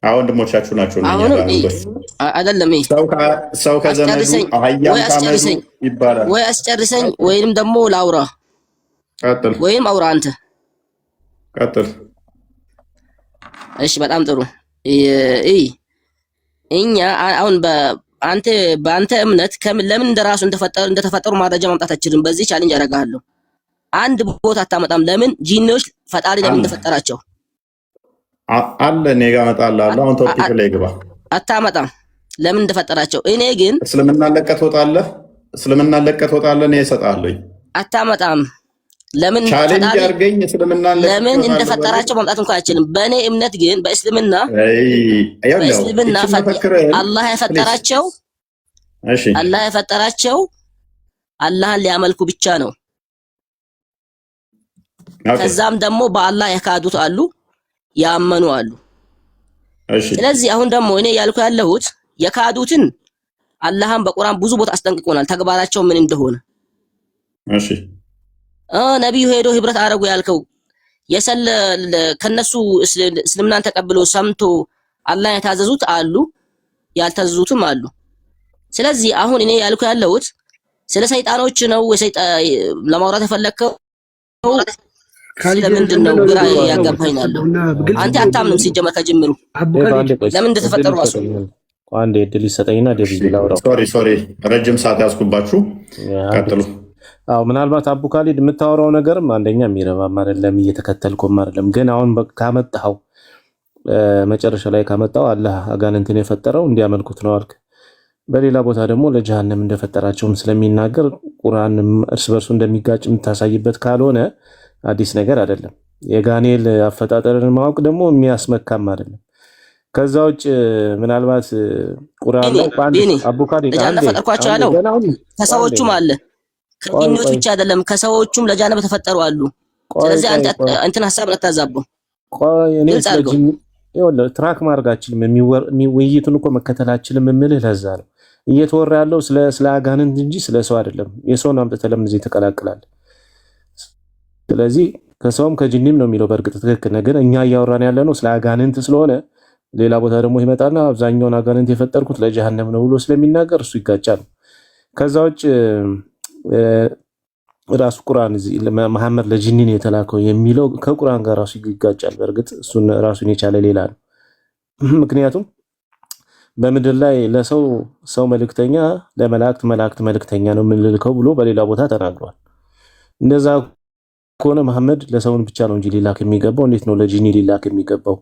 ወንድሞቻችሁ ናቸው። አይደለም ሰው ከዘመዱ አህያም ካመዱ ይባላል። ወይ አስጨርሰኝ ወይንም ደግሞ ላውራ። ቀጥል። ወይም አውራ አንተ ቀጥል። እሺ በጣም ጥሩ። እኛ አሁን በአንተ እምነት ለምን እንደራሱ እንደተፈጠሩ ማረጃ ማምጣት አችልም። በዚህ ቻሌንጅ አደርጋለሁ። አንድ ቦታ አታመጣም። ለምን ጂኒዎች ፈጣሪ ለምን እንደፈጠራቸው አለ እኔ ጋር እመጣልሃለሁ። አሁን ቶፒክ ላይ ግባ። አታመጣም ለምን እንደፈጠራቸው። እኔ ግን እስልምና ለቀህ ትወጣለህ። እኔ እሰጥሃለሁ። አታመጣም ለምን ቻሌንጅ አድርገኝ። እስልምና ለምን እንደፈጠራቸው ማምጣት እንኳን አይችልም። በእኔ እምነት ግን በእስልምና አላህ የፈጠራቸው አላህን ሊያመልኩ ብቻ ነው። ከዛም ደግሞ በአላህ የካዱት አሉ፣ ያመኑ አሉ። ስለዚህ አሁን ደግሞ እኔ ያልኩ ያለሁት የካዱትን አላህም በቁርአን ብዙ ቦታ አስጠንቅቆናል ተግባራቸው ምን እንደሆነ። እሺ ነብዩ ሄዶ ህብረት አረጉ ያልከው ከነሱ እስልምናን ተቀብሎ ሰምቶ አላህ የታዘዙት አሉ፣ ያልታዘዙትም አሉ። ስለዚህ አሁን እኔ ያልኩ ያለሁት ስለ ሰይጣኖች ነው ለማውራት የፈለከው? ስለምንድን ነው ግራ ያጋባኝ ያለው? አንተ አታምንም ሲጀመር ከጅምሩ ለምን እንደተፈጠሩ ራሱ አንዴ እድል ይሰጠኝና ደብይ ላውራው። ሶሪ ረጅም ሰዓት ያስኩባችሁ፣ ቀጥሉ። አዎ ምናልባት አቡ ካሊድ የምታወራው ነገርም አንደኛ የሚረባም አይደለም፣ እየተከተልኩም አይደለም። ግን አሁን ካመጣው መጨረሻ ላይ ካመጣው አላህ አጋንንትን የፈጠረው እንዲያመልኩት ነው አልክ። በሌላ ቦታ ደግሞ ለጀሃነም እንደፈጠራቸውም ስለሚናገር ቁርአን እርስ በርሱ እንደሚጋጭ የምታሳይበት ካልሆነ አዲስ ነገር አይደለም። የጋኔል አፈጣጠርን ማወቅ ደግሞ የሚያስመካም አይደለም። ከዛ ውጭ ምናልባት ቁርአን ነው አቡ ካሊድ ለጃነብ ፈጠርኳቸው ያለው ከሰዎቹም አለ፣ ከጂኒዎች ብቻ አይደለም ከሰዎቹም ለጃነብ ተፈጠሩ አሉ። ስለዚህ አንተ እንትን ሐሳብ ለታዛቡ ቆይ እኔ ስለጂኒ ይወለ ትራክ ማርጋችልም ውይይቱን እኮ መከተላችልም የምልህ ለዛ ነው። እየተወራ ያለው ስለ አጋንንት እንጂ ስለ ሰው አይደለም። የሰውን አምጥተህ ለምን እዚህ ትቀላቅላለህ? ስለዚህ ከሰውም ከጂኒም ነው የሚለው በእርግጥ ትክክል ነው። ግን እኛ እያወራን ያለ ነው ስለ አጋንንት ስለሆነ ሌላ ቦታ ደግሞ ይመጣና አብዛኛውን አጋንንት የፈጠርኩት ለጀሃነም ነው ብሎ ስለሚናገር እሱ ይጋጫል። ከዛ ውጭ ራሱ ቁርአን እዚህ መሐመድ ለጂኒን የተላከው የሚለው ከቁርአን ጋር ራሱ ይጋጫል። በእርግጥ እሱን ራሱን የቻለ ሌላ ነው። ምክንያቱም በምድር ላይ ለሰው ሰው መልእክተኛ፣ ለመላእክት መልእክተኛ ነው የምንልከው ብሎ በሌላ ቦታ ተናግሯል። እንደዛ ከሆነ መሐመድ ለሰውን ብቻ ነው እንጂ ሊላክ የሚገባው እንዴት ነው ለጂኒ ሊላክ የሚገባው?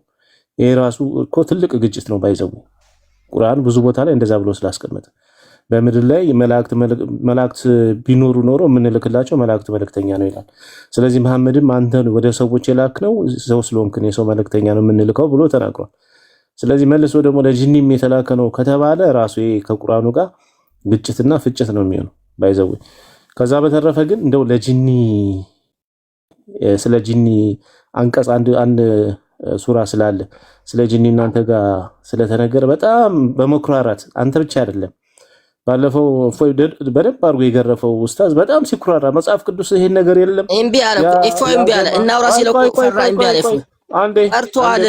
ይሄ ራሱ እኮ ትልቅ ግጭት ነው። ባይዘው ቁርአን ብዙ ቦታ ላይ እንደዛ ብሎ ስላስቀመጠ በምድር ላይ መላእክት ቢኖሩ ኖሮ የምንልክላቸው መላእክት መልእክተኛ ነው ይላል። ስለዚህ መሐመድም አንተን ወደ ሰዎች የላክነው ሰው ስለሆንክ የሰው መልእክተኛ ነው የምንልከው ብሎ ተናግሯል። ስለዚህ መልሶ ደግሞ ለጂኒም የተላከ ነው ከተባለ ራሱ ይሄ ከቁርአኑ ጋር ግጭትና ፍጭት ነው የሚሆነው ባይዘው። ከዛ በተረፈ ግን እንደው ለጂኒ ስለ ጂኒ አንቀጽ አንድ ሱራ ስላለ ስለ ጂኒ እናንተ ጋር ስለተነገረ በጣም በመኩራራት አንተ ብቻ አይደለም ባለፈው በደንብ አድርጎ የገረፈው ኡስታዝ በጣም ሲኩራራ መጽሐፍ ቅዱስ ይሄን ነገር የለም እምቢ አለ እምቢ አለ እናውራ ሲለው ፈራ እምቢ አለ አንዴ ቀርቷል።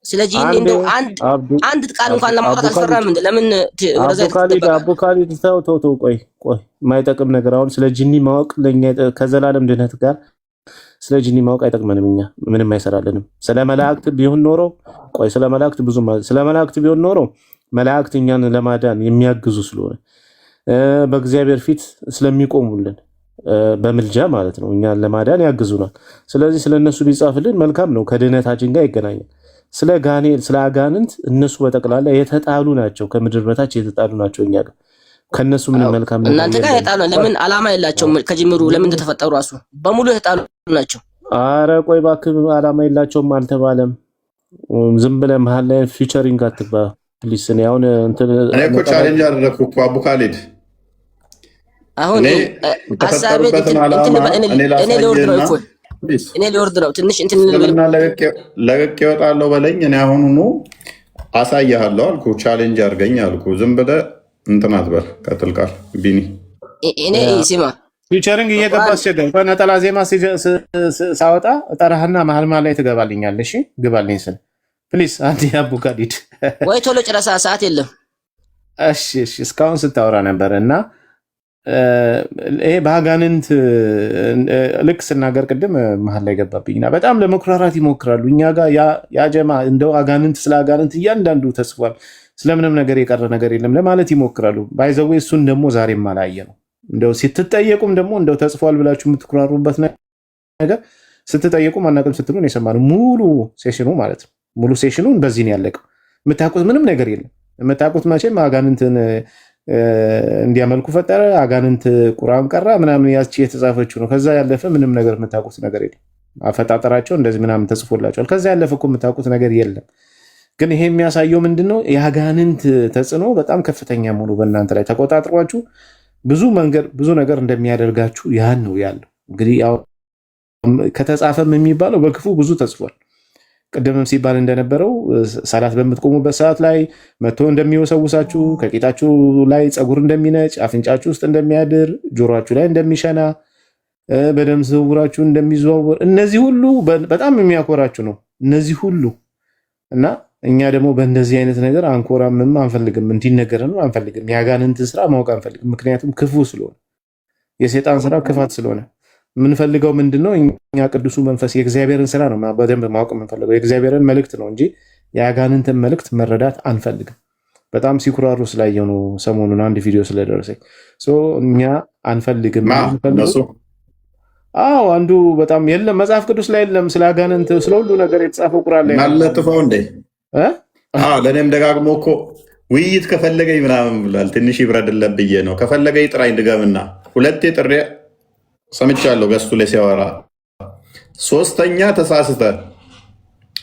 ስለ ጂኒ እንደው አንድ ቃል እንኳን ለማውራት አልፈራም እንደ ለምን አቡ ካሊድ ተው ቆይ የማይጠቅም ነገር አሁን ስለ ጂኒ ማወቅ ለኛ ከዘላለም ድህነት ጋር ስለ ጂኒ ማወቅ አይጠቅመንም። እኛ ምንም አይሰራልንም። ስለ መላእክት ቢሆን ኖሮ ስለ መላእክት ቢሆን ኖሮ መላእክት እኛን ለማዳን የሚያግዙ ስለሆነ በእግዚአብሔር ፊት ስለሚቆሙልን በምልጃ ማለት ነው እኛን ለማዳን ያግዙናል። ስለዚህ ስለነሱ ቢጻፍልን መልካም ነው፣ ከድህነታችን ጋር ይገናኛል። ስለ ጋኔል ስለ አጋንንት እነሱ በጠቅላላ የተጣሉ ናቸው፣ ከምድር በታች የተጣሉ ናቸው። እኛ ጋር ከነሱ ምን መልካም ነው እናንተ ጋር የተጣሉ ለምን አላማ የላቸውም? ከጅምሩ ለምን ተፈጠሩ ራሱ በሙሉ የተጣሉ ናቸው። አረ ቆይ እባክህ አላማ የላቸውም አልተባለም። ዝም ብለህ መሀል ላይ ፊቸሪንግ አትግባ ፕሊስ። እኔ አሁን እኔ እኮ ቻሌንጅ አደረኩ እኮ አቡ ካሊድ። አሁን ሐሳቤ እኔ ሊወርድ ነው ትንሽ እንትን ለቅቄ እወጣለሁ በለኝ። እኔ አሁኑኑ አሳያለሁ አልኩ፣ ቻሌንጅ አድርገኝ አልኩ። ዝም ብለህ እንትን አትበል። ቀጥል ቃል ቢኒ እኔ ሲማ ፊቸሪንግ እየገባ አስቸገረኝ። ነጠላ ዜማ ሳወጣ ጠራህና መሀል ላይ ትገባልኛለህ። እሺ ግባልኝ ስል ፕሊስ አንዴ አቡ ካሊድ ወይ ቶሎ ጨረሳ፣ ሰዓት የለም። እሺ እስካሁን ስታወራ ነበር እና ይሄ በአጋንንት ልክ ስናገር ቅድም መሀል ላይ ገባብኝና በጣም ለመኩራራት ይሞክራሉ። እኛ ጋር ያጀማ እንደው አጋንንት ስለ አጋንንት እያንዳንዱ ተጽፏል፣ ስለምንም ነገር የቀረ ነገር የለም ለማለት ይሞክራሉ። ባይዘዌ እሱን ደግሞ ዛሬም አላየ ነው። እንደው ስትጠየቁም ደግሞ እንደው ተጽፏል ብላችሁ የምትኩራሩበት ነገር ስትጠየቁ ማናቀም ስትሉ ነው የሰማነው። ሙሉ ሴሽኑ ማለት ነው። ሙሉ ሴሽኑን በዚህ ነው ያለቀው። የምታውቁት ምንም ነገር የለም። የምታውቁት መቼም አጋንንትን እንዲያመልኩ ፈጠረ፣ አጋንንት ቁርአን ቀራ ምናምን ያቺ የተጻፈችው ነው። ከዛ ያለፈ ምንም ነገር የምታውቁት ነገር የለም። አፈጣጠራቸው እንደዚህ ምናምን ተጽፎላቸዋል። ከዛ ያለፈ እኮ የምታውቁት ነገር የለም። ግን ይሄ የሚያሳየው ምንድነው? የአጋንንት ተጽዕኖ በጣም ከፍተኛ መሆኑ በእናንተ ላይ ተቆጣጥሯችሁ ብዙ ነገር እንደሚያደርጋችሁ ያን ነው ያለው። እንግዲህ ከተጻፈም የሚባለው በክፉ ብዙ ተጽፏል። ቅድምም ሲባል እንደነበረው ሰላት በምትቆሙበት ሰዓት ላይ መጥቶ እንደሚወሰውሳችሁ፣ ከቂጣችሁ ላይ ፀጉር እንደሚነጭ፣ አፍንጫችሁ ውስጥ እንደሚያድር፣ ጆሮአችሁ ላይ እንደሚሸና፣ በደም ዝውውራችሁ እንደሚዘዋወር፣ እነዚህ ሁሉ በጣም የሚያኮራችሁ ነው። እነዚህ ሁሉ እና እኛ ደግሞ በእንደዚህ አይነት ነገር አንኮራምም፣ አንፈልግም፣ እንዲነገረን አንፈልግም። የአጋንንትን ስራ ማወቅ አንፈልግም። ምክንያቱም ክፉ ስለሆነ የሰይጣን ስራ ክፋት ስለሆነ የምንፈልገው ምንድነው? እኛ ቅዱሱ መንፈስ የእግዚአብሔርን ስራ ነው በደንብ ማወቅ የምንፈልገው፣ የእግዚአብሔርን መልእክት ነው እንጂ የአጋንንትን መልእክት መረዳት አንፈልግም። በጣም ሲኩራሩ ስላየው ነው ሰሞኑን አንድ ቪዲዮ ስለደረሰኝ። እኛ አንፈልግም። አዎ አንዱ በጣም የለም መጽሐፍ ቅዱስ ላይ የለም ስለ አጋንንት ስለ ሁሉ ነገር የተጻፈው ቁርአን ላይ ማለጥፈው እንዴ? ለእኔም ደጋግሞ እኮ ውይይት ከፈለገኝ ምናምን ብሏል። ትንሽ ይብረድለት ብዬ ነው። ከፈለገኝ ጥራኝ ድገምና፣ ሁለቴ ጥሬ ሰምቻለሁ ገስቱ ላይ ሲያወራ። ሶስተኛ ተሳስተ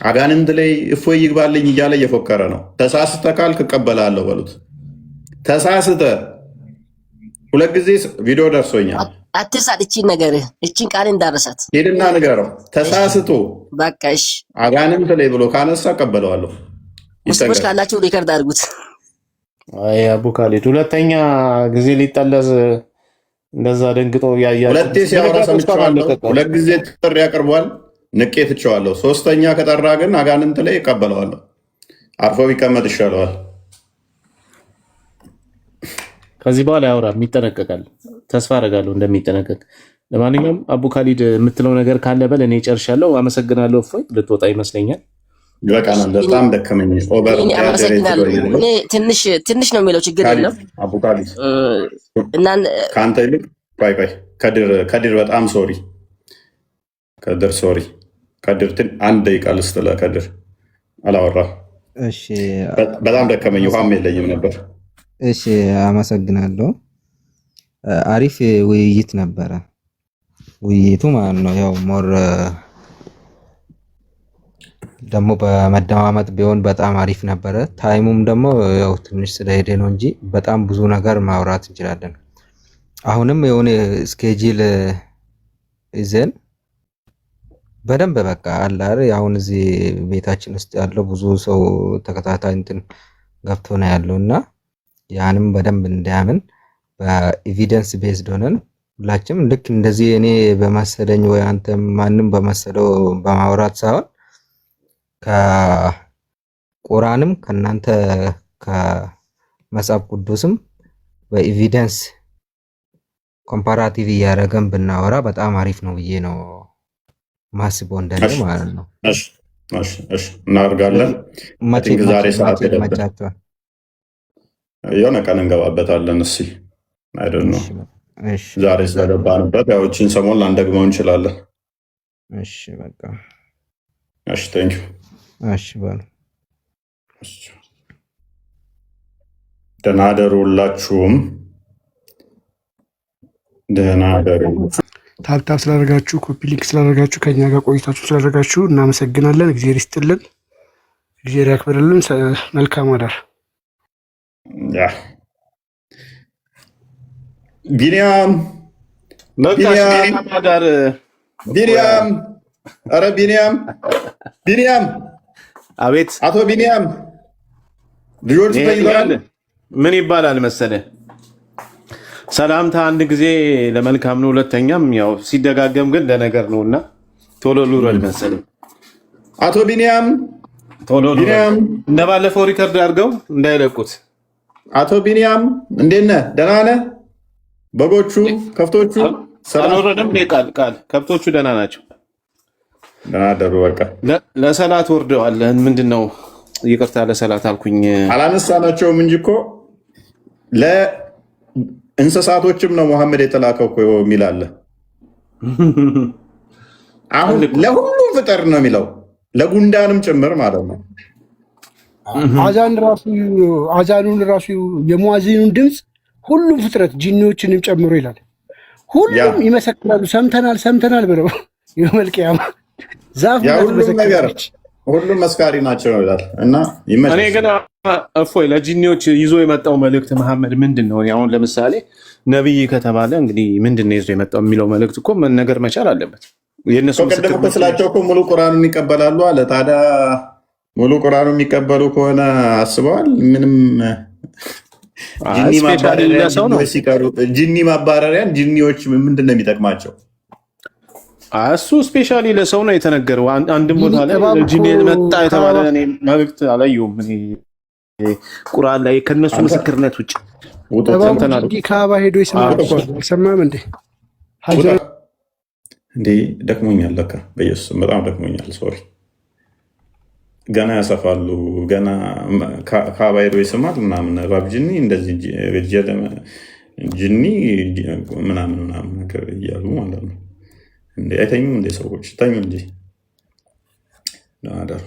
አጋንንት ላይ እፎይ ይግባልኝ እያለ እየፎከረ ነው። ተሳስተ ካልክ እቀበላለሁ በሉት። ተሳስተ ሁለት ጊዜ ቪዲዮ ደርሶኛል። አትርሳት፣ እቺን ነገር እቺን ቃል እንዳረሳት ሄድና ንገረው። ተሳስቶ በቃ እሺ አጋንንት ላይ ብሎ ካነሳ እቀበለዋለሁ። ሙስሊሞች ካላችሁ ሪከርድ አድርጉት። አይ አቡ ካሊድ ሁለተኛ ጊዜ ሊጠለዝ እንደዛ ደንግጦ ያያል። ሁለቴ ሲያወራ ሰምቻለሁ። ሁለት ጊዜ ጥሪ ያቀርቧል። ንቄ ትቼዋለሁ። ሶስተኛ ከጠራ ግን አጋንንት ላይ እቀበለዋለሁ። አርፎ ቢቀመጥ ይሻለዋል። ከዚህ በኋላ ያወራል፣ ይጠነቀቃል። ተስፋ አደርጋለሁ እንደሚጠነቀቅ። ለማንኛውም አቡ ካሊድ የምትለው ነገር ካለ በል። እኔ ጨርሻለሁ። አመሰግናለሁ። እፎይ ልትወጣ ይመስለኛል። ይበቃናል። በጣም ደከመኝ። ትንሽ ነው የሚለው ችግር የለም። አቡ ካሊድ ከአንተ ይልቅ ቆይ ከድር በጣም ሶሪ ከድር አንድ ደቂቃ ልስጥ ለከድር አላወራም። በጣም ደከመኝ። ውሃም የለኝም ነበር። እሺ አመሰግናለሁ። አሪፍ ውይይት ነበረ። ውይይቱ ማለት ነው ያው ሞር ደግሞ በመደማመጥ ቢሆን በጣም አሪፍ ነበረ። ታይሙም ደግሞ ያው ትንሽ ስለሄደ ነው እንጂ በጣም ብዙ ነገር ማውራት እንችላለን። አሁንም የሆነ ስኬጁል ይዘን በደንብ በቃ አለ አይደል? አሁን እዚህ ቤታችን ውስጥ ያለው ብዙ ሰው ተከታታይ እንትን ገብቶ ነው ያለውና ያንም በደንብ እንዲያምን በኤቪደንስ ቤዝድ ሆነን ሁላችንም ልክ እንደዚህ እኔ በመሰለኝ ወይ አንተ ማንም በመሰለው በማውራት ሳይሆን ከቁርአንም ከናንተ ከመጽሐፍ ቅዱስም በኤቪደንስ ኮምፓራቲቭ እያደረገን ብናወራ በጣም አሪፍ ነው ብዬ ነው ማስበው እንደኔ ማለት ነው። እሺ እናደርጋለን። ዛሬ ሰዓት መቻቸዋል የሆነ ቀን እንገባበታለን። እስኪ አይደል ነው ዛሬ ስለገባንበት ያው እቺን ሰሞን ላንደግመው እንችላለን። እሺ በቃ እሺ ቴንክ ዩ። እሺ በሉ ደህና አደሩ ሁላችሁም። ደህና አደሩ። ታብታብ ስላደረጋችሁ ኮፒ ሊንክ ስላደረጋችሁ ከኛ ጋር ቆይታችሁ ስላደረጋችሁ እናመሰግናለን። እግዚአብሔር ይስጥልን፣ እግዚአብሔር ያክብርልን። መልካም አዳር። ቢኒያም ኧረ ቢኒያም አቤት። አቶ ቢኒያም ልጆች ተይዘዋል። ምን ይባላል መሰለ ሰላምታ አንድ ጊዜ ለመልካም ነው፣ ሁለተኛም ያው ሲደጋገም ግን ለነገር ነውና ቶሎ ልውረድ መሰለ። አቶ ቢኒያም እንደባለፈው ሪከርድ አድርገው እንዳይለቁት። አቶ ቢኒያም እንዴት ነህ? ደህና ነህ? በጎቹ ከብቶቹ አልወረደም? ቃል ከብቶቹ ደህና ናቸው። ደህና አደሩ። በቃ ለሰላት ወርደዋል። ምንድን ነው ይቅርታ ለሰላት አልኩኝ። አላነሳናቸውም እንጂ እኮ ለእንስሳቶችም ነው መሐመድ የተላከው እኮ የሚል አለ። አሁን ለሁሉም ፍጠር ነው የሚለው፣ ለጉንዳንም ጭምር ማለት ነው። አዛኑን ራሱ የሙአዚኑን ድምፅ ሁሉም ፍጥረት ጂኒዎችንም ጨምሮ ይላል። ሁሉም ይመሰክራሉ፣ ሰምተናል ብለው የመልቅያማ ዛፍ ሁሉም መስካሪ ናቸው ይላል። እና እኔ ግን እፎይ ለጂኒዎች ይዞ የመጣው መልእክት መሐመድ ምንድን ነው? አሁን ለምሳሌ ነቢይ ከተባለ እንግዲህ ምንድን ነው ይዞ የመጣው የሚለው መልእክት እኮ መነገር መቻል አለበት። የእነሱ ቅድም እኮ ስላቸው እኮ ሙሉ ቁርአኑን ይቀበላሉ አለ። ታዲያ ሙሉ ቁርአኑን የሚቀበሉ ከሆነ አስበዋል? ምንም ጂኒ ማባረሪያን ጂኒዎች ምንድን ነው የሚጠቅማቸው? እሱ ስፔሻሊ ለሰው ነው የተነገረው። አንድም ቦታ ላይ ጂኒ መጣ የተባለ መልእክት አላየሁም ቁርአን ላይ ከነሱ ምስክርነት ውጭ። ካባ ሄዶ ይሰማም እንዴ ደክሞኛል፣ ለካ በኢየሱስ በጣም ደክሞኛል። ሶሪ ገና ያሰፋሉ። ገና ካባ ሄዶ ይሰማል ምናምን እባብ ጂኒ እንደዚህ ጂኒ ምናምን ነገር እያሉ ማለት ነው። እንዴ አይተኙም እንዴ ሰዎች? ተኙ እንጂ አደሩ